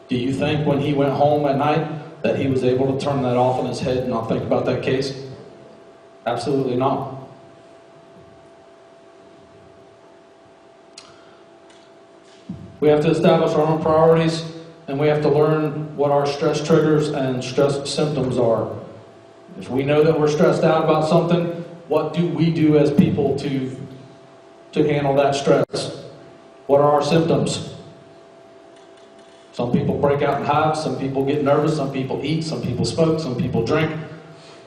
Do you think when he went home at night that he was able to turn that off in his head and not think about that case? Absolutely not. We have to establish our own priorities, and we have to learn what our stress triggers and stress symptoms are. If we know that we're stressed out about something, what do we do as people to handle that stress? What are our symptoms? Some people break out in hives, some people get nervous, some people eat, some people smoke, some people drink.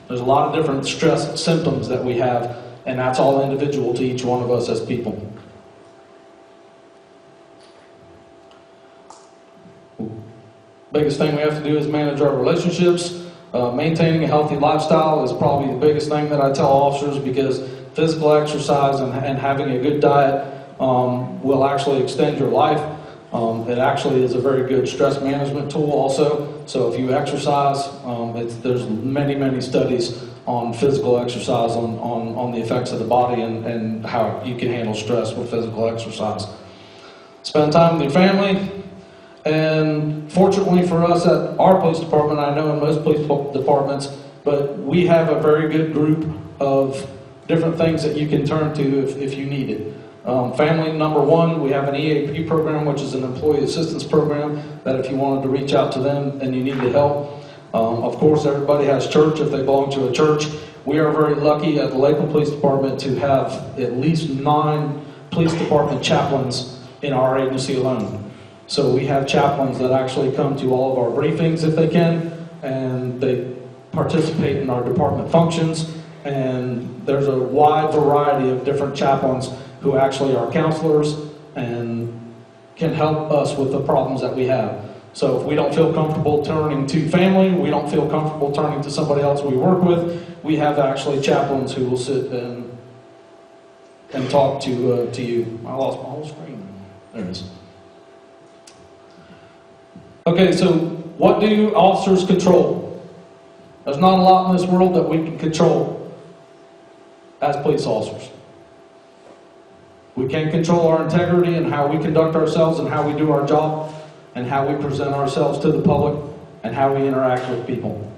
There's a lot of different stress symptoms that we have, and that's all individual to each one of us as people. Biggest thing we have to do is manage our relationships. Maintaining a healthy lifestyle is probably the biggest thing that I tell officers, because physical exercise and having a good diet will actually extend your life. It actually is a very good stress management tool also. So if you exercise, there's many studies on physical exercise, on the effects of the body and how you can handle stress with physical exercise. Spend time with your family. And fortunately for us at our police department, I know in most police departments, but we have a very good group of different things that you can turn to if you need it. Family, number one, we have an EAP program, which is an employee assistance program, that if you wanted to reach out to them and you needed help. Of course, everybody has church if they belong to a church. We are very lucky at the Lakeland Police Department to have at least 9 police department chaplains in our agency alone. So we have chaplains that actually come to all of our briefings if they can, and they participate in our department functions, and there's a wide variety of different chaplains who actually are counselors and can help us with the problems that we have. So if we don't feel comfortable turning to family, we don't feel comfortable turning to somebody else we work with, we have actually chaplains who will sit and talk to you. I lost my whole screen. There it is. Okay, so what do officers control? There's not a lot in this world that we can control as police officers. We can control our integrity and how we conduct ourselves and how we do our job and how we present ourselves to the public and how we interact with people.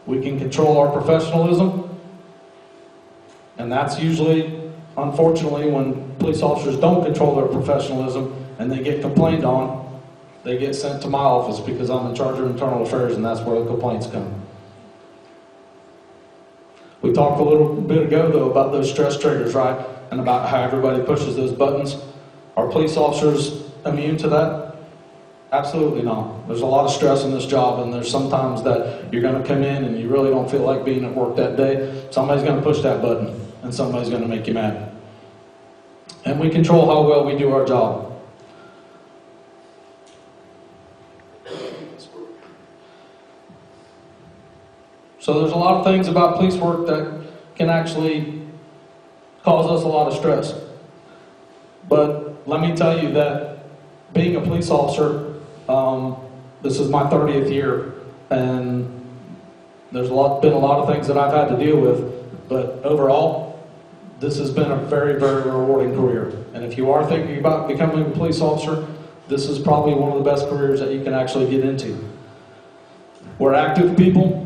We can control our professionalism, and that's usually, unfortunately, when police officers don't control their professionalism and they get complained on, they get sent to my office because I'm in charge of internal affairs, and that's where the complaints come. We talked a little bit ago, though, about those stress triggers, right? And about how everybody pushes those buttons. Are police officers immune to that? Absolutely not. There's a lot of stress in this job, and there's sometimes that you're going to come in and you really don't feel like being at work that day. Somebody's going to push that button, and somebody's going to make you mad. And we control how well we do our job. So there's a lot of things about police work that can actually cause us a lot of stress. But let me tell you that being a police officer, this is my 30th year, and there's been a lot of things that I've had to deal with, but overall, this has been a very, very rewarding career. And if you are thinking about becoming a police officer, this is probably one of the best careers that you can actually get into. We're active people.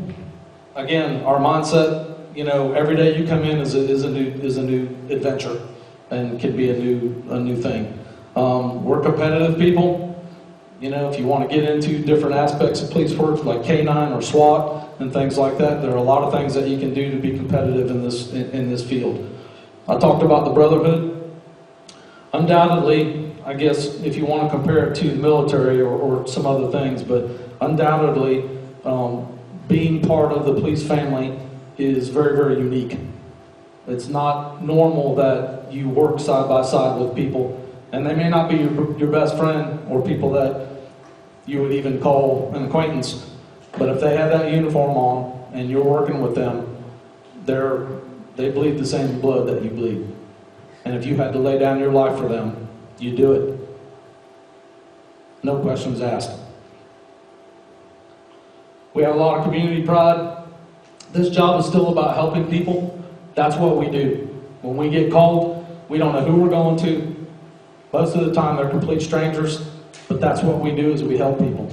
Again, our mindset, you know, every day you come in is a new adventure, and can be a new thing. We're competitive people. You know, if you want to get into different aspects of police work, like K9 or SWAT and things like that, there are a lot of things that you can do to be competitive in this field. I talked about the brotherhood. Undoubtedly, I guess if you want to compare it to the military or some other things, but undoubtedly, being part of the police family is very, very unique. It's not normal that you work side by side with people, and they may not be your best friend or people that you would even call an acquaintance, but if they have that uniform on and you're working with them, they bleed the same blood that you bleed. And if you had to lay down your life for them, you do it. No questions asked. We have a lot of community pride. This job is still about helping people. That's what we do. When we get called, we don't know who we're going to. Most of the time they're complete strangers, but that's what we do, is we help people.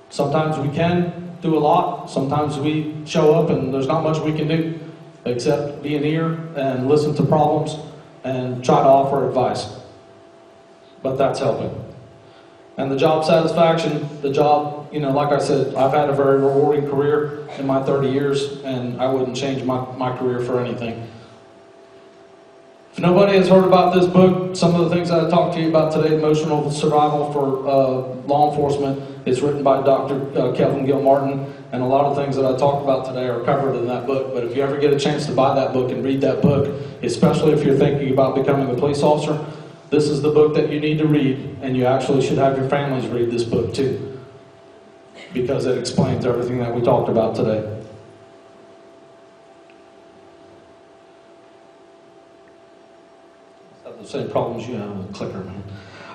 Sometimes we can do a lot. Sometimes we show up and there's not much we can do except be an ear and listen to problems and try to offer advice. But that's helping. And the job satisfaction, the job, you know, like I said, I've had a very rewarding career in my 30 years, and I wouldn't change my career for anything. If nobody has heard about this book, some of the things I talked to you about today, Emotional Survival for Law Enforcement, is written by Dr. Kelvin Gilmartin, and a lot of things that I talked about today are covered in that book. But if you ever get a chance to buy that book and read that book, especially if you're thinking about becoming a police officer, this is the book that you need to read, and you actually should have your families read this book too, because it explains everything that we talked about today. The same problems you have with the clicker, man.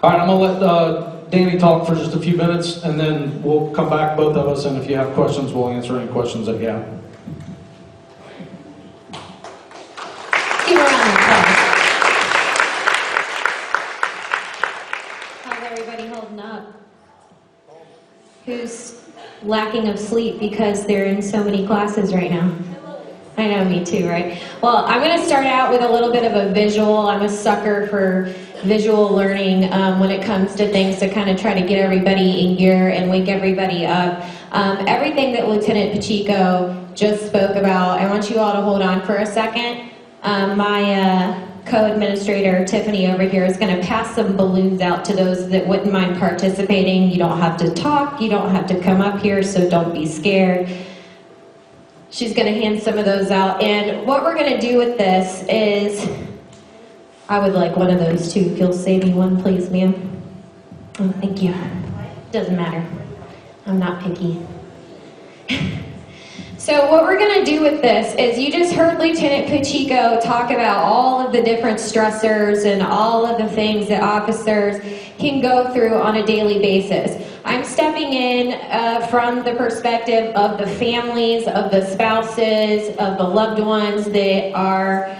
All right, I'm going to let Danny talk for just a few minutes, and then we'll come back, both of us, and if you have questions, we'll answer any questions that you have. Give a round of applause. How's everybody holding up? Who's lacking of sleep because they're in so many classes right now? I know, me too, right? Well, I'm going to start out with a little bit of a visual. I'm a sucker for visual learning when it comes to things to kind of try to get everybody in gear and wake everybody up. Everything that Lieutenant Pacheco just spoke about, I want you all to hold on for a second. My co-administrator, Tiffany, over here is going to pass some balloons out to those that wouldn't mind participating. You don't have to talk. You don't have to come up here, so don't be scared. She's going to hand some of those out, and what we're going to do with this is, I would like one of those too. If you'll save me one, please, ma'am. Oh, thank you. Doesn't matter. I'm not picky. So what we're going to do with this is, you just heard Lieutenant Pacheco talk about all of the different stressors and all of the things that officers can go through on a daily basis. I'm stepping in from the perspective of the families, of the spouses, of the loved ones that are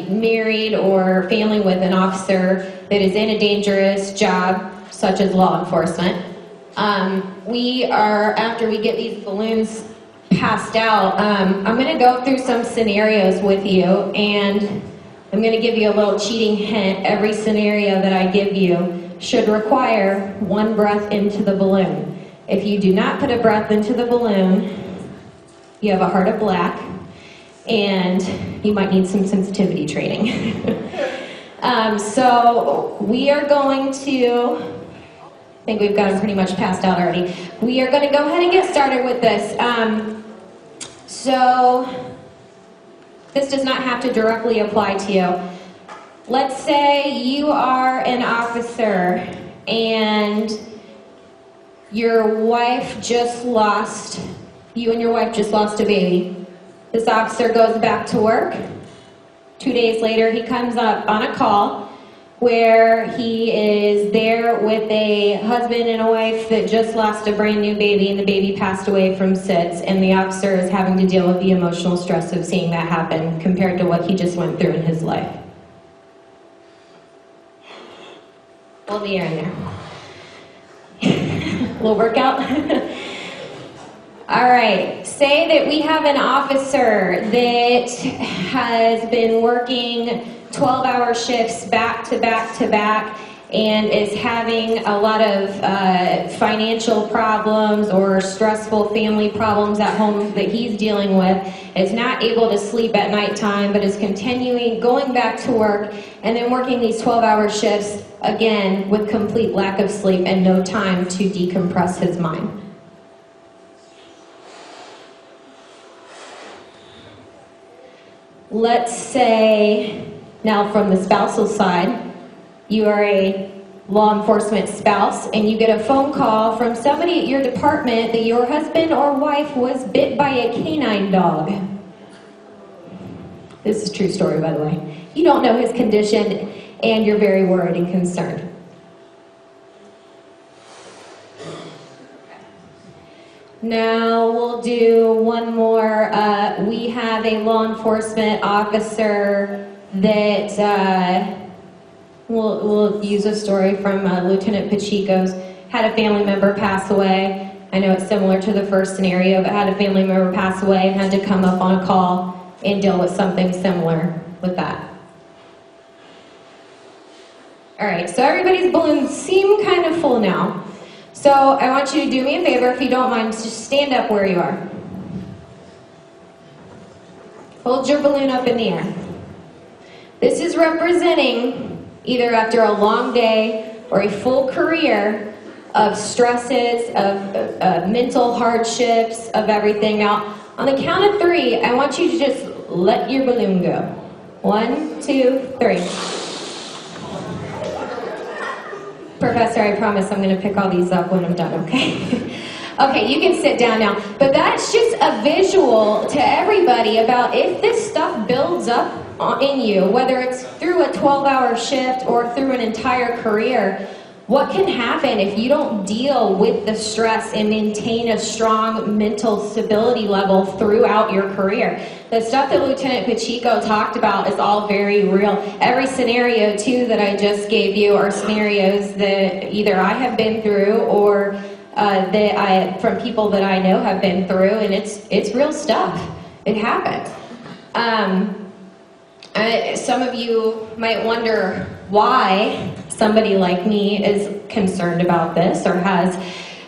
married or family with an officer that is in a dangerous job, such as law enforcement. After we get these balloons passed out, I'm going to go through some scenarios with you, and I'm going to give you a little cheating hint. Every scenario that I give you should require one breath into the balloon. If you do not put a breath into the balloon, you have a heart of black, and you might need some sensitivity training. So we are going to, I think we've got them pretty much passed out already. We are going to go ahead and get started with this. So this does not have to directly apply to you. Let's say you are an officer and your wife just lost You and your wife just lost a baby. This officer goes back to work. 2 days later, he comes up on a call where he is there with a husband and a wife that just lost a brand new baby, and the baby passed away from SIDS, and the officer is having to deal with the emotional stress of seeing that happen compared to what he just went through in his life. Hold the air in there. Little workout. All right, say that we have an officer that has been working 12-hour shifts back to back to back and is having a lot of financial problems or stressful family problems at home that he's dealing with, is not able to sleep at nighttime, but is continuing going back to work and then working these 12-hour shifts again with complete lack of sleep and no time to decompress his mind. Let's say, now from the spousal side, you are a law enforcement spouse and you get a phone call from somebody at your department that your husband or wife was bit by a canine dog. This is a true story, by the way. You don't know his condition and you're very worried and concerned. Now we'll do one more. We have a law enforcement officer that we'll use a story from Lieutenant Pacheco's. Had a family member pass away. I know it's similar to the first scenario, but had a family member pass away and had to come up on a call and deal with something similar with that. All right, so everybody's balloons seem kind of full now. So I want you to do me a favor, if you don't mind, just stand up where you are. Hold your balloon up in the air. This is representing either after a long day or a full career of stresses, of mental hardships, of everything. Now, on the count of 3, I want you to just let your balloon go. 1, 2, 3. Professor, I promise I'm going to pick all these up when I'm done, okay? Okay, you can sit down now. But that's just a visual to everybody about if this stuff builds up in you, whether it's through a 12-hour shift or through an entire career, what can happen if you don't deal with the stress and maintain a strong mental stability level throughout your career? The stuff that Lieutenant Pacheco talked about is all very real. Every scenario, too, that I just gave you are scenarios that either I have been through or that from people that I know have been through, and it's real stuff. It happens. Some of you might wonder why somebody like me is concerned about this or has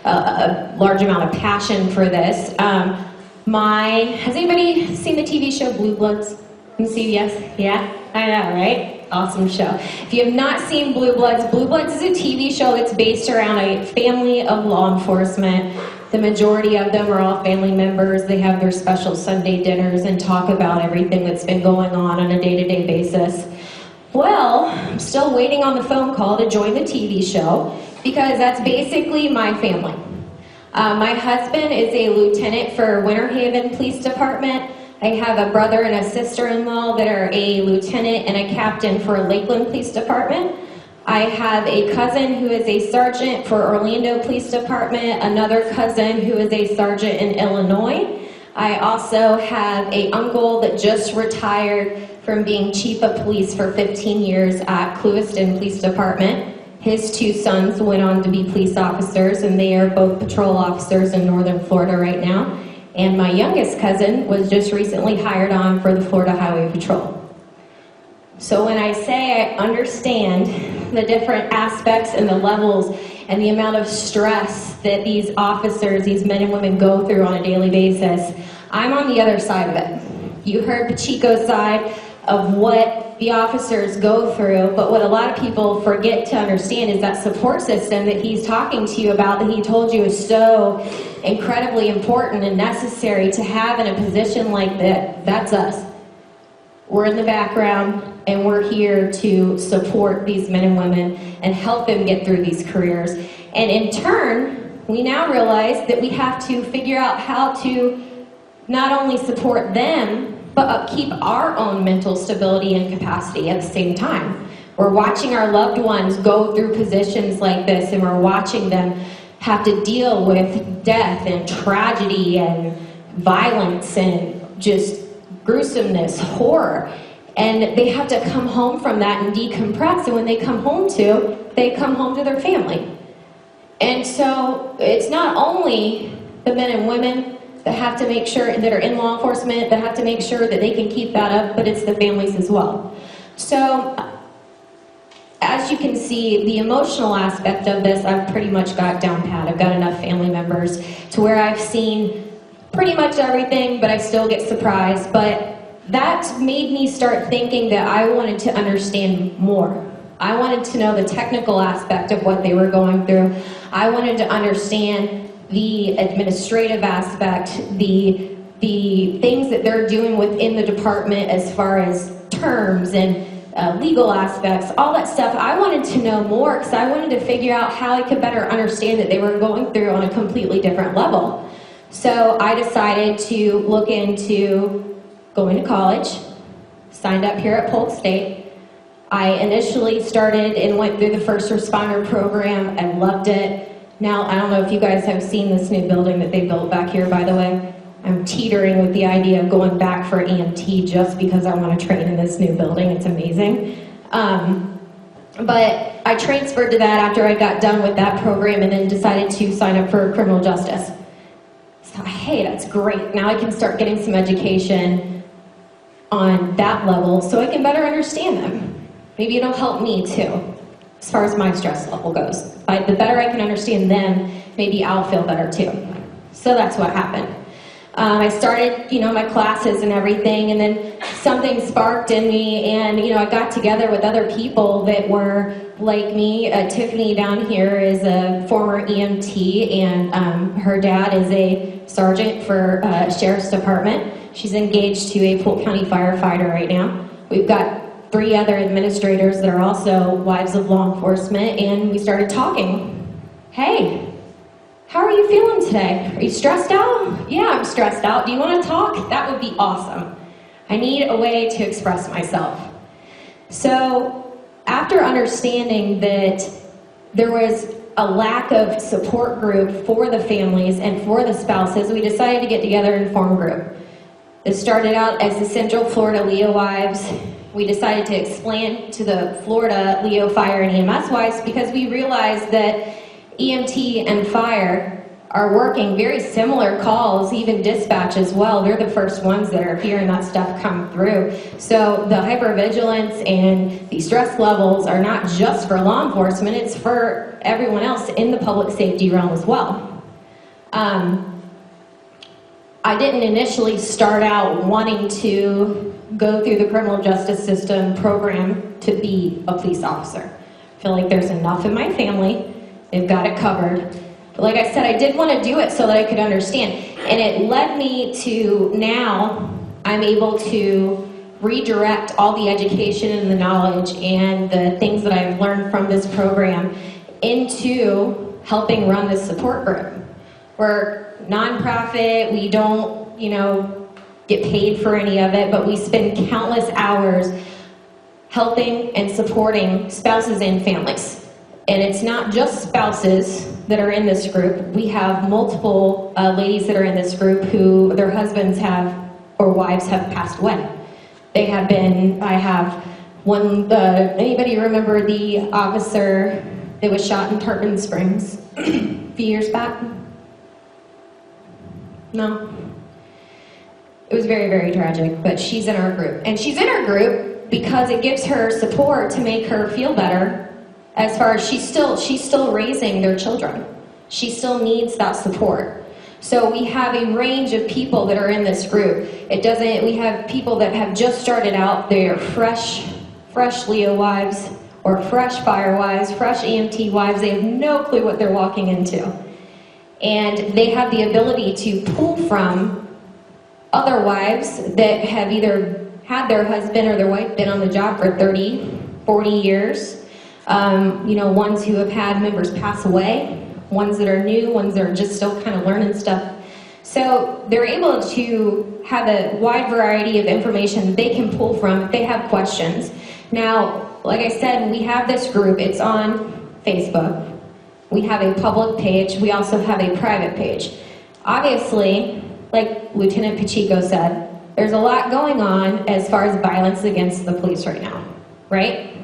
a large amount of passion for this. Has anybody seen the TV show Blue Bloods on CBS? Yeah? I know, right? Awesome show. If you have not seen Blue Bloods is a TV show that's based around a family of law enforcement. The majority of them are all family members. They have their special Sunday dinners and talk about everything that's been going on a day-to-day basis. Well, I'm still waiting on the phone call to join the TV show because that's basically my family. My husband is a lieutenant for Winter Haven Police Department. I have a brother and a sister-in-law that are a lieutenant and a captain for Lakeland Police Department. I have a cousin who is a sergeant for Orlando Police Department, another cousin who is a sergeant in Illinois. I also have an uncle that just retired from being chief of police for 15 years at Clewiston Police Department. His 2 sons went on to be police officers, and they are both patrol officers in northern Florida right now. And my youngest cousin was just recently hired on for the Florida Highway Patrol. So when I say I understand the different aspects and the levels and the amount of stress that these officers, these men and women go through on a daily basis, I'm on the other side of it. You heard Pacheco's side of what the officers go through, but what a lot of people forget to understand is that support system that he's talking to you about, that he told you is so incredibly important and necessary to have in a position like that. That's us. We're in the background, and we're here to support these men and women and help them get through these careers. And in turn, we now realize that we have to figure out how to not only support them, but upkeep our own mental stability and capacity at the same time. We're watching our loved ones go through positions like this, and we're watching them have to deal with death and tragedy and violence and just gruesomeness, horror. And they have to come home from that and decompress, and when they come home to their family. And so it's not only the men and women that have to make sure, that are in law enforcement, that have to make sure that they can keep that up, but it's the families as well. So, as you can see, the emotional aspect of this, I've pretty much got down pat. I've got enough family members to where I've seen pretty much everything, but I still get surprised. But that made me start thinking that I wanted to understand more. I wanted to know the technical aspect of what they were going through. I wanted to understand the administrative aspect, the things that they're doing within the department as far as terms and legal aspects, all that stuff. I wanted to know more because I wanted to figure out how I could better understand that they were going through on a completely different level. So I decided to look into going to college, signed up here at Polk State. I initially started and went through the first responder program. I loved it. Now, I don't know if you guys have seen this new building that they built back here, by the way. I'm teetering with the idea of going back for EMT just because I want to train in this new building. It's amazing. But I transferred to that after I got done with that program and then decided to sign up for criminal justice. So, hey, that's great. Now I can start getting some education on that level so I can better understand them. Maybe it'll help me too, as far as my stress level goes. The better I can understand them, maybe I'll feel better too. So that's what happened. I started, my classes and everything, and then something sparked in me, and, I got together with other people that were like me. Tiffany down here is a former EMT, and her dad is a sergeant for Sheriff's Department. She's engaged to a Polk County firefighter right now. We've got 3 other administrators that are also wives of law enforcement, and we started talking. Hey, how are you feeling today? Are you stressed out? Yeah, I'm stressed out. Do you want to talk? That would be awesome. I need a way to express myself. So, after understanding that there was a lack of support group for the families and for the spouses, we decided to get together and form a group. It started out as the Central Florida Leo Wives. We decided to expand to the Florida Leo Fire and EMS Wives because we realized that EMT and fire are working very similar calls, even dispatch as well. They're the first ones that are hearing that stuff come through. So the hypervigilance and the stress levels are not just for law enforcement, it's for everyone else in the public safety realm as well. I didn't initially start out wanting to go through the criminal justice system program to be a police officer. I feel like there's enough in my family. They've got it covered. But like I said, I did want to do it so that I could understand. And it led me to now I'm able to redirect all the education and the knowledge and the things that I've learned from this program into helping run this support group. We're nonprofit, we don't, get paid for any of it, but we spend countless hours helping and supporting spouses and families. And it's not just spouses that are in this group. We have multiple ladies that are in this group who their husbands have or wives have passed away. They have been, I have one, anybody remember the officer that was shot in Tarpon Springs a few years back? No? It was very, very tragic, but she's in our group. And she's in our group because it gives her support to make her feel better as far as she's still raising their children. She still needs that support. So we have a range of people that are in this group. We have people that have just started out, they're fresh Leo wives, or fresh fire wives, fresh EMT wives. They have no clue what they're walking into. And they have the ability to pull from other wives that have either had their husband or their wife been on the job for 30, 40 years. Ones who have had members pass away, ones that are new, ones that are just still kind of learning stuff. So they're able to have a wide variety of information that they can pull from if they have questions. Now, like I said, we have this group. It's on Facebook. We have a public page. We also have a private page. Obviously, like Lieutenant Pacheco said, there's a lot going on as far as violence against the police right now, right?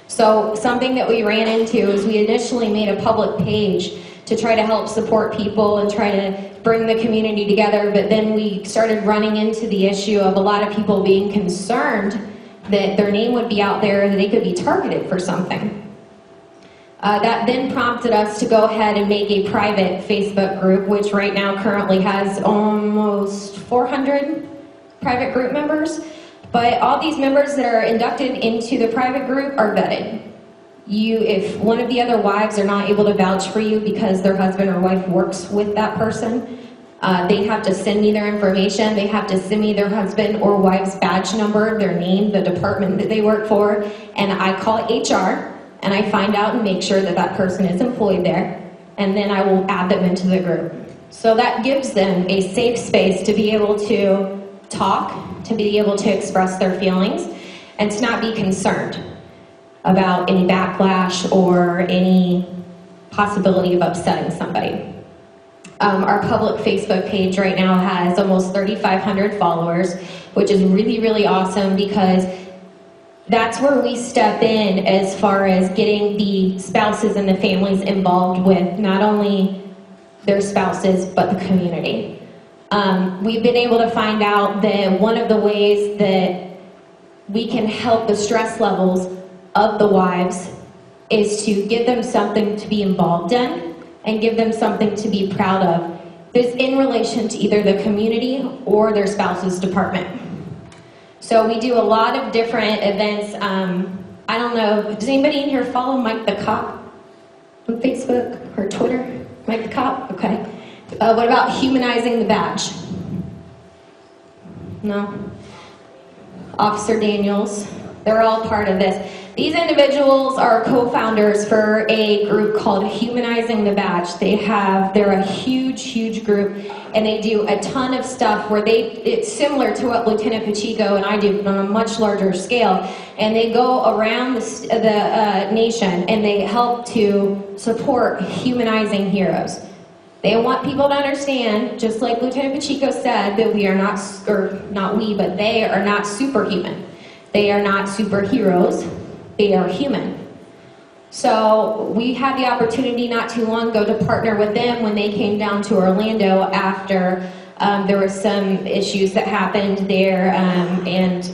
So something that we ran into is we initially made a public page to try to help support people and try to bring the community together, but then we started running into the issue of a lot of people being concerned that their name would be out there and they could be targeted for something. That then prompted us to go ahead and make a private Facebook group, which right now currently has almost 400 private group members. But all these members that are inducted into the private group are vetted. If one of the other wives are not able to vouch for you because their husband or wife works with that person, they have to send me their information. They have to send me their husband or wife's badge number, their name, the department that they work for, and I call HR. And I find out and make sure that that person is employed there, and then I will add them into the group. So that gives them a safe space to be able to talk, to be able to express their feelings, and to not be concerned about any backlash or any possibility of upsetting somebody. Our public Facebook page right now has almost 3,500 followers, which is really, really awesome because that's where we step in as far as getting the spouses and the families involved with not only their spouses, but the community. We've been able to find out that one of the ways that we can help the stress levels of the wives is to give them something to be involved in and give them something to be proud of. This in relation to either the community or their spouse's department. So we do a lot of different events. I don't know, does anybody in here follow Mike the Cop on Facebook or Twitter? Mike the Cop? Okay. What about humanizing the badge? No? Officer Daniels, they're all part of this. These individuals are co-founders for a group called Humanizing the Badge. They're a huge, huge group, and they do a ton of stuff where it's similar to what Lieutenant Pacheco and I do, but on a much larger scale. And they go around the nation, and they help to support humanizing heroes. They want people to understand, just like Lieutenant Pacheco said, that we are not, or not we, but they are not superhuman. They are not superheroes. They are human. So we had the opportunity not too long ago to partner with them when they came down to Orlando after there were some issues that happened there, and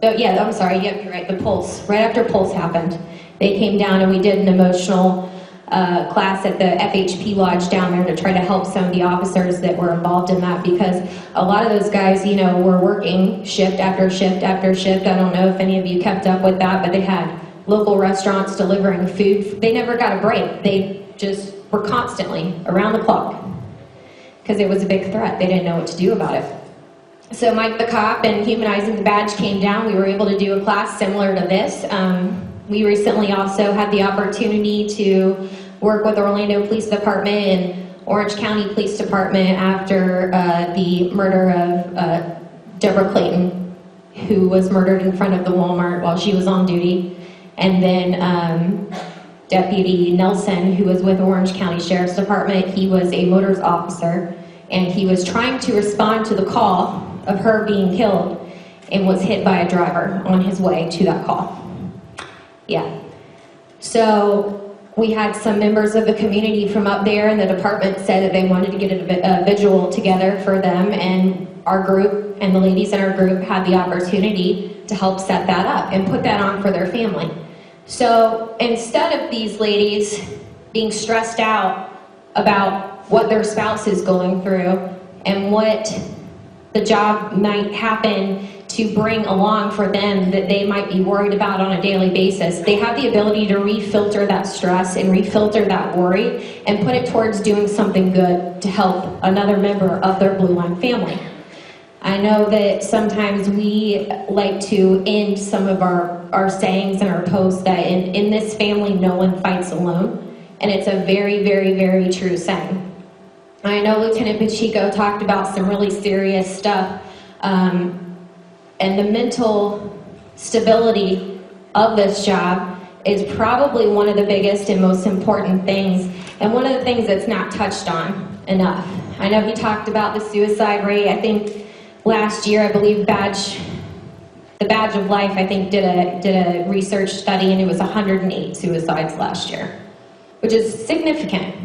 I'm sorry, you're right, the Pulse. Right after Pulse happened, they came down and we did an emotional class at the FHP Lodge down there to try to help some of the officers that were involved in that, because a lot of those guys, were working shift after shift after shift. I don't know if any of you kept up with that, but they had local restaurants delivering food. They never got a break. They just were constantly around the clock because it was a big threat. They didn't know what to do about it. So Mike the Cop and Humanizing the Badge came down. We were able to do a class similar to this. We recently also had the opportunity to work with the Orlando Police Department and Orange County Police Department after the murder of Deborah Clayton, who was murdered in front of the Walmart while she was on duty. And then Deputy Nelson, who was with Orange County Sheriff's Department, he was a motors officer, and he was trying to respond to the call of her being killed and was hit by a driver on his way to that call. Yeah. So we had some members of the community from up there, and the department said that they wanted to get a vigil together for them, and our group and the ladies in our group had the opportunity to help set that up and put that on for their family. So instead of these ladies being stressed out about what their spouse is going through and what the job might happen to bring along for them that they might be worried about on a daily basis, they have the ability to refilter that stress and refilter that worry and put it towards doing something good to help another member of their Blue Line family. I know that sometimes we like to end some of our sayings and our posts that in this family no one fights alone. and it's a very, very, very true saying. I know Lieutenant Pacheco talked about some really serious stuff, and the mental stability of this job is probably one of the biggest and most important things, and one of the things that's not touched on enough. I know he talked about the suicide rate. I think last year, I believe the Badge of Life, I think, did a research study, and it was 108 suicides last year, which is significant.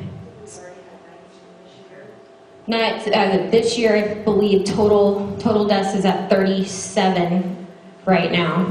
Not, this year, I believe total deaths is at 37 right now.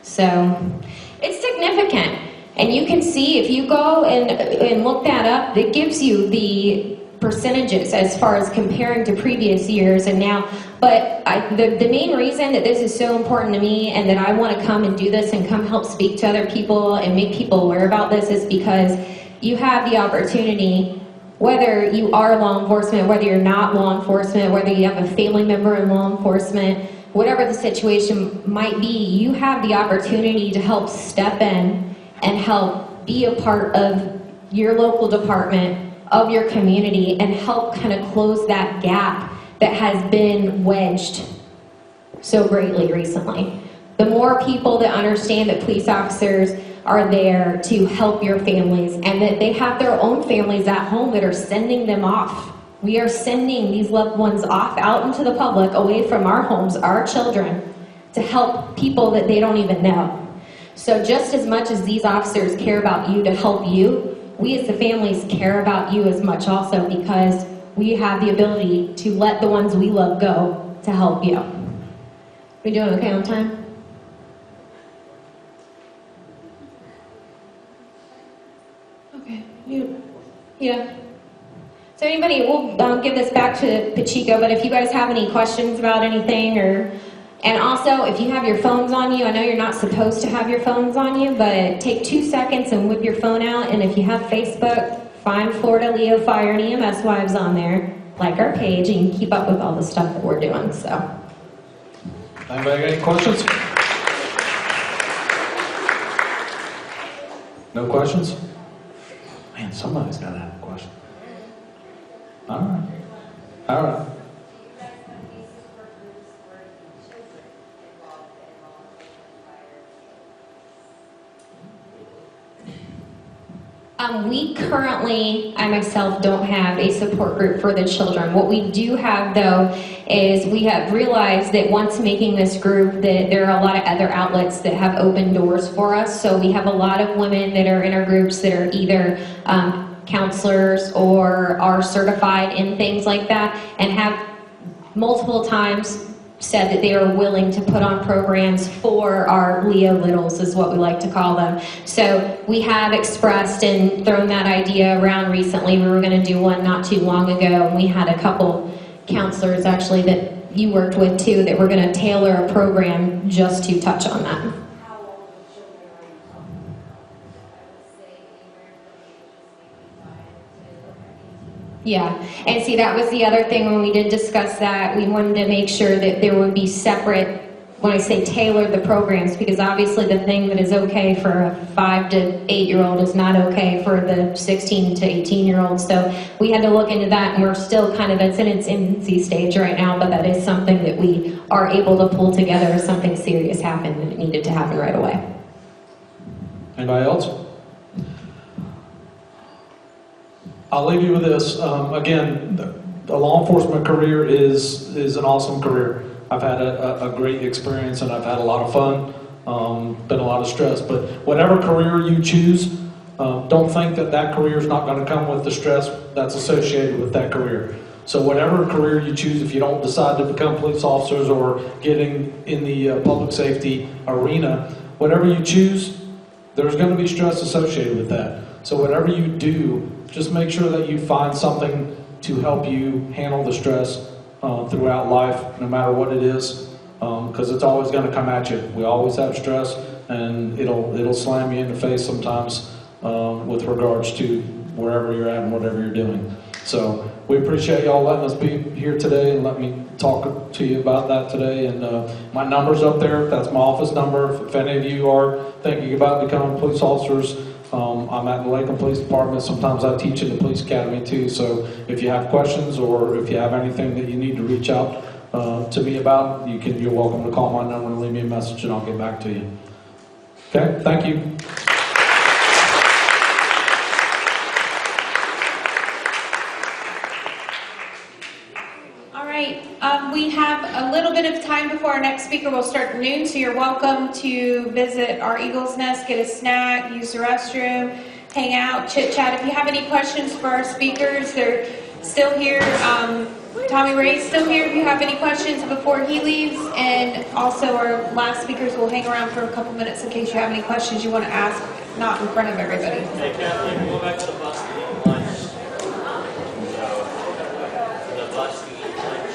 So it's significant, and you can see if you go and look that up, it gives you the percentages as far as comparing to previous years and now. But the main reason that this is so important to me and that I want to come and do this and come help speak to other people and make people aware about this is because you have the opportunity, whether you are law enforcement, whether you're not law enforcement, whether you have a family member in law enforcement, whatever the situation might be, you have the opportunity to help step in and help be a part of your local department, of your community, and help kind of close that gap that has been wedged so greatly recently. The more people that understand that police officers are there to help your families and that they have their own families at home that are sending them off. We are sending these loved ones off out into the public, away from our homes, our children, to help people that they don't even know. So just as much as these officers care about you to help you, we as the families care about you as much also, because we have the ability to let the ones we love go to help you. We doing okay on time? Okay. Yeah. So anybody, we'll give this back to Pacheco, but if you guys have any questions about anything, and also if you have your phones on you, I know you're not supposed to have your phones on you, but take 2 seconds and whip your phone out, and if you have Facebook, find Florida Leo Fire and EMS Wives on there, like our page, and you can keep up with all the stuff that we're doing, so. Anybody got any questions? No questions? Man, somebody's got to have a question. All right. All right. We currently, I myself, don't have a support group for the children. What we do have, though, is we have realized that once making this group, that there are a lot of other outlets that have opened doors for us. So we have a lot of women that are in our groups that are either counselors or are certified in things like that, and have multiple times said that they are willing to put on programs for our Leo Littles, is what we like to call them. So we have expressed and thrown that idea around recently. We were going to do one not too long ago, and we had a couple counselors actually that you worked with too that were going to tailor a program just to touch on that. Yeah, and see, that was the other thing when we did discuss that. We wanted to make sure that there would be separate, when I say tailor the programs, because obviously the thing that is okay for a 5 to 8-year-old is not okay for the 16 to 18-year-old. So we had to look into that, and we're still kind of, it's in its infancy stage right now, but that is something that we are able to pull together if something serious happened and it needed to happen right away. Anybody else? I'll leave you with this. Again, the law enforcement career is an awesome career. I've had a great experience, and I've had a lot of fun, been a lot of stress. But whatever career you choose, don't think that that career is not going to come with the stress that's associated with that career. So whatever career you choose, if you don't decide to become police officers or getting in the public safety arena, whatever you choose, there's going to be stress associated with that. So whatever you do, just make sure that you find something to help you handle the stress throughout life, no matter what it is, because it's always going to come at you. We always have stress, and it'll slam you in the face sometimes with regards to wherever you're at and whatever you're doing. So we appreciate y'all letting us be here today and let me talk to you about that today. And my number's up there. That's my office number. If any of you are thinking about becoming police officers, I'm at the Lakeland Police Department. Sometimes I teach in the police academy too. So if you have questions or if you have anything that you need to reach out to me about, you're welcome to call my number and leave me a message and I'll get back to you. Okay, thank you. All right, we have a little bit of time before our next speaker will start at noon, so you're welcome to visit our Eagle's Nest, get a snack, use the restroom, hang out, chit-chat. If you have any questions for our speakers, they're still here. Tommy Ray's still here if you have any questions before he leaves, and also our last speakers will hang around for a couple minutes in case you have any questions you want to ask, not in front of everybody. Hey, Kathleen, we'll go back to the bus to eat lunch. The bus to eat lunch.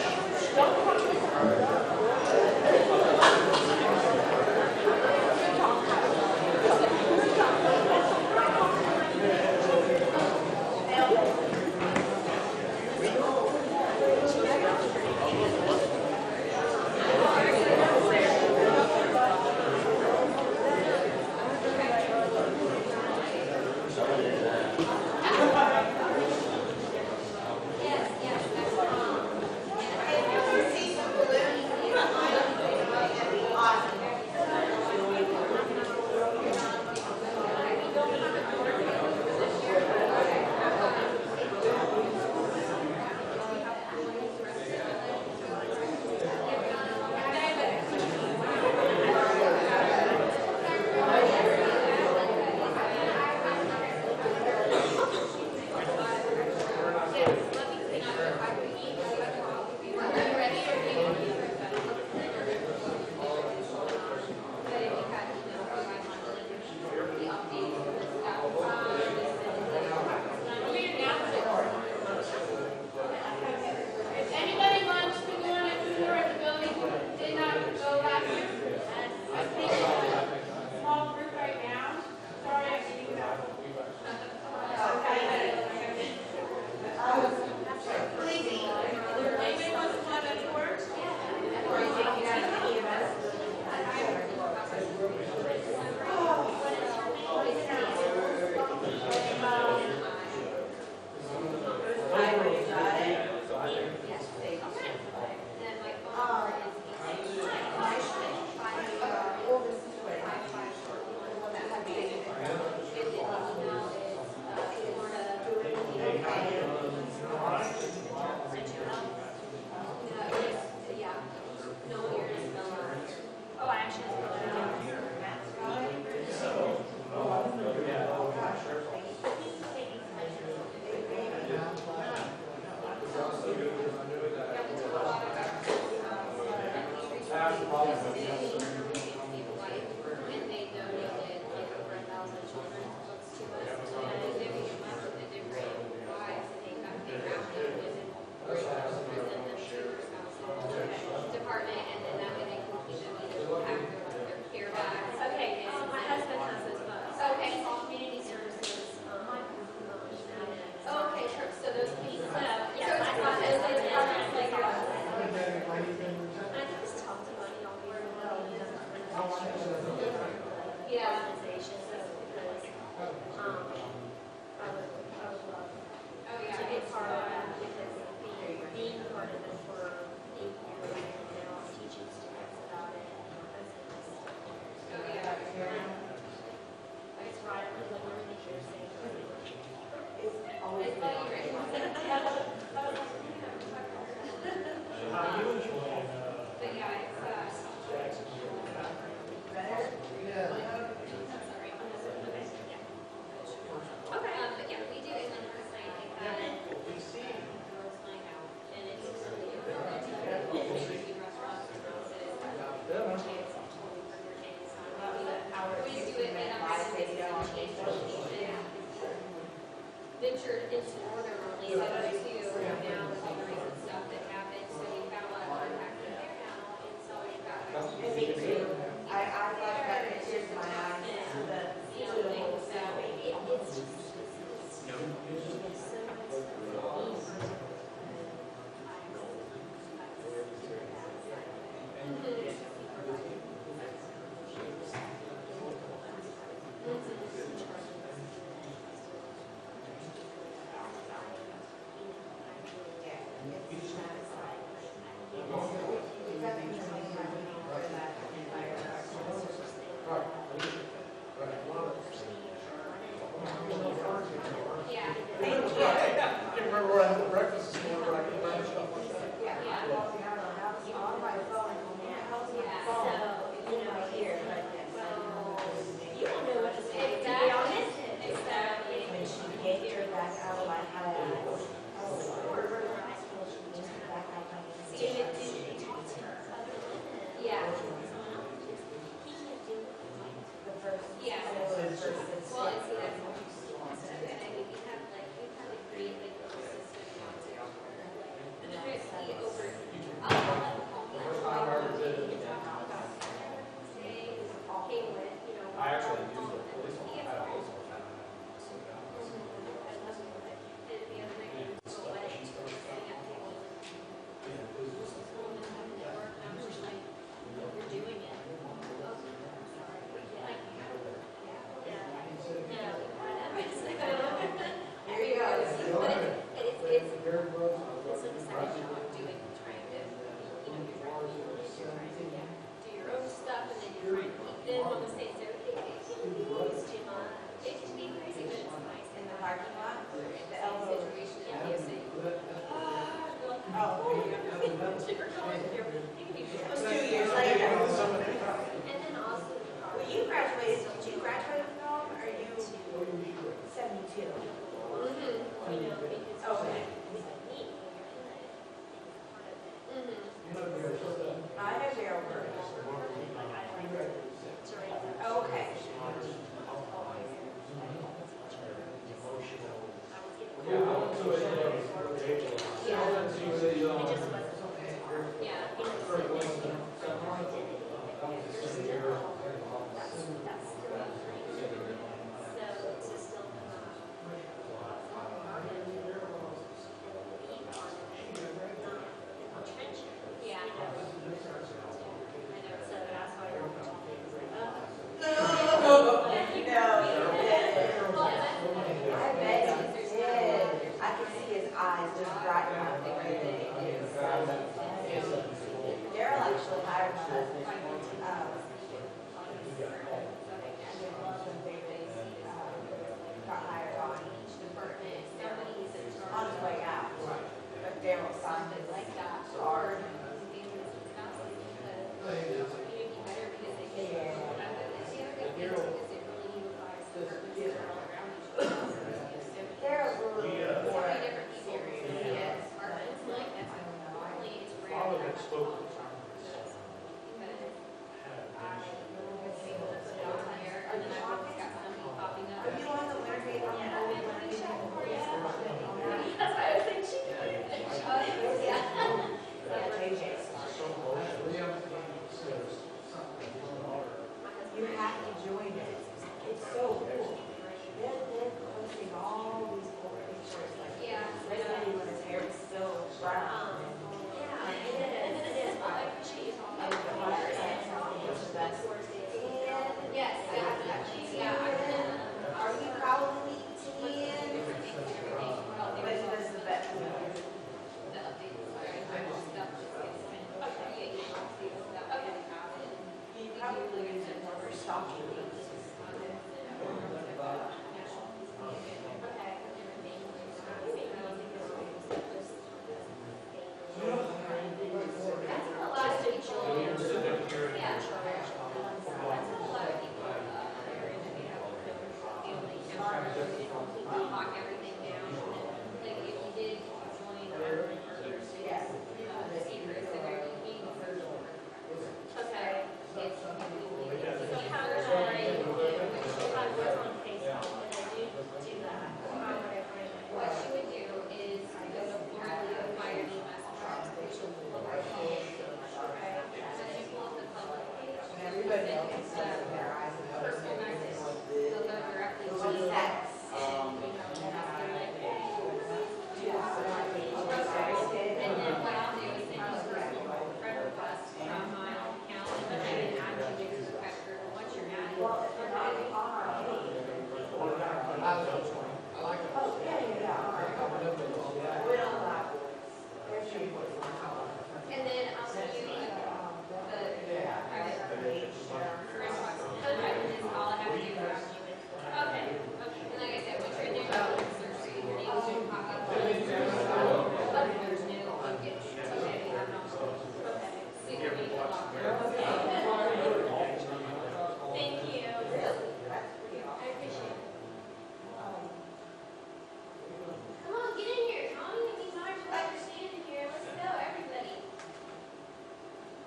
Ventured into northern Orlando too, now with all the recent stuff that happened, so we've got a lot of contact with there now, and so we've got. And me too. I like that it tears my eyes to the thing, so it's just. like a second job doing, trying to, you're trying to do your own stuff, and then you're trying to keep them on the same, so it can be always too much. It can be crazy, but it's nice. In the parking lot, The the elbow. situation, yeah, you say, It was 2 years later. and then also the car. Well, you graduated, did you graduate from home, or you 72? Mm-hmm. You know, because Okay. it's like neat when you're in it. Mm-hmm. I know Daryl Burke. Oh, okay. Daryl actually hired my husband. Got hired on each department. On his way out. But Daryl signed it like that hard. Daryl's a little more serious. Are you on the winter gate on the old winter gate? That's why I was like, she You have to join it. It's so cool. They're posting all these cool pictures, like, especially when his hair is still brown. Yes, Are you probably 10? But this is the best. You probably use it more for stalking. Lock everything down. Like if you did join the secrets, then there you need for sure. Okay. So how do I do, if I was on Facebook and I do that, how would I find it? What you would do is go to Florida, fire the messenger, which will pull up our page. Okay. So you pull up the public page. Everybody can see their eyes. Personal message. They'll go directly to that. And then what I'll do is send you a friend request from my account, and then I can add you to the record. Once you're added, and then I'll send you the private page friend request. Okay, this is all I have to do for you. Okay, and like I said, what you're doing, search your name will pop up. There's no get today. I'm not secret meeting locked. Thank you. I appreciate it. Come on, get in here. Tommy and these arms are like you're standing here. Let's go, everybody.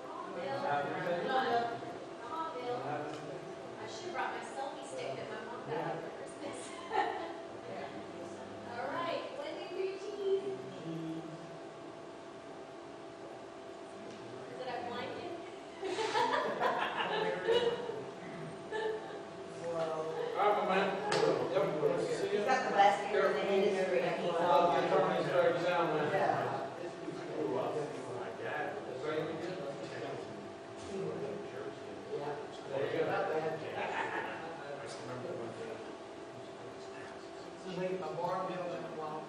Come on, Bill. Come on, Bill. I should have brought my selfie stick that my mom got me for Christmas. All right, Wendy, for your cheese. Is it a blanket? He's got the best hair in the industry. My bar bill in a while.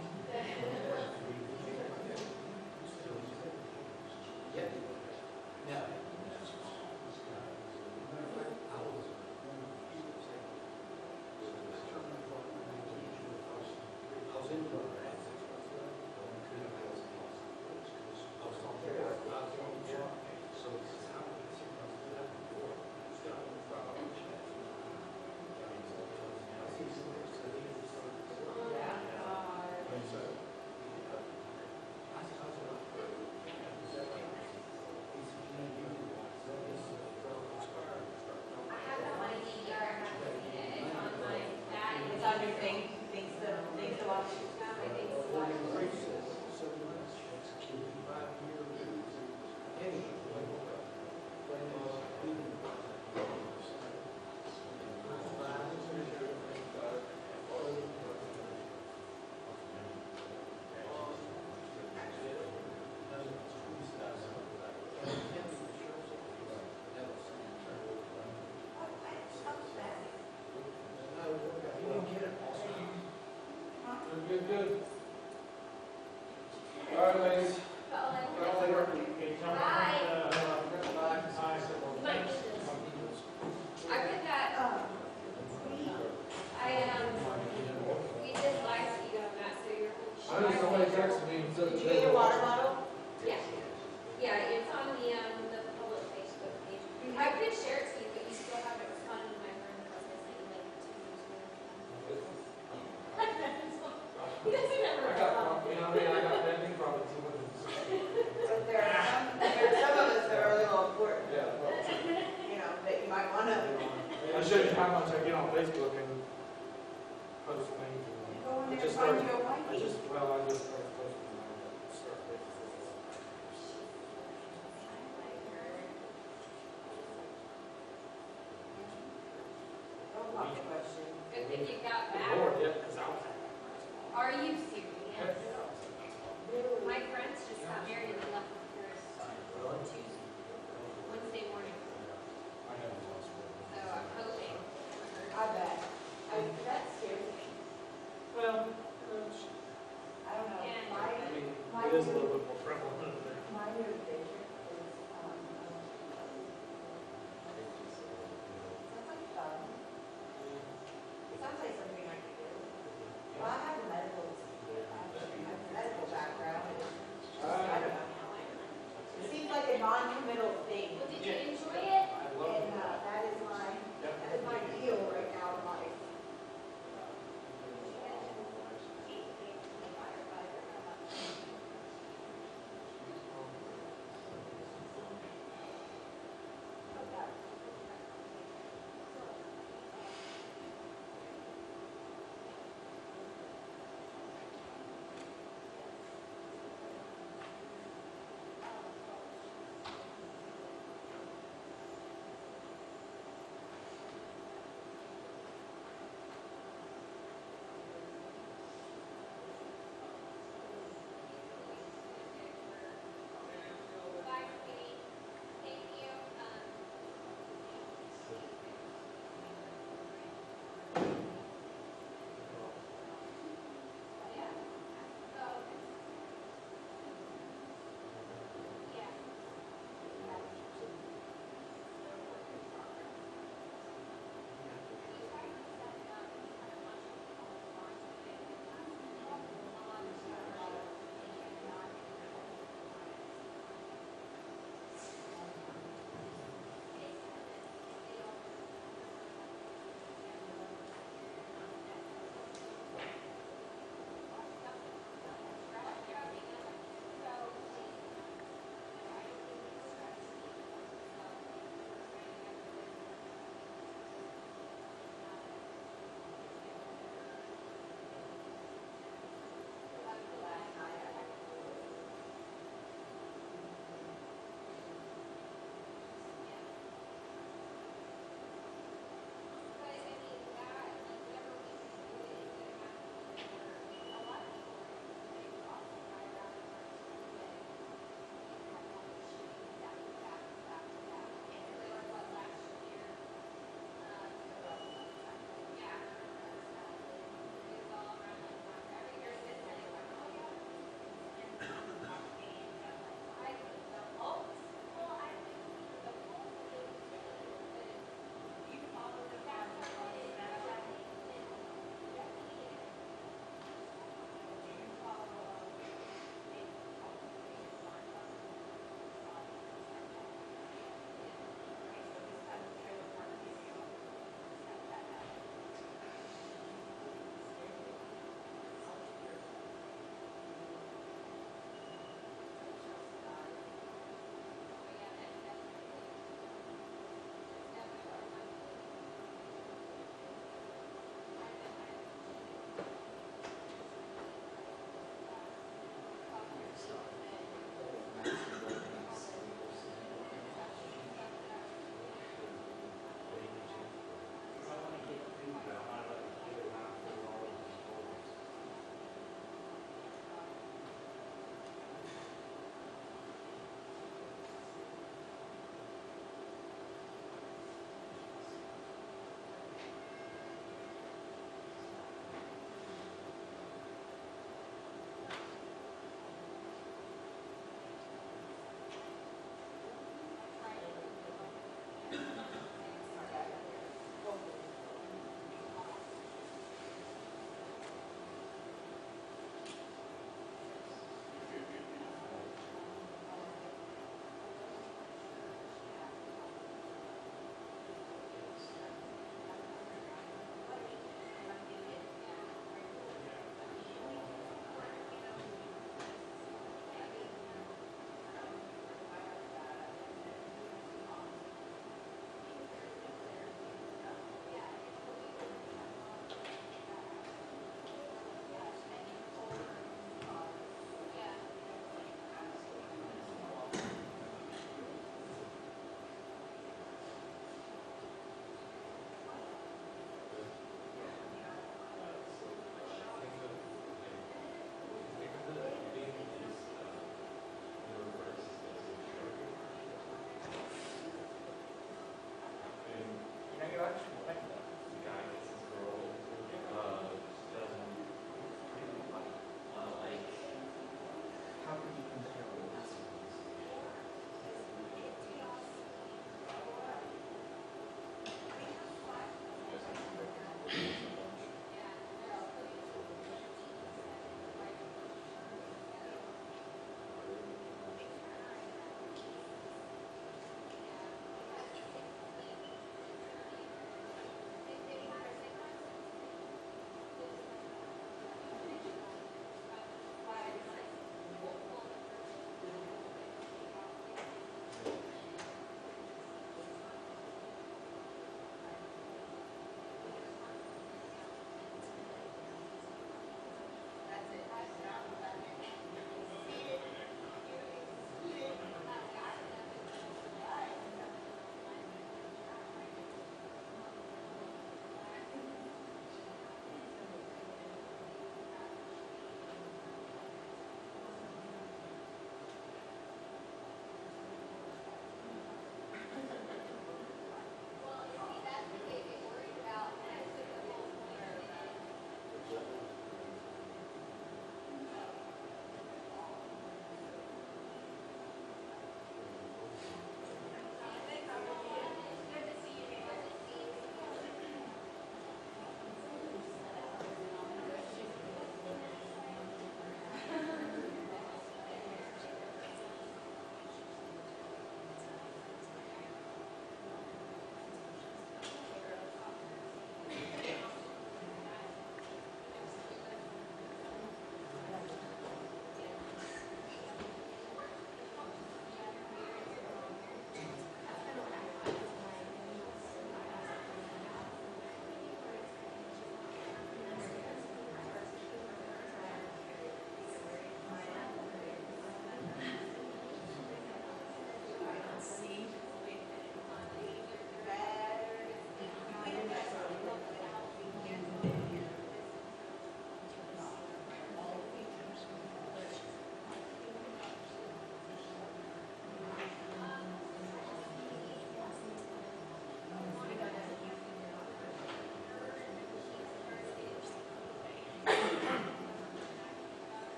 Good. All right, ladies. I read that, we did live feed on that, so you're. I know somebody texted me and said. Did you get your water bottle? Yeah, yeah, it's on the public Facebook page. I could share it to you, but you still haven't responded to my friend request, I sent you like 2 years ago. He doesn't ever respond. I got pending probably 200. But there are some of us that are a little important. Yeah. You know, that you might want to. I showed you how much I get on Facebook and post things. Go in I there just and find started, your wife. I just started posting. Don't pop the question. Good thing you got back. Lord, yeah, because I was. Are you serious? My friends just got married and they left for Tuesday, Wednesday morning. So I'm hoping. I bet. That scares me. Well, I don't know. And My it is a little bit more prevalent. my new vision is, sounds like fun. Sounds like something I could do. Well, I have a medical background. And I don't know. It seems like a non-committal thing. Well, did you enjoy it? And that is my deal right now in life.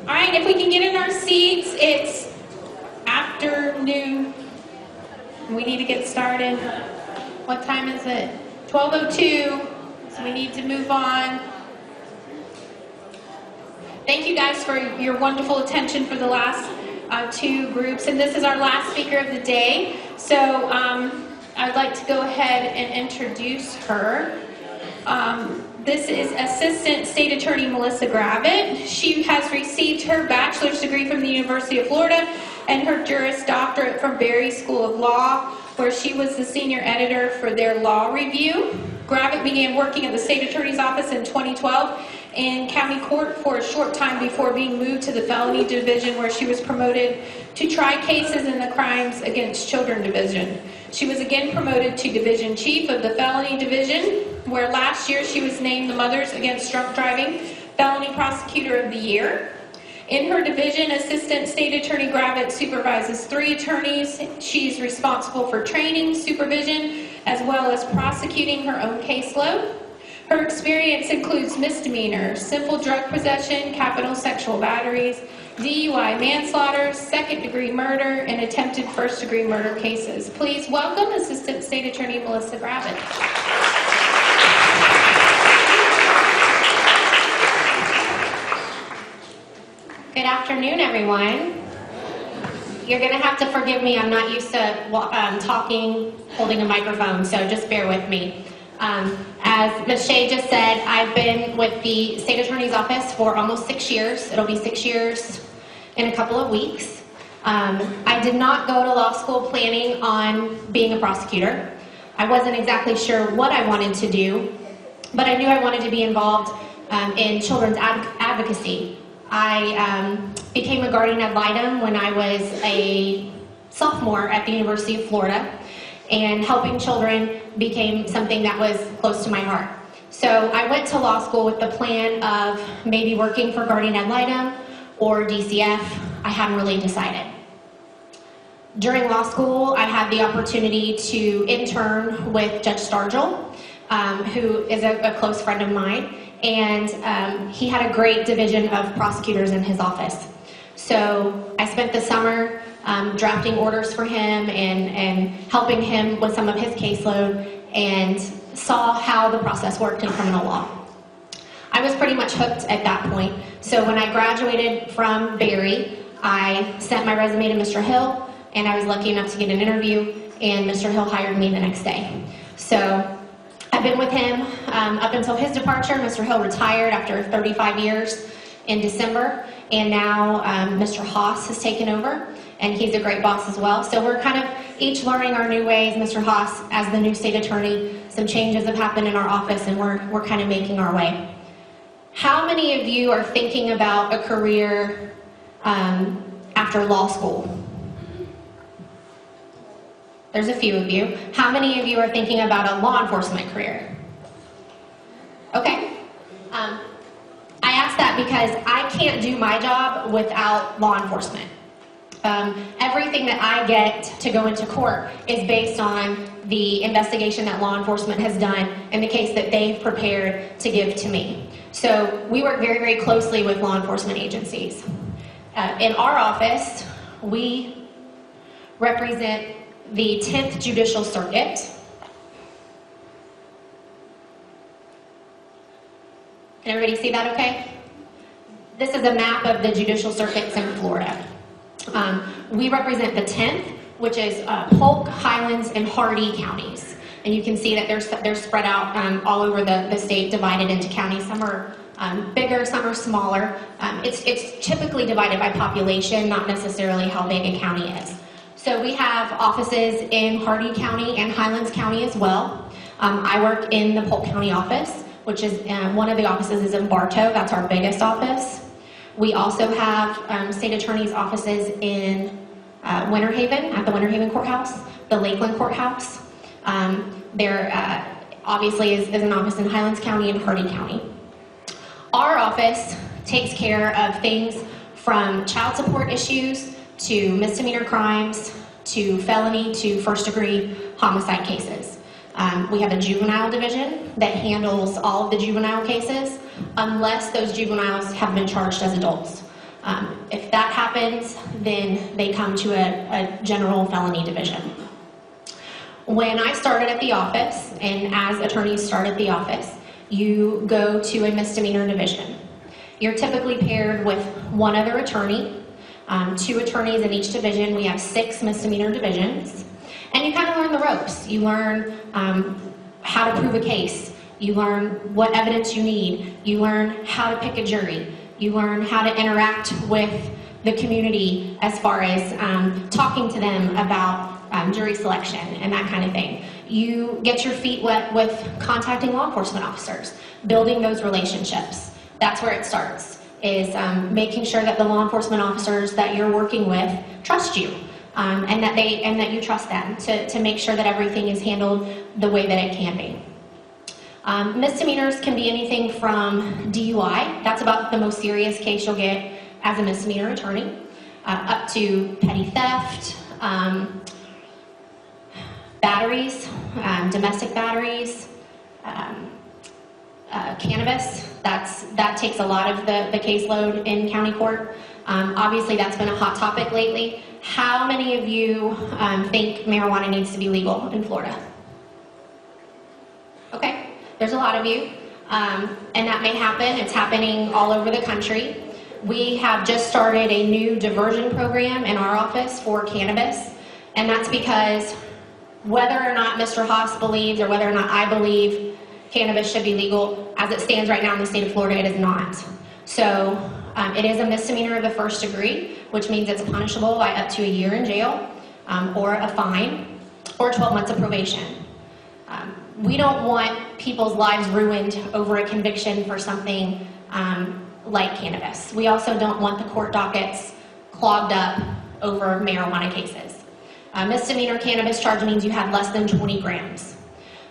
All right, if we can get in our seats, it's afternoon. We need to get started. What time is it? 12:02, so we need to move on. Thank you guys for your wonderful attention for the last two groups, and this is our last speaker of the day. So I'd like to go ahead and introduce her. This is Assistant State Attorney Melissa Gravitt. She has received her bachelor's degree from the University of Florida and her Juris Doctorate from Berry School of Law, where she was the senior editor for their law review. Gravitt began working at the State Attorney's Office in 2012 in county court for a short time before being moved to the Felony Division, where she was promoted to try cases in the Crimes Against Children Division. She was again promoted to Division Chief of the Felony Division, where last year she was named the Mothers Against Drunk Driving Felony Prosecutor of the Year. In her division, Assistant State Attorney Gravitt supervises 3 attorneys. She's responsible for training, supervision, as well as prosecuting her own caseload. Her experience includes misdemeanors, simple drug possession, capital sexual batteries, DUI manslaughter, second-degree murder, and attempted first-degree murder cases. Please welcome Assistant State Attorney Melissa Gravitt. Good afternoon, everyone. You're going to have to forgive me. I'm not used to talking, holding a microphone, so just bear with me. As Ms. Shea just said, I've been with the State Attorney's Office for almost 6 years. It'll be 6 years in a couple of weeks. I did not go to law school planning on being a prosecutor. I wasn't exactly sure what I wanted to do, but I knew I wanted to be involved in children's advocacy. I became a guardian ad litem when I was a sophomore at the University of Florida, and helping children became something that was close to my heart. So I went to law school with the plan of maybe working for guardian ad litem or DCF. I hadn't really decided. During law school, I had the opportunity to intern with Judge Stargell, who is a close friend of mine, and he had a great division of prosecutors in his office. So I spent the summer drafting orders for him and helping him with some of his caseload, and saw how the process worked in criminal law. I was pretty much hooked at that point. So when I graduated from Berry, I sent my resume to Mr. Hill, and I was lucky enough to get an interview, and Mr. Hill hired me the next day. So I've been with him up until his departure. Mr. Hill retired after 35 years in December, and now Mr. Haas has taken over, and he's a great boss as well. So we're kind of each learning our new ways. Mr. Haas, as the new state attorney, some changes have happened in our office, and we're kind of making our way. How many of you are thinking about a career after law school? There's a few of you. How many of you are thinking about a law enforcement career? Okay. I ask that because I can't do my job without law enforcement. Everything that I get to go into court is based on the investigation that law enforcement has done and the case that they've prepared to give to me. So we work very, very closely with law enforcement agencies. In our office, we represent the 10th Judicial Circuit, Can everybody see that okay? This is a map of the judicial circuits in Florida. We represent the 10th, which is Polk, Highlands, and Hardee counties. And you can see that they're spread out all over the state, divided into counties. Some are bigger, some are smaller. It's typically divided by population, not necessarily how big a county is. So we have offices in Hardee County and Highlands County as well. I work in the Polk County office, which is one of the offices is in Bartow. That's our biggest office. We also have state attorney's offices in Winter Haven, at the Winter Haven Courthouse, the Lakeland Courthouse. There obviously is an office in Highlands County and Hardee County. Our office takes care of things from child support issues to misdemeanor crimes to felony to first-degree homicide cases. We have a juvenile division that handles all of the juvenile cases unless those juveniles have been charged as adults. If that happens, then they come to a general felony division. When I started at the office, and as attorneys start at the office, you go to a misdemeanor division. You're typically paired with one other attorney, 2 attorneys in each division. We have 6 misdemeanor divisions. And you kind of learn the ropes. You learn how to prove a case. You learn what evidence you need. You learn how to pick a jury. You learn how to interact with the community as far as talking to them about jury selection and that kind of thing. You get your feet wet with contacting law enforcement officers, building those relationships. That's where it starts, is making sure that the law enforcement officers that you're working with trust you. And that you trust them to make sure that everything is handled the way that it can be. Misdemeanors can be anything from DUI, that's about the most serious case you'll get as a misdemeanor attorney, up to petty theft, batteries, domestic batteries, cannabis. That takes a lot of the caseload in county court. Obviously, that's been a hot topic lately. How many of you think marijuana needs to be legal in Florida? Okay, there's a lot of you, and that may happen. It's happening all over the country. We have just started a new diversion program in our office for cannabis, and that's because whether or not Mr. Haas believes or whether or not I believe cannabis should be legal, as it stands right now in the state of Florida, it is not. So it is a misdemeanor of the first degree, which means it's punishable by up to a year in jail, or a fine, or 12 months of probation. We don't want people's lives ruined over a conviction for something like cannabis. We also don't want the court dockets clogged up over marijuana cases. Misdemeanor cannabis charge means you have less than 20 grams.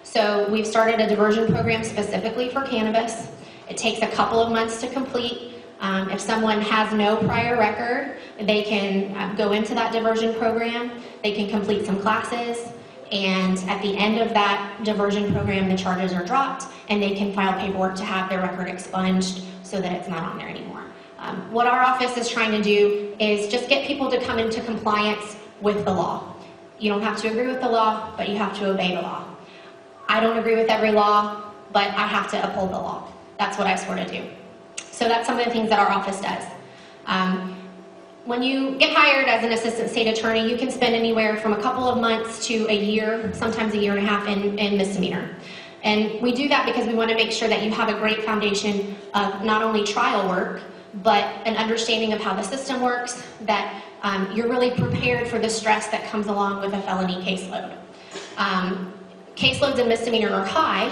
So we've started a diversion program specifically for cannabis. It takes a couple of months to complete. If someone has no prior record, they can go into that diversion program. They can complete some classes. And at the end of that diversion program, the charges are dropped, and they can file paperwork to have their record expunged so that it's not on there anymore. What our office is trying to do is just get people to come into compliance with the law. You don't have to agree with the law, but you have to obey the law. I don't agree with every law, but I have to uphold the law. That's what I swear to do. So that's some of the things that our office does. When you get hired as an assistant state attorney, you can spend anywhere from a couple of months to a year, sometimes a year and a half in misdemeanor. And we do that because we want to make sure that you have a great foundation of not only trial work, but an understanding of how the system works, that you're really prepared for the stress that comes along with a felony caseload. Caseloads in misdemeanor are high.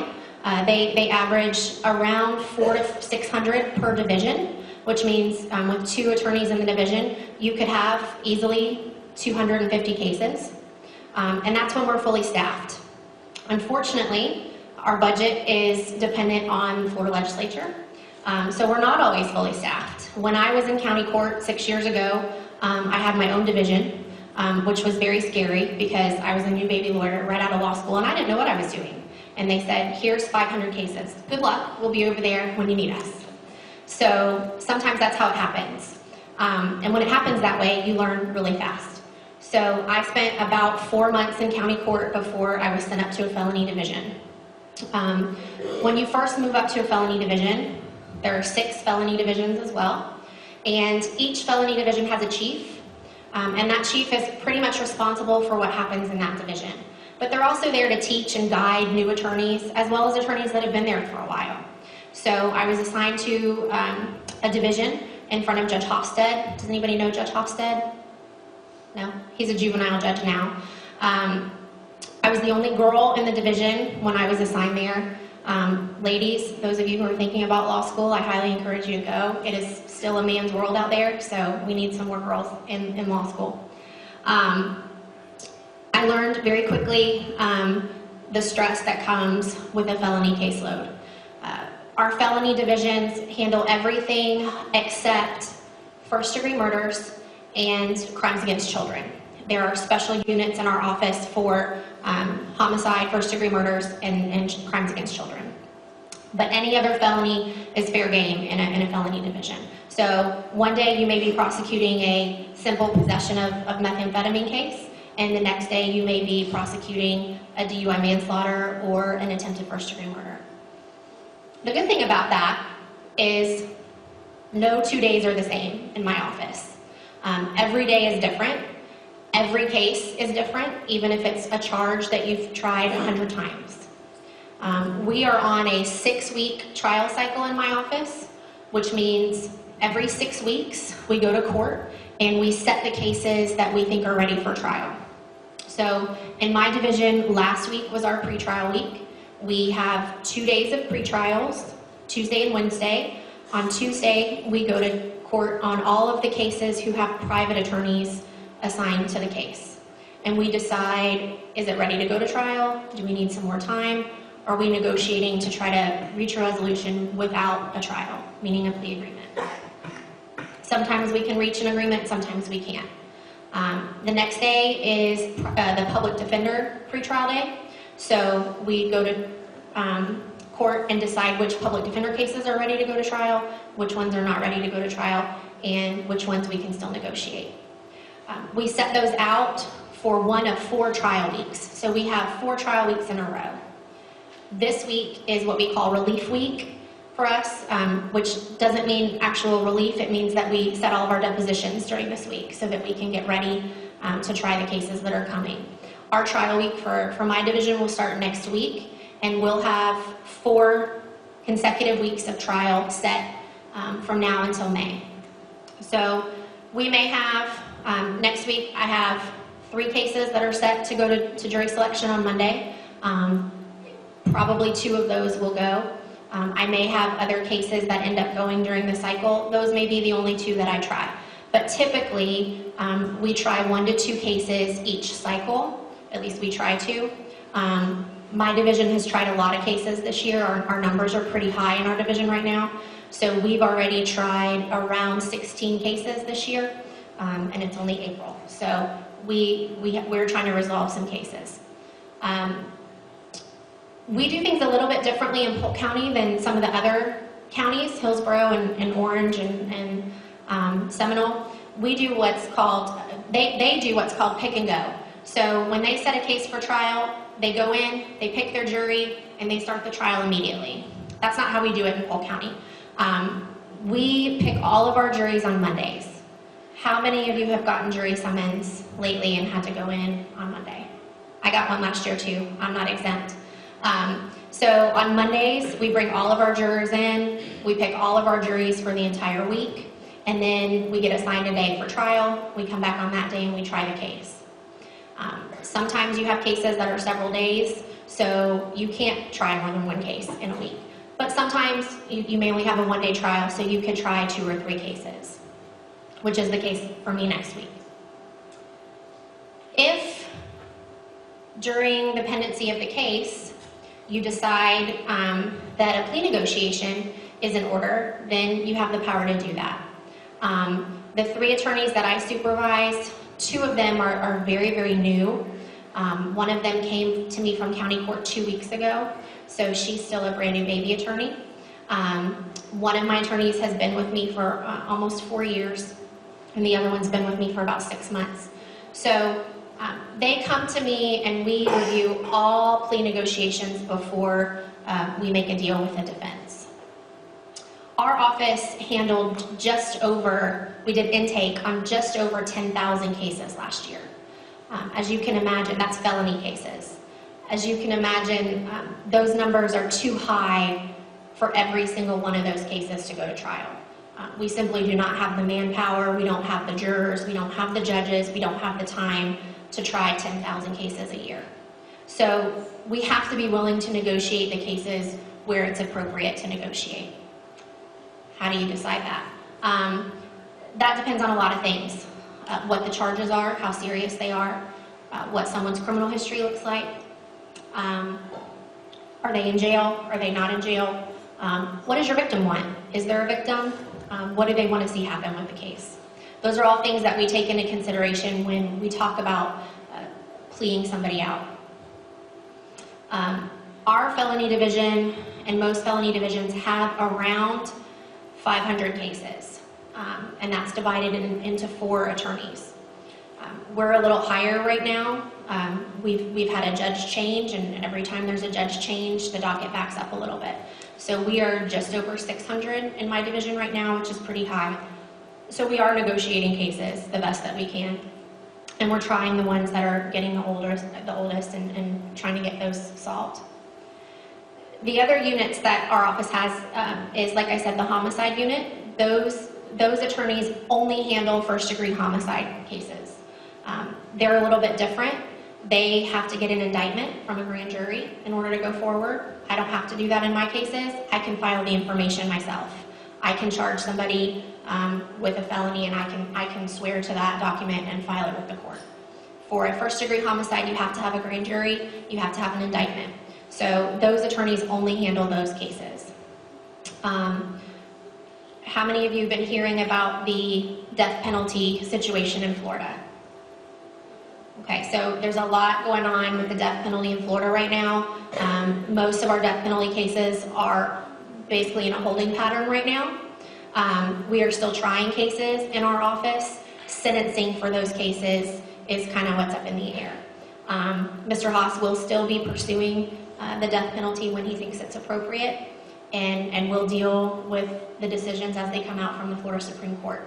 They average around 400 to 600 per division, which means with 2 attorneys in the division, you could have easily 250 cases. And that's when we're fully staffed. Unfortunately, our budget is dependent on the Florida legislature. So we're not always fully staffed. When I was in county court 6 years ago, I had my own division, which was very scary because I was a new baby lawyer right out of law school and I didn't know what I was doing. And they said, here's 500 cases. Good luck, we'll be over there when you need us. So sometimes that's how it happens. And when it happens that way, you learn really fast. So I spent about 4 months in county court before I was sent up to a felony division. When you first move up to a felony division, There are 6 felony divisions as well. And each felony division has a chief, and that chief is pretty much responsible for what happens in that division. But they're also there to teach and guide new attorneys, as well as attorneys that have been there for a while. So I was assigned to a division in front of Judge Hofstede. Does anybody know Judge Hofstede? No? He's a juvenile judge now. I was the only girl in the division when I was assigned there. Ladies, those of you who are thinking about law school, I highly encourage you to go. It is still a man's world out there, so we need some more girls in law school. I learned very quickly the stress that comes with a felony caseload. Our felony divisions handle everything except first-degree murders and crimes against children. There are special units in our office for homicide, first-degree murders, and crimes against children. But any other felony is fair game in a felony division. So one day you may be prosecuting a simple possession of methamphetamine case, and the next day you may be prosecuting a DUI manslaughter or an attempted first-degree murder. The good thing about that is no 2 days are the same in my office. Every day is different. Every case is different, even if it's a charge that you've tried 100 times. We are on a 6-week trial cycle in my office, which means every 6 weeks we go to court and we set the cases that we think are ready for trial. So in my division, last week was our pretrial week. We have 2 days of pretrials, Tuesday and Wednesday. On Tuesday, we go to court on all of the cases who have private attorneys assigned to the case. And we decide, is it ready to go to trial? Do we need some more time? Are we negotiating to try to reach a resolution without a trial, meaning a plea agreement? Sometimes we can reach an agreement, sometimes we can't. The next day is the public defender pretrial day. So we go to court and decide which public defender cases are ready to go to trial, which ones are not ready to go to trial, and which ones we can still negotiate. We set those out for one of 4 trial weeks. So we have 4 trial weeks in a row. This week is what we call relief week for us, which doesn't mean actual relief. It means that we set all of our depositions during this week so that we can get ready to try the cases that are coming. Our trial week for my division will start next week, and we'll have 4 consecutive weeks of trial set from now until May. So we may have, next week I have 3 cases that are set to go to jury selection on Monday. Probably 2 of those will go. I may have other cases that end up going during the cycle. Those may be the only 2 that I try. But typically, we try 1 to 2 cases each cycle. At least we try to. My division has tried a lot of cases this year. Our numbers are pretty high in our division right now. So we've already tried around 16 cases this year, and it's only April. So we're trying to resolve some cases. We do things a little bit differently in Polk County than some of the other counties, Hillsborough and Orange and Seminole. We do what's called, they do what's called pick and go. So when they set a case for trial, they go in, they pick their jury, and they start the trial immediately. That's not how we do it in Polk County. We pick all of our juries on Mondays. How many of you have gotten jury summons lately and had to go in on Monday? I got one last year too. I'm not exempt. So on Mondays, we bring all of our jurors in, we pick all of our juries for the entire week, and then we get assigned a day for trial. We come back on that day and we try the case. Sometimes you have cases that are several days, so you can't try more than 1 case in a week. But sometimes you may only have a 1-day trial, so you could try 2 or 3 cases, which is the case for me next week. If during the pendency of the case, you decide that a plea negotiation is in order, then you have the power to do that. The 3 attorneys that I supervise, 2 of them are very, very new. One of them came to me from county court 2 weeks ago, so she's still a brand new baby attorney. One of my attorneys has been with me for almost 4 years, and the other one's been with me for about 6 months. So they come to me and we review all plea negotiations before we make a deal with the defense. Our office handled we did intake on just over 10,000 cases last year. As you can imagine, that's felony cases. As you can imagine, those numbers are too high for every single one of those cases to go to trial. We simply do not have the manpower, we don't have the jurors, we don't have the judges, we don't have the time to try 10,000 cases a year. So we have to be willing to negotiate the cases where it's appropriate to negotiate. How do you decide that? That depends on a lot of things. What the charges are, how serious they are, what someone's criminal history looks like. Are they in jail? Are they not in jail? What does your victim want? Is there a victim? What do they want to see happen with the case? Those are all things that we take into consideration when we talk about pleading somebody out. Our felony division and most felony divisions have around 500 cases, and that's divided into 4 attorneys. We're a little higher right now. We've had a judge change, and every time there's a judge change, the docket backs up a little bit. So we are just over 600 in my division right now, which is pretty high. So we are negotiating cases the best that we can, and we're trying the ones that are getting the oldest and trying to get those solved. The other units that our office has is, like I said, the homicide unit. Those attorneys only handle first-degree homicide cases. They're a little bit different. They have to get an indictment from a grand jury in order to go forward. I don't have to do that in my cases. I can file the information myself. I can charge somebody with a felony, and I can swear to that document and file it with the court. For a first-degree homicide, you have to have a grand jury. You have to have an indictment. So those attorneys only handle those cases. How many of you have been hearing about the death penalty situation in Florida? Okay, so there's a lot going on with the death penalty in Florida right now. Most of our death penalty cases are basically in a holding pattern right now. We are still trying cases in our office. Sentencing for those cases is kind of what's up in the air. Mr. Haas will still be pursuing the death penalty when he thinks it's appropriate, and will deal with the decisions as they come out from the Florida Supreme Court.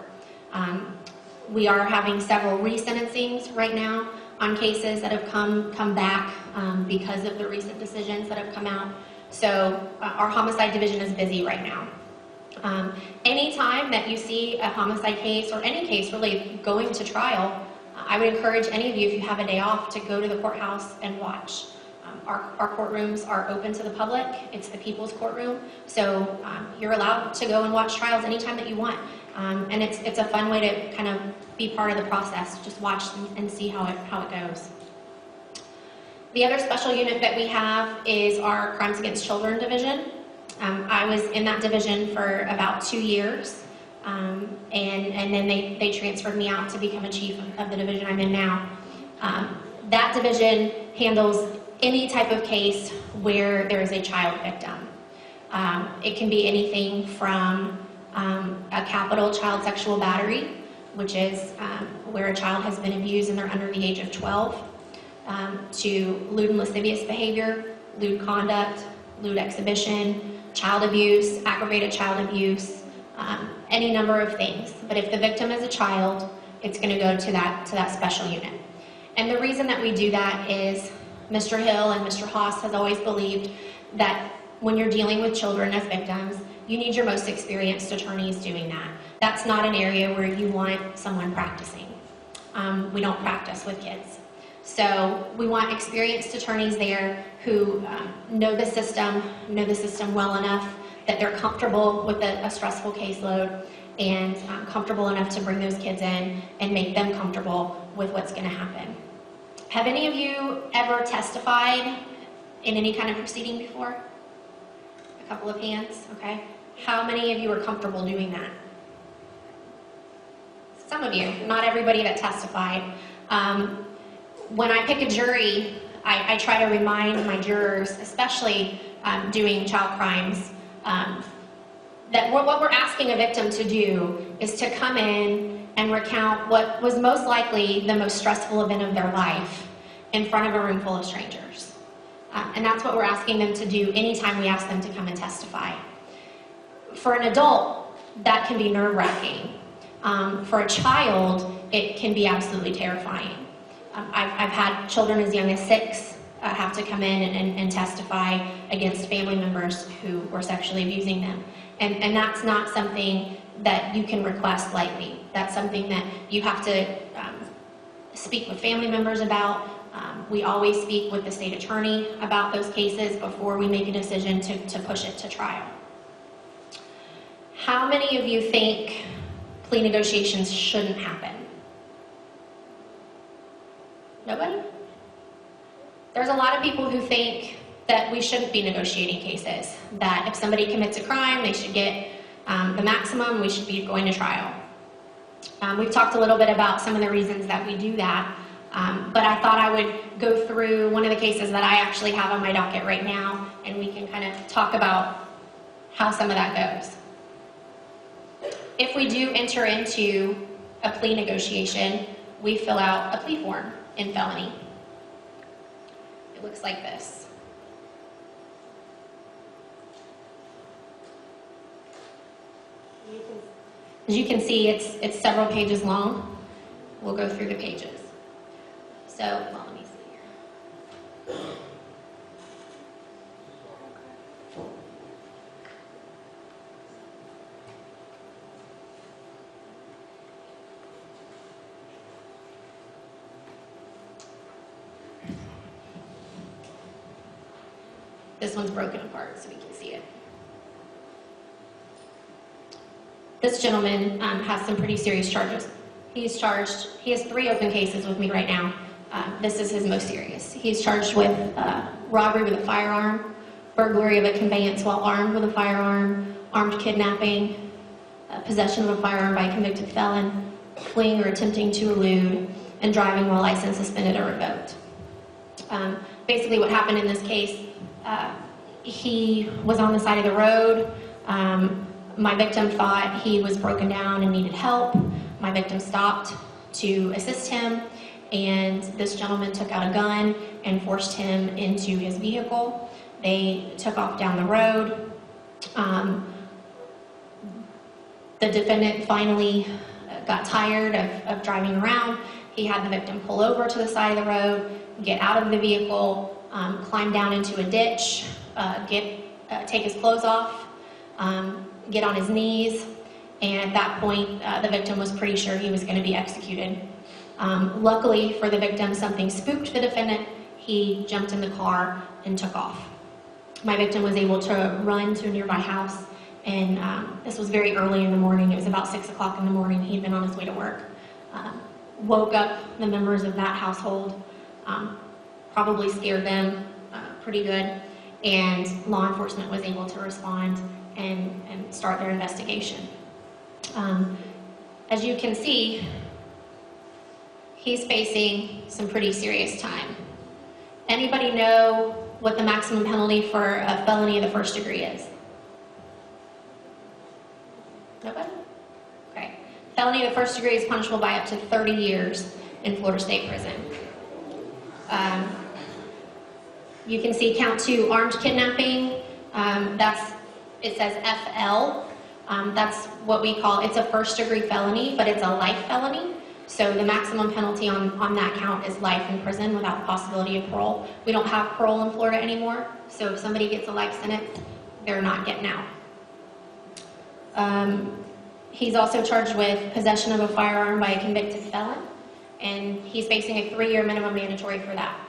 We are having several resentencings right now on cases that have come back because of the recent decisions that have come out. So our homicide division is busy right now. Anytime that you see a homicide case or any case really going to trial, I would encourage any of you, if you have a day off, to go to the courthouse and watch. Our courtrooms are open to the public. It's the people's courtroom. So you're allowed to go and watch trials anytime that you want. And it's a fun way to kind of be part of the process. Just watch and see how it goes. The other special unit that we have is our Crimes Against Children division. I was in that division for about 2 years. And then they transferred me out to become a chief of the division I'm in now. That division handles any type of case where there is a child victim. It can be anything from a capital child sexual battery, which is where a child has been abused and they're under the age of 12, to lewd and lascivious behavior, lewd conduct, lewd exhibition, child abuse, aggravated child abuse, any number of things. But if the victim is a child, it's going to go to that special unit. And the reason that we do that is Mr. Hill and Mr. Haas has always believed that when you're dealing with children as victims, you need your most experienced attorneys doing that. That's not an area where you want someone practicing. We don't practice with kids. So we want experienced attorneys there who know the system well enough that they're comfortable with a stressful caseload and comfortable enough to bring those kids in and make them comfortable with what's going to happen. Have any of you ever testified in any kind of proceeding before? A couple of hands, okay. How many of you are comfortable doing that? Some of you, not everybody that testified. When I pick a jury, I try to remind my jurors, especially doing child crimes, that what we're asking a victim to do is to come in and recount what was most likely the most stressful event of their life in front of a room full of strangers. And that's what we're asking them to do anytime we ask them to come and testify. For an adult, that can be nerve-wracking. For a child, it can be absolutely terrifying. I've had children as young as 6 have to come in and testify against family members who were sexually abusing them. And that's not something that you can request lightly. That's something that you have to speak with family members about. We always speak with the state attorney about those cases before we make a decision to push it to trial. How many of you think plea negotiations shouldn't happen? Nobody? There's a lot of people who think that we shouldn't be negotiating cases, that if somebody commits a crime, they should get the maximum, we should be going to trial. We've talked a little bit about some of the reasons that we do that, but I thought I would go through one of the cases that I actually have on my docket right now, and we can kind of talk about how some of that goes. If we do enter into a plea negotiation, we fill out a plea form in felony. It looks like this. As you can see, it's several pages long. We'll go through the pages. So, well, let me see here. This one's broken apart so we can see it. This gentleman has some pretty serious charges. He has 3 open cases with me right now. This is his most serious. He's charged with robbery with a firearm, burglary of a conveyance while armed with a firearm, armed kidnapping, possession of a firearm by a convicted felon, fleeing or attempting to elude, and driving while license suspended or revoked. Basically what happened in this case, he was on the side of the road. My victim thought he was broken down and needed help. My victim stopped to assist him, and this gentleman took out a gun and forced him into his vehicle. They took off down the road. The defendant finally got tired of driving around. He had the victim pull over to the side of the road, get out of the vehicle, climb down into a ditch, take his clothes off, get on his knees, and at that point, the victim was pretty sure he was going to be executed. Luckily for the victim, something spooked the defendant. He jumped in the car and took off. My victim was able to run to a nearby house, and this was very early in the morning. It was about 6 o'clock in the morning. He'd been on his way to work. Woke up the members of that household, probably scared them pretty good, and law enforcement was able to respond and start their investigation. As you can see, he's facing some pretty serious time. Anybody know what the maximum penalty for a felony of the first degree is? Nobody? Okay. Felony of the first degree is punishable by up to 30 years in Florida State Prison. You can see count 2, armed kidnapping. It says FL. That's what we call, it's a first degree felony, but it's a life felony. So the maximum penalty on that count is life in prison without possibility of parole. We don't have parole in Florida anymore, so if somebody gets a life sentence, they're not getting out. He's also charged with possession of a firearm by a convicted felon, and he's facing a 3-year minimum mandatory for that.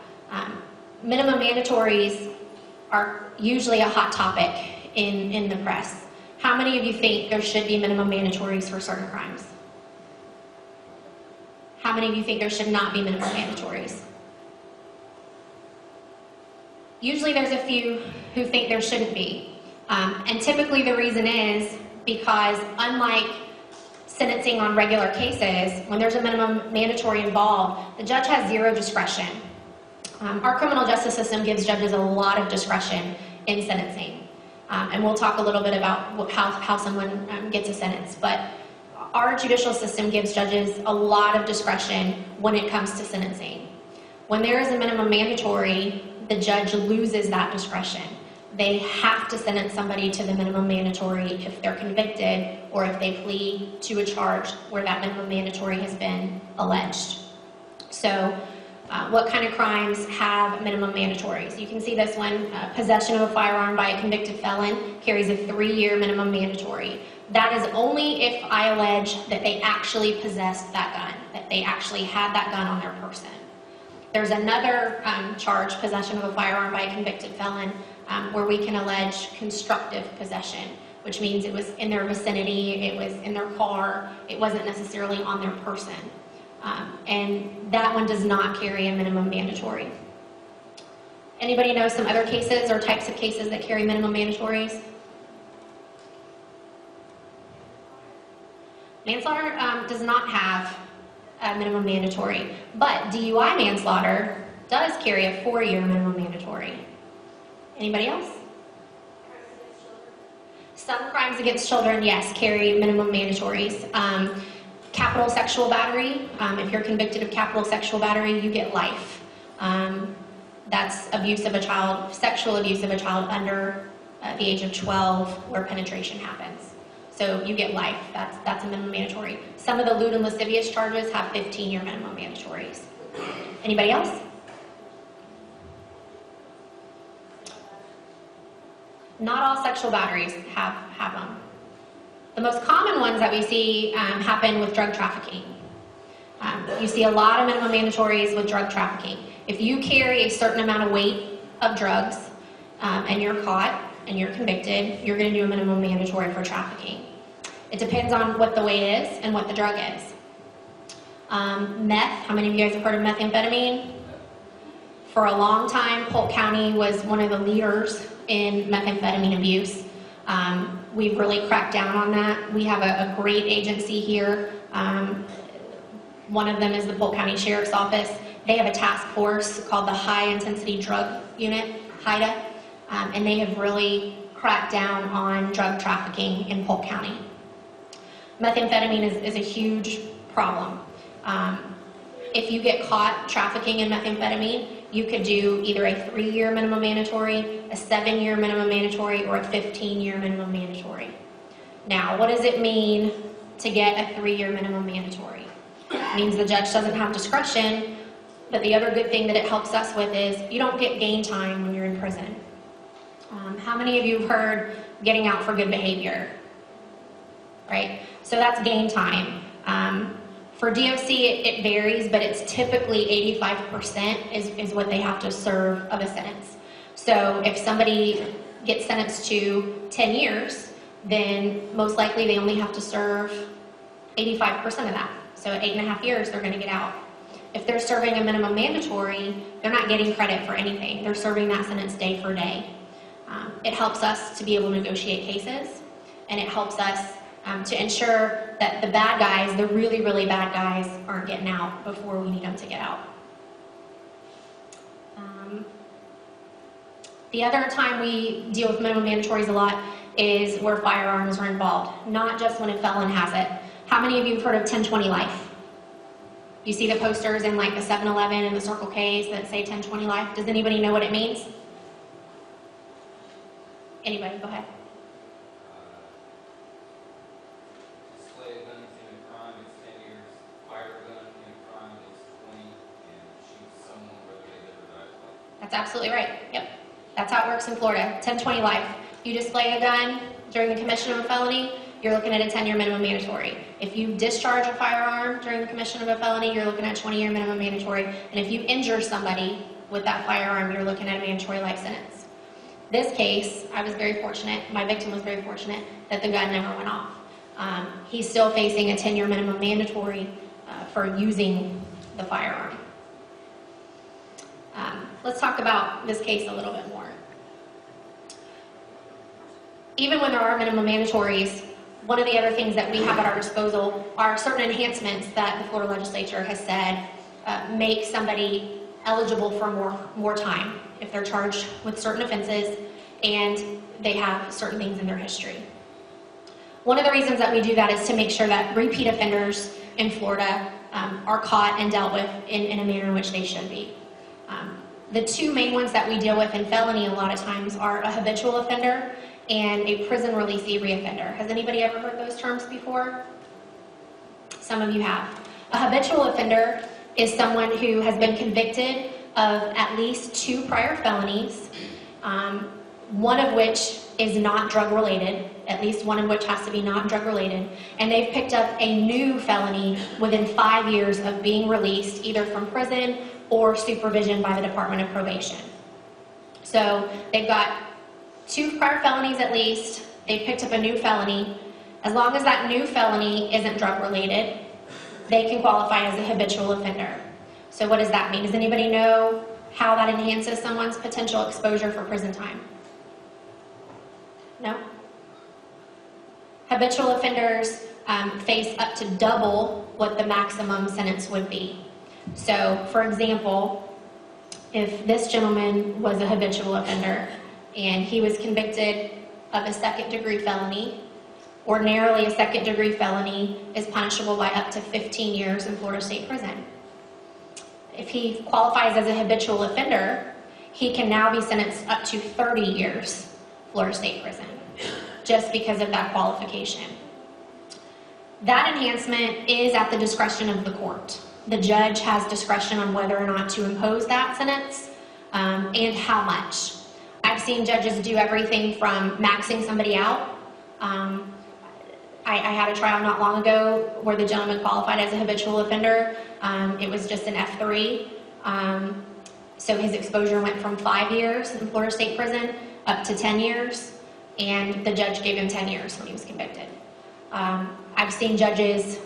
Minimum mandatories are usually a hot topic in the press. How many of you think there should be minimum mandatories for certain crimes? How many of you think there should not be minimum mandatories? Usually there's a few who think there shouldn't be. And typically the reason is because unlike sentencing on regular cases, when there's a minimum mandatory involved, the judge has 0 discretion. Our criminal justice system gives judges a lot of discretion in sentencing. And we'll talk a little bit about how someone gets a sentence. But our judicial system gives judges a lot of discretion when it comes to sentencing. When there is a minimum mandatory, the judge loses that discretion. they have to sentence somebody to the minimum mandatory if they're convicted or if they plead to a charge where that minimum mandatory has been alleged. So what kind of crimes have minimum mandatories? You can see this one, possession of a firearm by a convicted felon carries a 3-year minimum mandatory. That is only if I allege that they actually possessed that gun, that they actually had that gun on their person. There's another charge, possession of a firearm by a convicted felon, where we can allege constructive possession, which means it was in their vicinity, it was in their car, it wasn't necessarily on their person. And that one does not carry a minimum mandatory. Anybody know some other cases or types of cases that carry minimum mandatories? Manslaughter does not have a minimum mandatory, but DUI manslaughter does carry a 4-year minimum mandatory. Anybody else? Some crimes against children, yes, carry minimum mandatories. Capital sexual battery, if you're convicted of capital sexual battery, you get life. That's abuse of a child, sexual abuse of a child under the age of 12 where penetration happens. So you get life, that's a minimum mandatory. Some of the lewd and lascivious charges have 15-year minimum mandatories. Anybody else? Not all sexual batteries have them. The most common ones that we see happen with drug trafficking. You see a lot of minimum mandatories with drug trafficking. If you carry a certain amount of weight of drugs and you're caught and you're convicted, you're going to do a minimum mandatory for trafficking. It depends on what the weight is and what the drug is. Meth, how many of you guys have heard of methamphetamine? For a long time, Polk County was one of the leaders in methamphetamine abuse. We've really cracked down on that. We have a great agency here. One of them is the Polk County Sheriff's Office. They have a task force called the High Intensity Drug Unit, HIDA, and they have really cracked down on drug trafficking in Polk County. Methamphetamine is a huge problem. If you get caught trafficking in methamphetamine, you could do either a 3-year minimum mandatory, a 7-year minimum mandatory, or a 15-year minimum mandatory. Now, what does it mean to get a 3-year minimum mandatory? It means the judge doesn't have discretion, but the other good thing that it helps us with is you don't get gain time when you're in prison. How many of you have heard getting out for good behavior? Right? So that's gain time. For DOC, it varies, but it's typically 85% is what they have to serve of a sentence. So if somebody gets sentenced to 10 years, then most likely they only have to serve 85% of that. So at 8.5 years, they're going to get out. If they're serving a minimum mandatory, they're not getting credit for anything. They're serving that sentence day for day. It helps us to be able to negotiate cases, and it helps us to ensure that the bad guys, the really, really bad guys, aren't getting out before we need them to get out. The other time we deal with minimum mandatories a lot is where firearms are involved, not just when a felon has it. How many of you have heard of 1020 life? You see the posters in like the 7-Eleven and the Circle K's that say 1020 life? Does anybody know what it means? Anybody, go ahead. Display a gun in a crime is 10 years. Fire a gun in a crime is 20, and shoot someone whether they live or die. That's absolutely right. Yep. That's how it works in Florida. 1020 life. You display a gun during the commission of a felony, you're looking at a 10-year minimum mandatory. If you discharge a firearm during the commission of a felony, you're looking at a 20-year minimum mandatory. And if you injure somebody with that firearm, you're looking at a mandatory life sentence. This case, I was very fortunate, my victim was very fortunate, that the gun never went off. He's still facing a 10-year minimum mandatory for using the firearm. Let's talk about this case a little bit more. Even when there are minimum mandatories, one of the other things that we have at our disposal are certain enhancements that the Florida legislature has said make somebody eligible for more time if they're charged with certain offenses and they have certain things in their history. One of the reasons that we do that is to make sure that repeat offenders in Florida are caught and dealt with in a manner in which they should be. The two main ones that we deal with in felony a lot of times are a habitual offender and a prison releasee reoffender. Has anybody ever heard those terms before? Some of you have. A habitual offender is someone who has been convicted of at least 2 prior felonies, one of which is not drug related, at least one of which has to be not drug related, and they've picked up a new felony within 5 years of being released either from prison or supervision by the Department of Probation. So they've got 2 prior felonies at least, they've picked up a new felony. As long as that new felony isn't drug related, they can qualify as a habitual offender. So what does that mean? Does anybody know how that enhances someone's potential exposure for prison time? No? Habitual offenders face up to double what the maximum sentence would be. So, for example, if this gentleman was a habitual offender and he was convicted of a second-degree felony, ordinarily a second-degree felony is punishable by up to 15 years in Florida State Prison. If he qualifies as a habitual offender, he can now be sentenced up to 30 years Florida State Prison, just because of that qualification. That enhancement is at the discretion of the court. The judge has discretion on whether or not to impose that sentence and how much. I've seen judges do everything from maxing somebody out. I had a trial not long ago where the gentleman qualified as a habitual offender. It was just an F3. So his exposure went from 5 years in Florida State Prison up to 10 years, and the judge gave him 10 years when he was convicted. I've seen judges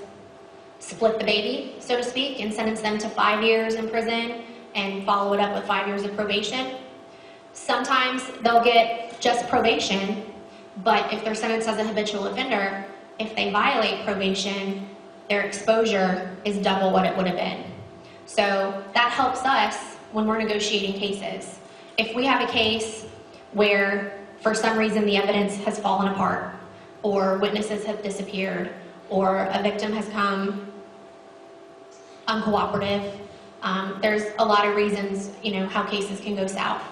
split the baby, so to speak, and sentence them to 5 years in prison and follow it up with 5 years of probation. Sometimes they'll get just probation, but if they're sentenced as a habitual offender, if they violate probation, their exposure is double what it would have been. So that helps us when we're negotiating cases. If we have a case where for some reason the evidence has fallen apart, or witnesses have disappeared, or a victim has come uncooperative, there's a lot of reasons, how cases can go south.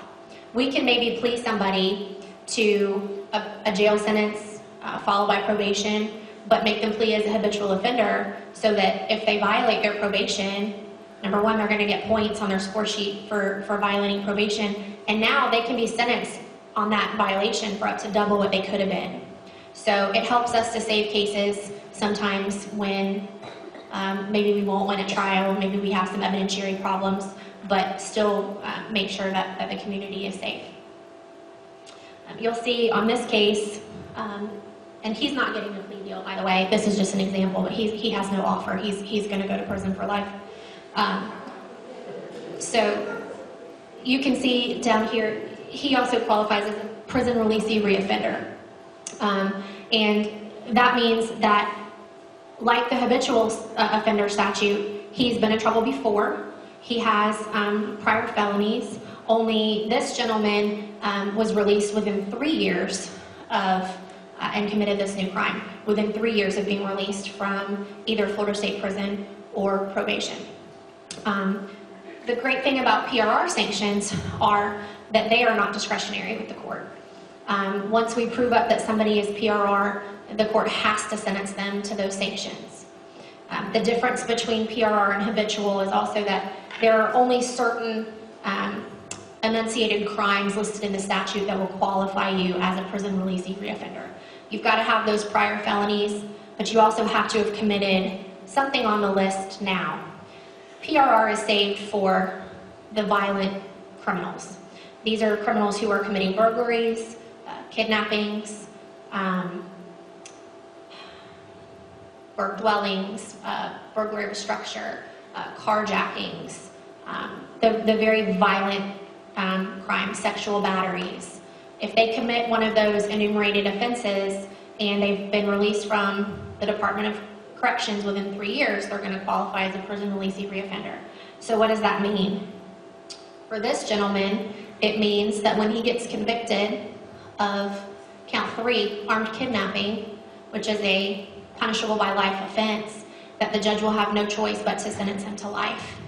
We can maybe plea somebody to a jail sentence followed by probation, but make them plea as a habitual offender so that if they violate their probation, number one, they're going to get points on their score sheet for violating probation, and now they can be sentenced on that violation for up to double what they could have been. So it helps us to save cases sometimes when maybe we won't win a trial, maybe we have some evidentiary problems, but still make sure that the community is safe. You'll see on this case, and he's not getting a plea deal, by the way. This is just an example, but he has no offer. He's going to go to prison for life. So you can see down here, he also qualifies as a prison releasee reoffender. And that means that, like the habitual offender statute, he's been in trouble before. He has prior felonies. Only this gentleman was released within 3 years of and committed this new crime, within 3 years of being released from either Florida State Prison or probation. The great thing about PRR sanctions are that they are not discretionary with the court. Once we prove up that somebody is PRR, the court has to sentence them to those sanctions. The difference between PRR and habitual is also that there are only certain enunciated crimes listed in the statute that will qualify you as a prison releasee reoffender. You've got to have those prior felonies, but you also have to have committed something on the list now. PRR is saved for the violent criminals. These are criminals who are committing burglaries, kidnappings, burg dwellings, burglary of structure, carjackings, the very violent crimes, sexual batteries. If they commit one of those enumerated offenses and they've been released from the Department of Corrections within 3 years, they're going to qualify as a prison releasee reoffender. So what does that mean? For this gentleman, it means that when he gets convicted of count 3, armed kidnapping, which is a punishable by life offense, that the judge will have no choice but to sentence him to life.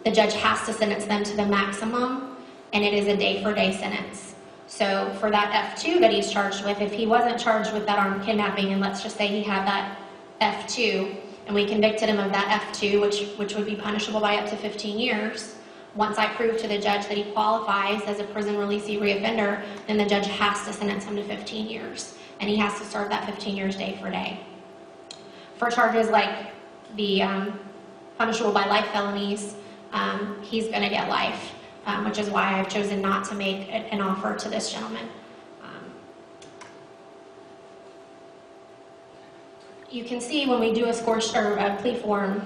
the judge has to sentence them to the maximum, and it is a day-for-day sentence. So for that F2 that he's charged with, if he wasn't charged with that armed kidnapping, and let's just say he had that F2, and we convicted him of that F2, which would be punishable by up to 15 years, once I prove to the judge that he qualifies as a prison releasee reoffender, then the judge has to sentence him to 15 years, and he has to serve that 15 years day for day. For charges like the punishable by life felonies, he's going to get life, which is why I've chosen not to make an offer to this gentleman. You can see when we do a plea form,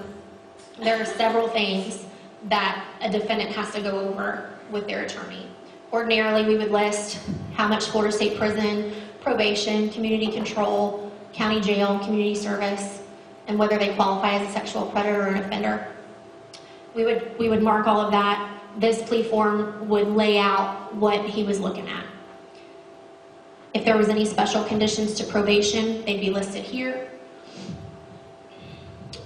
there are several things that a defendant has to go over with their attorney. Ordinarily, we would list how much Florida State Prison, probation, community control, county jail, community service, and whether they qualify as a sexual predator or an offender. We would mark all of that. This plea form would lay out what he was looking at. If there was any special conditions to probation, they'd be listed here.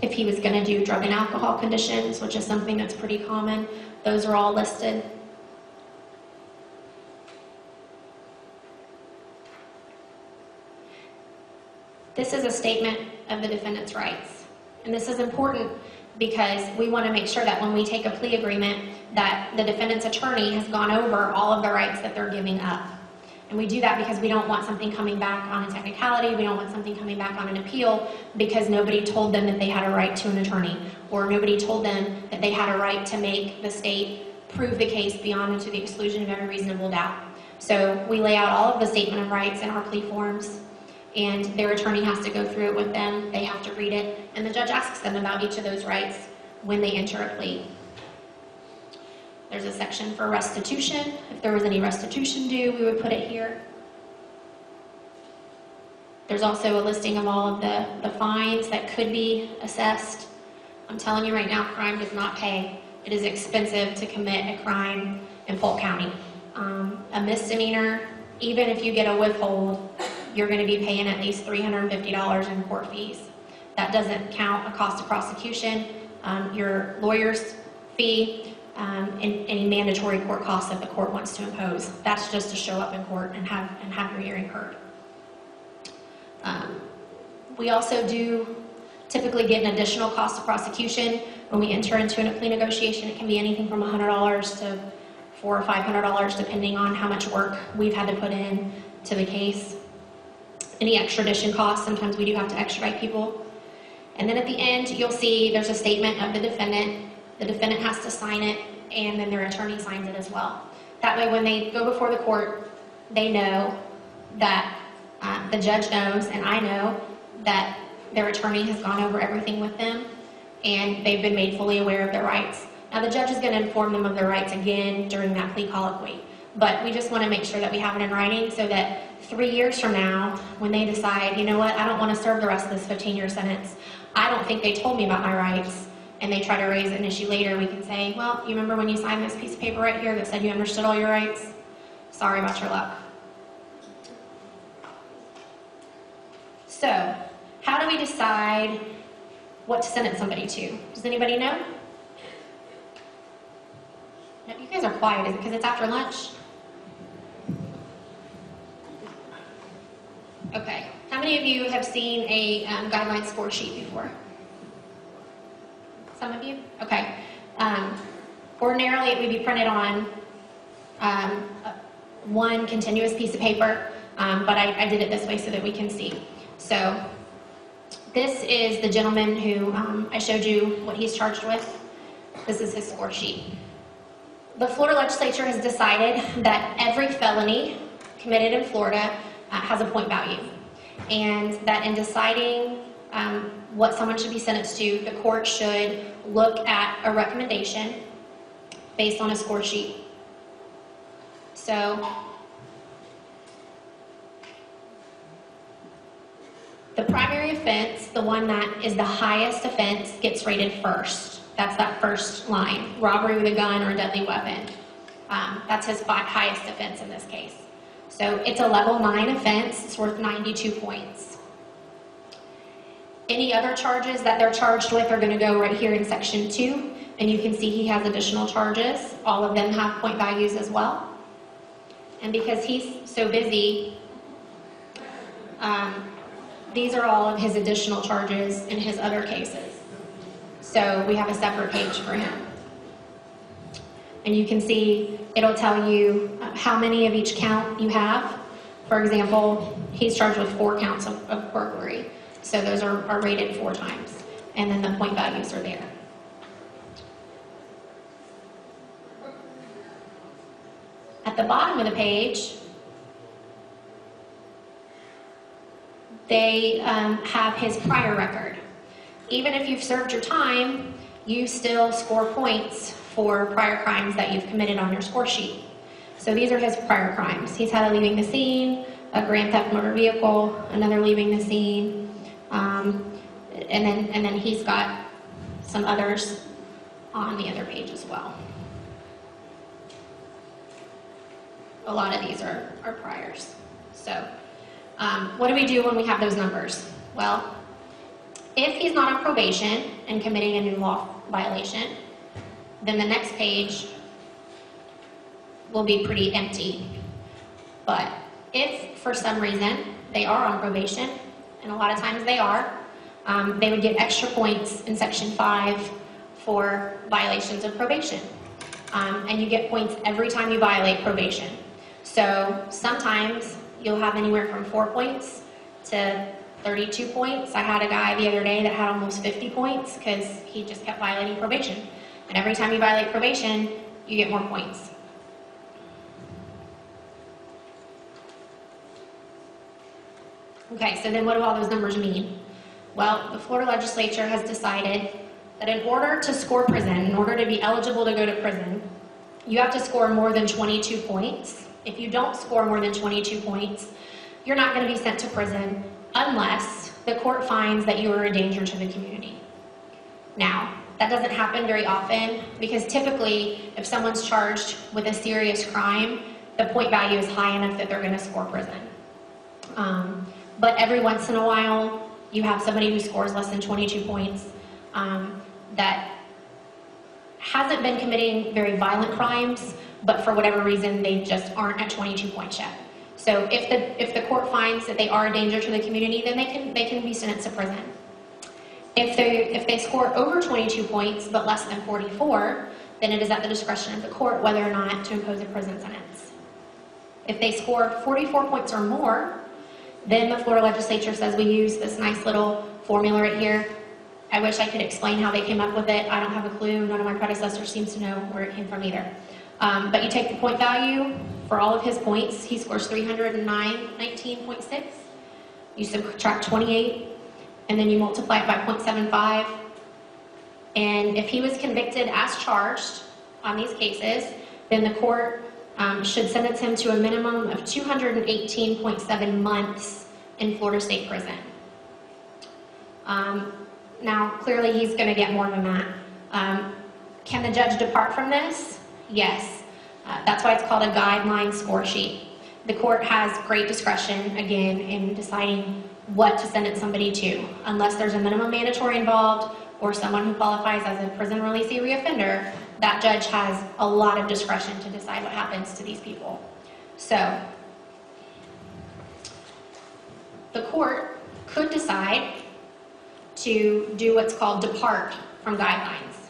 If he was going to do drug and alcohol conditions, which is something that's pretty common, those are all listed. This is a statement of the defendant's rights. And this is important because we want to make sure that when we take a plea agreement that the defendant's attorney has gone over all of the rights that they're giving up. And we do that because we don't want something coming back on a technicality, we don't want something coming back on an appeal because nobody told them that they had a right to an attorney, or nobody told them that they had a right to make the state prove the case beyond and to the exclusion of every reasonable doubt. So we lay out all of the statement of rights in our plea forms, and their attorney has to go through it with them, they have to read it, and the judge asks them about each of those rights when they enter a plea. There's a section for restitution. If there was any restitution due, we would put it here. There's also a listing of all of the fines that could be assessed. I'm telling you right now, crime does not pay. It is expensive to commit a crime in Polk County. A misdemeanor, even if you get a withhold, you're going to be paying at least $350 in court fees. That doesn't count a cost of prosecution, your lawyer's fee, and any mandatory court costs that the court wants to impose. That's just to show up in court and have your hearing heard. We also do typically get an additional cost of prosecution when we enter into a plea negotiation. It can be anything from $100 to $400 or $500, depending on how much work we've had to put in to the case. Any extradition costs, sometimes we do have to extradite people. And then at the end, you'll see there's a statement of the defendant. The defendant has to sign it, and then their attorney signs it as well. That way, when they go before the court, they know that the judge knows, and I know, that their attorney has gone over everything with them, and they've been made fully aware of their rights. Now, the judge is going to inform them of their rights again during that plea colloquy, but we just want to make sure that we have it in writing so that 3 years from now, when they decide, you know what, I don't want to serve the rest of this 15-year sentence, I don't think they told me about my rights, and they try to raise an issue later, we can say, well, you remember when you signed this piece of paper right here that said you understood all your rights? Sorry about your luck. So, how do we decide what to sentence somebody to? Does anybody know? No, you guys are quiet. Is it because it's after lunch? Okay. How many of you have seen a guideline score sheet before? Some of you? Okay. Ordinarily, it would be printed on one continuous piece of paper, but I did it this way so that we can see. So this is the gentleman who I showed you what he's charged with. This is his score sheet. The Florida legislature has decided that every felony committed in Florida has a point value, and that in deciding what someone should be sentenced to, the court should look at a recommendation based on a score sheet. So the primary offense, the one that is the highest offense, gets rated first. That's that first line, robbery with a gun or a deadly weapon. That's his highest offense in this case. So it's a level 9 offense, it's worth 92 points. Any other charges that they're charged with are going to go right here in section 2, And you can see he has additional charges. All of them have point values as well. And because he's so busy, these are all of his additional charges in his other cases. So we have a separate page for him. And you can see it'll tell you how many of each count you have. For example, he's charged with 4 counts of burglary. So those are rated 4 times. And then the point values are there. At the bottom of the page, they have his prior record. Even if you've served your time, you still score points for prior crimes that you've committed on your score sheet. So these are his prior crimes. He's had a leaving the scene, a grand theft motor vehicle, another leaving the scene, and then he's got some others on the other page as well. A lot of these are priors. So what do we do when we have those numbers? Well, if he's not on probation and committing a new law violation, then the next page will be pretty empty. But if for some reason they are on probation, and a lot of times they are, they would get extra points in Section 5 for violations of probation. And you get points every time you violate probation. So sometimes you'll have anywhere from 4 points to 32 points. I had a guy the other day that had almost 50 points because he just kept violating probation. And every time you violate probation, you get more points. Okay, so then what do all those numbers mean? Well, the Florida legislature has decided that in order to score prison, in order to be eligible to go to prison, you have to score more than 22 points. If you don't score more than 22 points, you're not going to be sent to prison unless the court finds that you are a danger to the community. Now, that doesn't happen very often because typically if someone's charged with a serious crime, the point value is high enough that they're going to score prison. But every once in a while, you have somebody who scores less than 22 points that hasn't been committing very violent crimes, but for whatever reason, they just aren't at 22 points yet. So if the court finds that they are a danger to the community, then they can be sentenced to prison. If they score over 22 points but less than 44, then it is at the discretion of the court whether or not to impose a prison sentence. If they score 44 points or more, then the Florida legislature says we use this nice little formula right here. I wish I could explain how they came up with it. I don't have a clue. None of my predecessors seems to know where it came from either. But you take the point value for all of his points. He scores 319.6. You subtract 28, and then you multiply it by 0.75. And if he was convicted as charged on these cases, then the court should sentence him to a minimum of 218.7 months in Florida State Prison. Now, clearly he's going to get more than that. Can the judge depart from this? Yes. That's why it's called a guideline score sheet. The court has great discretion, again, in deciding what to sentence somebody to. Unless there's a minimum mandatory involved or someone who qualifies as a prison releasee reoffender, that judge has a lot of discretion to decide what happens to these people. So, the court could decide to do what's called depart from guidelines,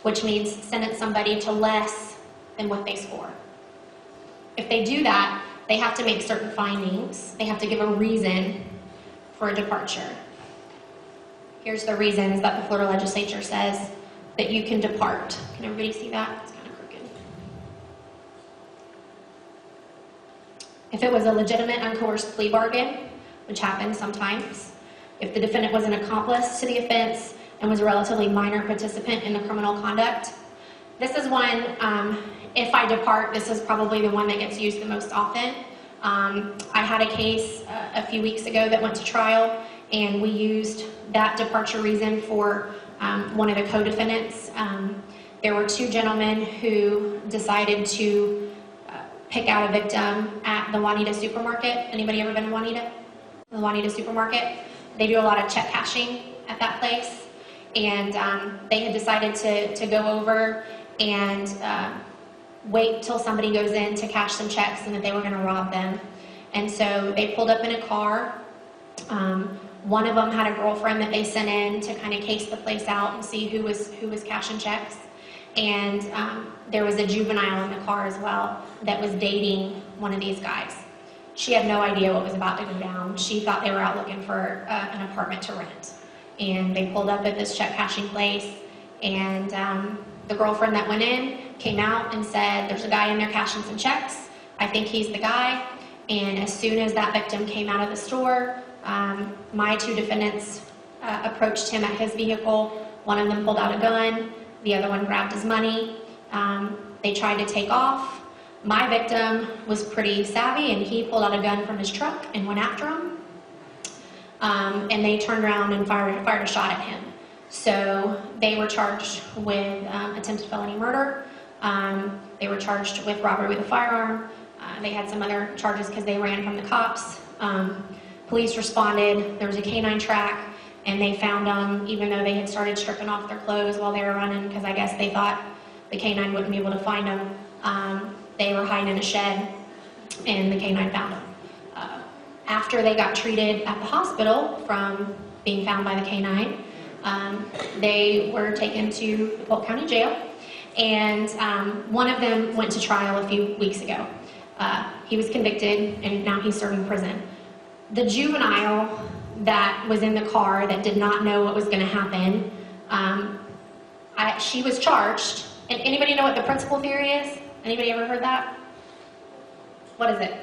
which means sentence somebody to less than what they score. If they do that, they have to make certain findings. They have to give a reason for a departure. Here's the reasons that the Florida legislature says that you can depart. Can everybody see that? It's kind of crooked. If it was a legitimate uncoerced plea bargain, which happens sometimes, if the defendant was an accomplice to the offense and was a relatively minor participant in the criminal conduct, this is one, if I depart, this is probably the one that gets used the most often. I had a case a few weeks ago that went to trial, and we used that departure reason for one of the co-defendants. There were 2 gentlemen who decided to pick out a victim at the Juanita supermarket. Anybody ever been to Juanita? The Juanita supermarket? They do a lot of check cashing at that place. And they had decided to go over and wait till somebody goes in to cash some checks and that they were going to rob them. And so they pulled up in a car. One of them had a girlfriend that they sent in to kind of case the place out and see who was cashing checks. And there was a juvenile in the car as well that was dating one of these guys. She had no idea what was about to go down. She thought they were out looking for an apartment to rent. And they pulled up at this check cashing place, and the girlfriend that went in came out and said, "There's a guy in there cashing some checks. I think he's the guy." And as soon as that victim came out of the store, my two defendants approached him at his vehicle. One of them pulled out a gun. The other one grabbed his money. They tried to take off. My victim was pretty savvy, and he pulled out a gun from his truck and went after him. And they turned around and fired a shot at him. So they were charged with attempted felony murder. They were charged with robbery with a firearm. They had some other charges because they ran from the cops. Police responded. There was a canine track, and they found them even though they had started stripping off their clothes while they were running, because I guess they thought the canine wouldn't be able to find them. They were hiding in a shed, and the canine found them. After they got treated at the hospital from being found by the canine, they were taken to the Polk County Jail, and one of them went to trial a few weeks ago. He was convicted, and now he's serving prison. The juvenile that was in the car that did not know what was going to happen, she was charged. And anybody know what the principal theory is? Anybody ever heard that? What is it?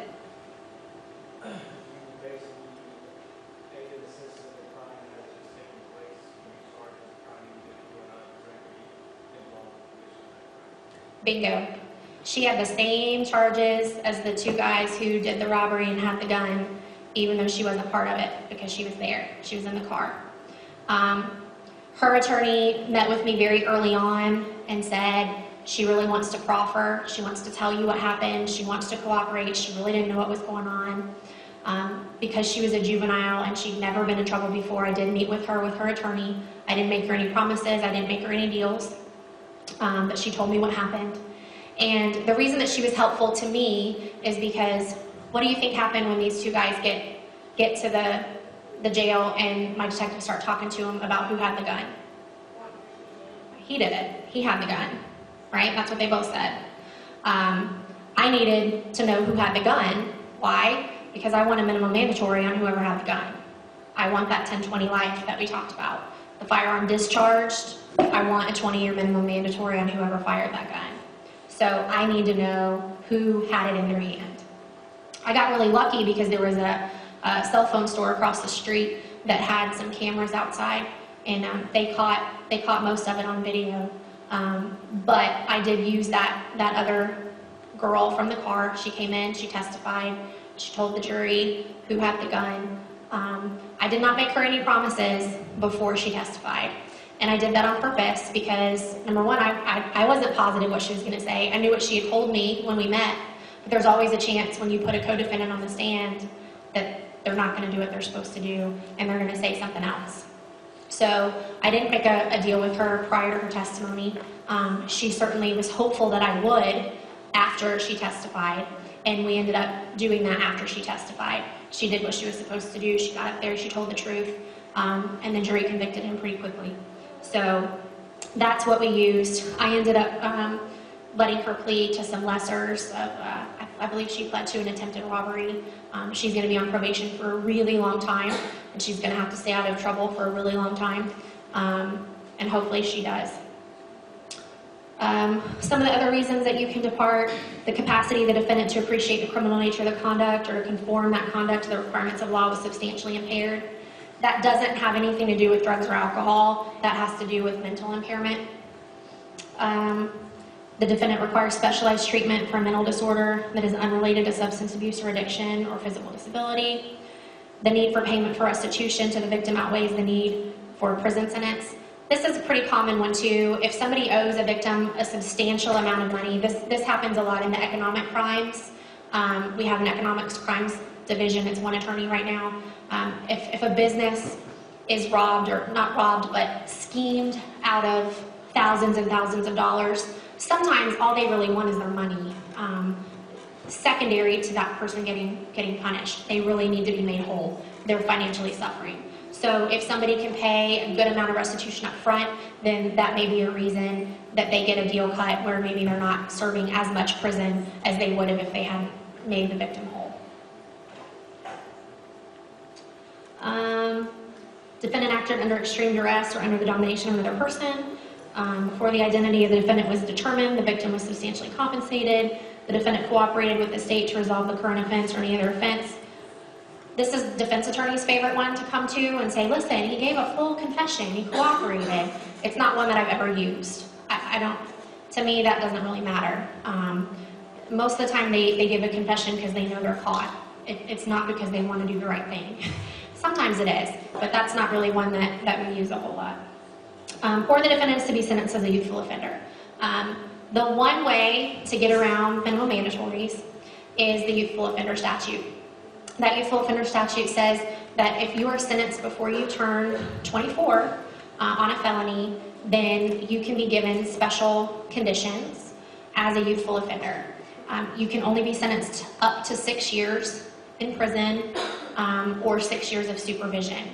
Bingo. She had the same charges as the two guys who did the robbery and had the gun, even though she wasn't part of it because she was there. She was in the car. Her attorney met with me very early on and said she really wants to proffer. She wants to tell you what happened. She wants to cooperate. She really didn't know what was going on. Because she was a juvenile and she'd never been in trouble before, I did meet with her attorney. I didn't make her any promises. I didn't make her any deals. But she told me what happened. And the reason that she was helpful to me is because what do you think happened when these two guys get to the jail and my detectives start talking to him about who had the gun? He did it. He had the gun, right? That's what they both said. I needed to know who had the gun. Why? Because I want a minimum mandatory on whoever had the gun. I want that 10-20 life that we talked about. The firearm discharged, I want a 20-year minimum mandatory on whoever fired that gun. So I need to know who had it in their hand. I got really lucky because there was a cell phone store across the street that had some cameras outside, and they caught most of it on video. But I did use that other girl from the car. She came in, she testified, she told the jury who had the gun. I did not make her any promises before she testified. And I did that on purpose because, number one, I wasn't positive what she was going to say. I knew what she had told me when we met, but there's always a chance when you put a co-defendant on the stand that they're not going to do what they're supposed to do and they're going to say something else. So I didn't make a deal with her prior to her testimony. She certainly was hopeful that I would after she testified, and we ended up doing that after she testified. She did what she was supposed to do. She got up there, she told the truth, and the jury convicted him pretty quickly. So that's what we used. I ended up letting her plead to some lessers. I believe she pled to an attempted robbery. She's going to be on probation for a really long time, and she's going to have to stay out of trouble for a really long time, and hopefully she does. Some of the other reasons that you can depart: the capacity of the defendant to appreciate the criminal nature of the conduct or to conform that conduct to the requirements of law was substantially impaired. That doesn't have anything to do with drugs or alcohol. That has to do with mental impairment. The defendant requires specialized treatment for a mental disorder that is unrelated to substance abuse or addiction or physical disability. The need for payment for restitution to the victim outweighs the need for a prison sentence. This is a pretty common one too. If somebody owes a victim a substantial amount of money, this happens a lot in the economic crimes. We have an economics crimes division. It's one attorney right now. If a business is robbed, or not robbed, but schemed out of thousands and thousands of dollars, sometimes all they really want is their money. Secondary to that person getting punished, they really need to be made whole. They're financially suffering. So if somebody can pay a good amount of restitution up front, then that may be a reason that they get a deal cut where maybe they're not serving as much prison as they would have if they had made the victim whole. Defendant acted under extreme duress or under the domination of another person. Before the identity of the defendant was determined, the victim was substantially compensated. The defendant cooperated with the state to resolve the current offense or any other offense. This is the defense attorney's favorite one to come to and say, listen, he gave a full confession, he cooperated. It's not one that I've ever used. To me, that doesn't really matter. Most of the time they give a confession because they know they're caught. It's not because they want to do the right thing. Sometimes it is, but that's not really one that we use a whole lot. Or the defendant is to be sentenced as a youthful offender. The one way to get around minimum mandatories is the youthful offender statute. That youthful offender statute says that if you are sentenced before you turn 24 on a felony, then you can be given special conditions as a youthful offender. You can only be sentenced up to 6 years in prison or 6 years of supervision.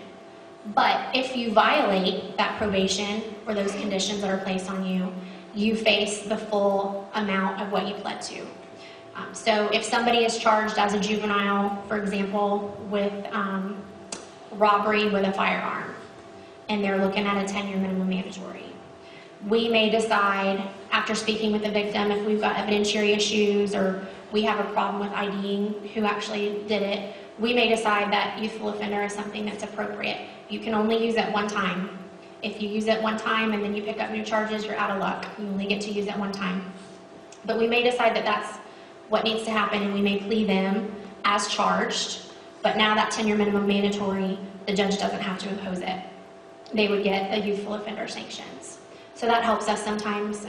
But if you violate that probation or those conditions that are placed on you, you face the full amount of what you pled to. So if somebody is charged as a juvenile, for example, with robbery with a firearm, and they're looking at a 10-year minimum mandatory, we may decide, after speaking with the victim, if we've got evidentiary issues or we have a problem with IDing who actually did it, we may decide that youthful offender is something that's appropriate. You can only use it one time. If you use it one time and then you pick up new charges, you're out of luck. You only get to use it one time. But we may decide that that's what needs to happen, and we may plea them as charged, but now that 10-year minimum mandatory, the judge doesn't have to impose it. They would get a youthful offender sanctions. So that helps us sometimes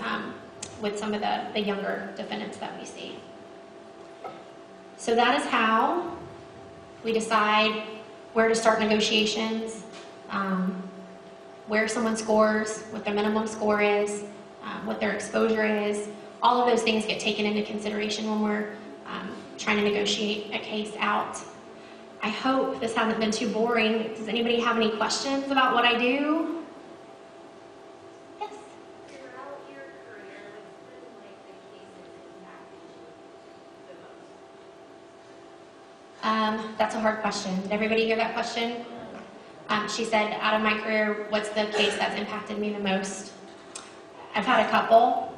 with some of the younger defendants that we see. So that is how we decide where to start negotiations, where someone scores, what their minimum score is, what their exposure is. All of those things get taken into consideration when we're trying to negotiate a case out. I hope this hasn't been too boring. Does anybody have any questions about what I do? Yes? Throughout your career, what's been like the cases that impacted you the most? That's a hard question. Did everybody hear that question? She said, out of my career, what's the case that's impacted me the most? I've had a couple.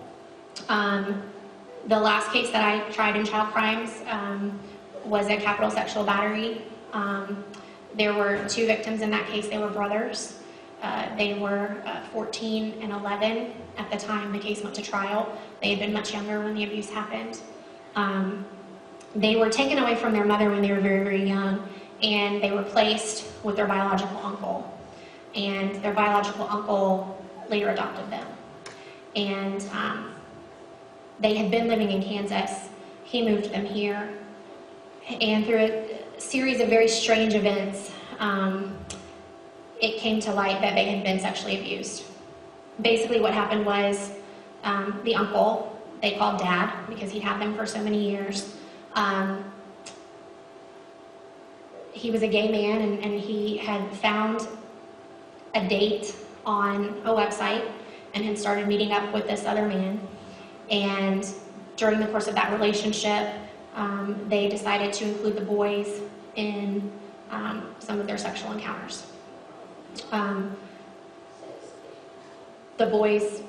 The last case that I tried in child crimes was a capital sexual battery. There were 2 victims in that case. They were brothers. They were 14 and 11 at the time the case went to trial. They had been much younger when the abuse happened. They were taken away from their mother when they were very, very young, and they were placed with their biological uncle. And their biological uncle later adopted them. And they had been living in Kansas. He moved them here. And through a series of very strange events, it came to light that they had been sexually abused. Basically what happened was the uncle, they called Dad because he'd had them for so many years. He was a gay man, and he had found a date on a website and had started meeting up with this other man. And during the course of that relationship, they decided to include the boys in some of their sexual encounters. The boys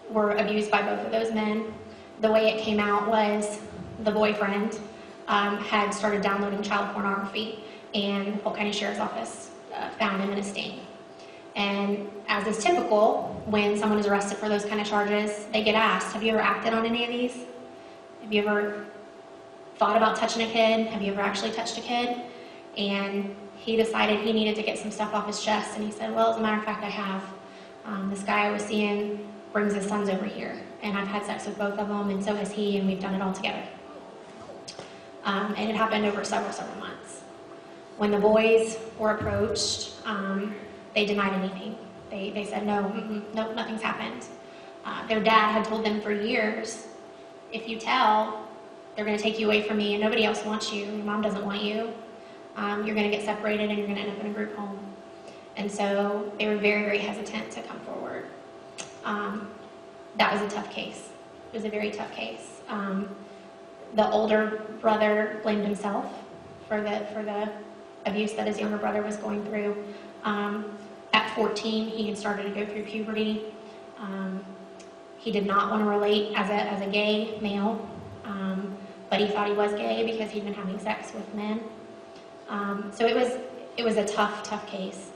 were abused by both of those men. The way it came out was the boyfriend had started downloading child pornography, and the Polk County Sheriff's Office found him in a sting. And as is typical, when someone is arrested for those kind of charges, they get asked, have you ever acted on any of these? Have you ever thought about touching a kid? Have you ever actually touched a kid? And he decided he needed to get some stuff off his chest, and he said, well, as a matter of fact, I have. This guy I was seeing brings his sons over here, and I've had sex with both of them, and so has he, and we've done it all together. And it happened over several months. When the boys were approached, they denied anything. They said, no, nope, nothing's happened. Their dad had told them for years, if you tell, they're going to take you away from me and nobody else wants you. Your mom doesn't want you. You're going to get separated and you're going to end up in a group home. And so they were very, very hesitant to come forward. That was a tough case. It was a very tough case. The older brother blamed himself for the abuse that his younger brother was going through. At 14, he had started to go through puberty. He did not want to relate as a gay male, but he thought he was gay because he'd been having sex with men. So it was a tough case.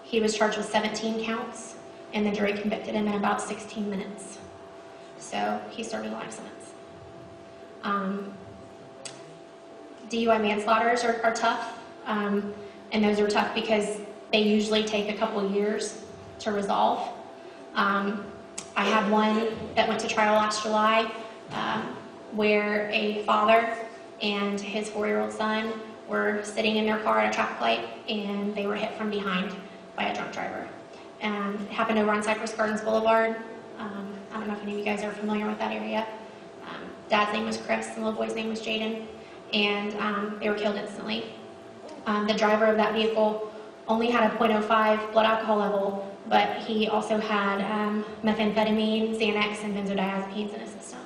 He was charged with 17 counts, and the jury convicted him in about 16 minutes. So he started a life sentence. DUI manslaughters are tough, and those are tough because they usually take a couple years to resolve. I had one that went to trial last July where a father and his 4-year-old son were sitting in their car at a traffic light and they were hit from behind by a drunk driver. It happened over on Cypress Gardens Boulevard. I don't know if any of you guys are familiar with that area. Dad's name was Chris and the little boy's name was Jaden, and they were killed instantly. The driver of that vehicle only had a 0.05 blood alcohol level, but he also had methamphetamine, Xanax, and benzodiazepines in his system.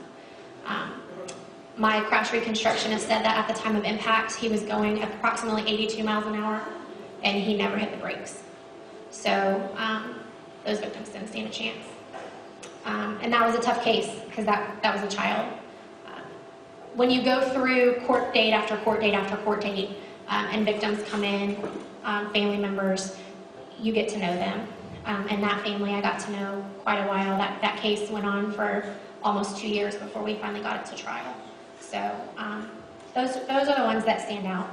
My crash reconstructionist said that at the time of impact, he was going approximately 82 miles an hour, and he never hit the brakes. So those victims didn't stand a chance. And that was a tough case, because that was a child. When you go through court date after court date after court date, and victims come in, family members, you get to know them. And that family I got to know quite a while. That case went on for almost 2 years before we finally got it to trial. So those are the ones that stand out.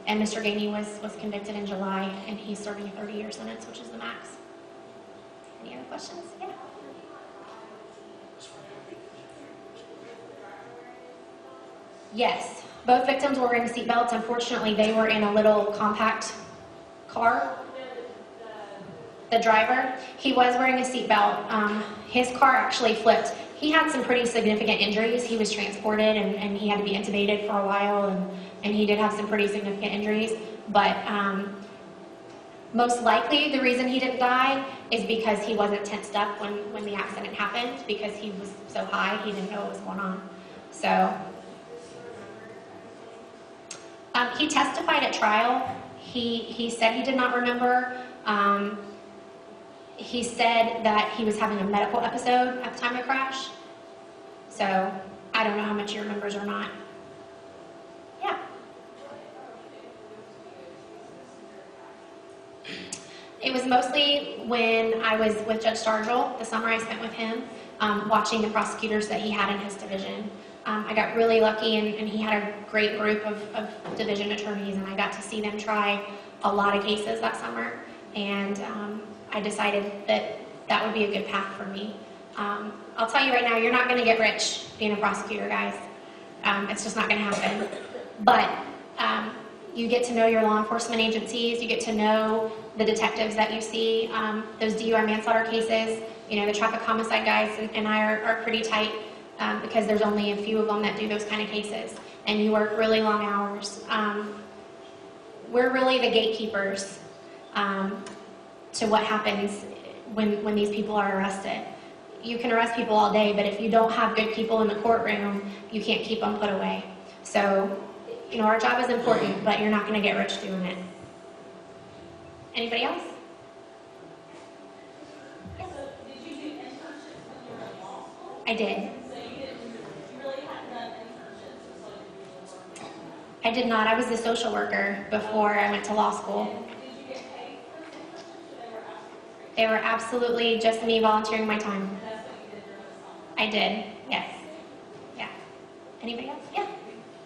And Mr. Gainey was convicted in July, and he's serving a 30-year sentence, which is the max. Any other questions? Yeah. Yes, both victims were wearing seatbelts. Unfortunately, they were in a little compact car. The driver, he was wearing a seatbelt. His car actually flipped. He had some pretty significant injuries. He was transported and he had to be intubated for a while, and he did have some pretty significant injuries. But most likely the reason he didn't die is because he wasn't tensed up when the accident happened, because he was so high he didn't know what was going on. So he testified at trial. He said he did not remember. He said that he was having a medical episode at the time of the crash. So I don't know how much he remembers or not. Yeah. It was mostly when I was with Judge Stargell, the summer I spent with him, watching the prosecutors that he had in his division. I got really lucky, and he had a great group of division attorneys, and I got to see them try a lot of cases that summer. And I decided that would be a good path for me. I'll tell you right now, you're not going to get rich being a prosecutor, guys. It's just not going to happen. But you get to know your law enforcement agencies. You get to know the detectives that you see. Those DUI manslaughter cases, the traffic homicide guys and I are pretty tight because there's only a few of them that do those kind of cases. And you work really long hours. We're really the gatekeepers to what happens when these people are arrested. You can arrest people all day, but if you don't have good people in the courtroom, you can't keep them put away. So, our job is important, but you're not going to get rich doing it. Anybody else? Yes. So did you do internships when you were in law school? I did. So you really hadn't done internships, so I did not. I was a social worker before I went to law school. did you get paid for the internships, or they were absolutely free? They were absolutely just me volunteering my time. That's what you did during the summer? I did, yes. Yeah. Anybody else? Yeah.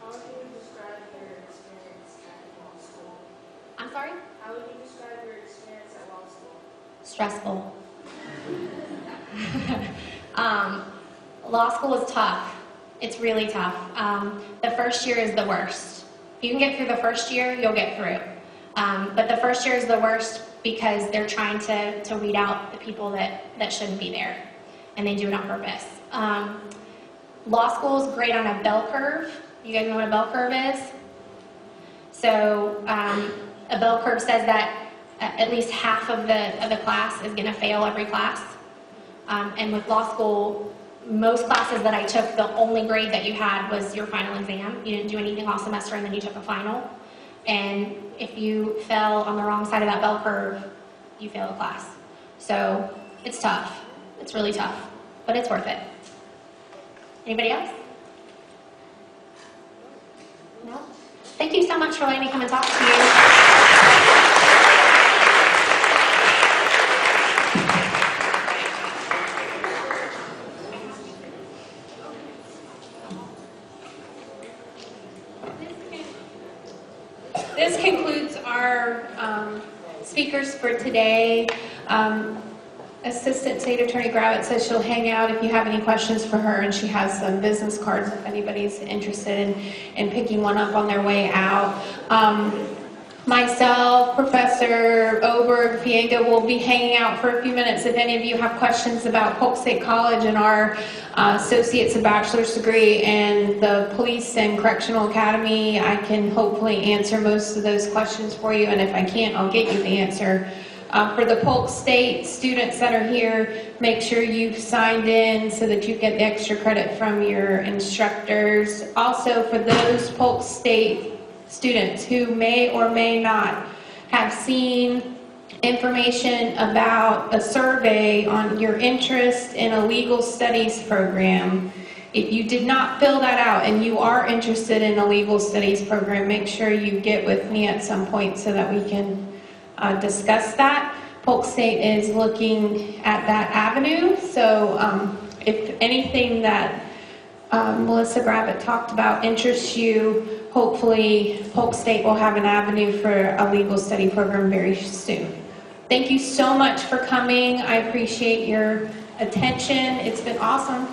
How would you describe your experience at law school? I'm sorry? How would you describe your experience at law school? Stressful. Law school is tough. It's really tough. The first year is the worst. If you can get through the first year, you'll get through. But the first year is the worst because they're trying to weed out the people that shouldn't be there, and they do it on purpose. Law school is great on a bell curve. You guys know what a bell curve is? So a bell curve says that at least half of the class is going to fail every class. And with law school, most classes that I took, the only grade that you had was your final exam. You didn't do anything all semester, and then you took a final. And if you fell on the wrong side of that bell curve, you fail the class. So it's tough. It's really tough, but it's worth it. Anybody else? No? Thank you so much for letting me come and talk to you. This concludes our speakers for today. Assistant State Attorney Gravett says she'll hang out if you have any questions for her, and she has some business cards if anybody's interested in picking one up on their way out. Myself, Professor Oberg, Fienga will be hanging out for a few minutes. If any of you have questions about Polk State College and our associate's and bachelor's degree and the police and correctional academy, I can hopefully answer most of those questions for you, and if I can't, I'll get you the answer. For the Polk State students that are here, make sure you've signed in so that you get the extra credit from your instructors. Also, for those Polk State students who may or may not have seen information about a survey on your interest in a legal studies program, if you did not fill that out and you are interested in a legal studies program, make sure you get with me at some point so that we can discuss that. Polk State is looking at that avenue, so if anything that Melissa Gravett talked about interests you, hopefully Polk State will have an avenue for a legal study program very soon. Thank you so much for coming. I appreciate your attention. It's been awesome.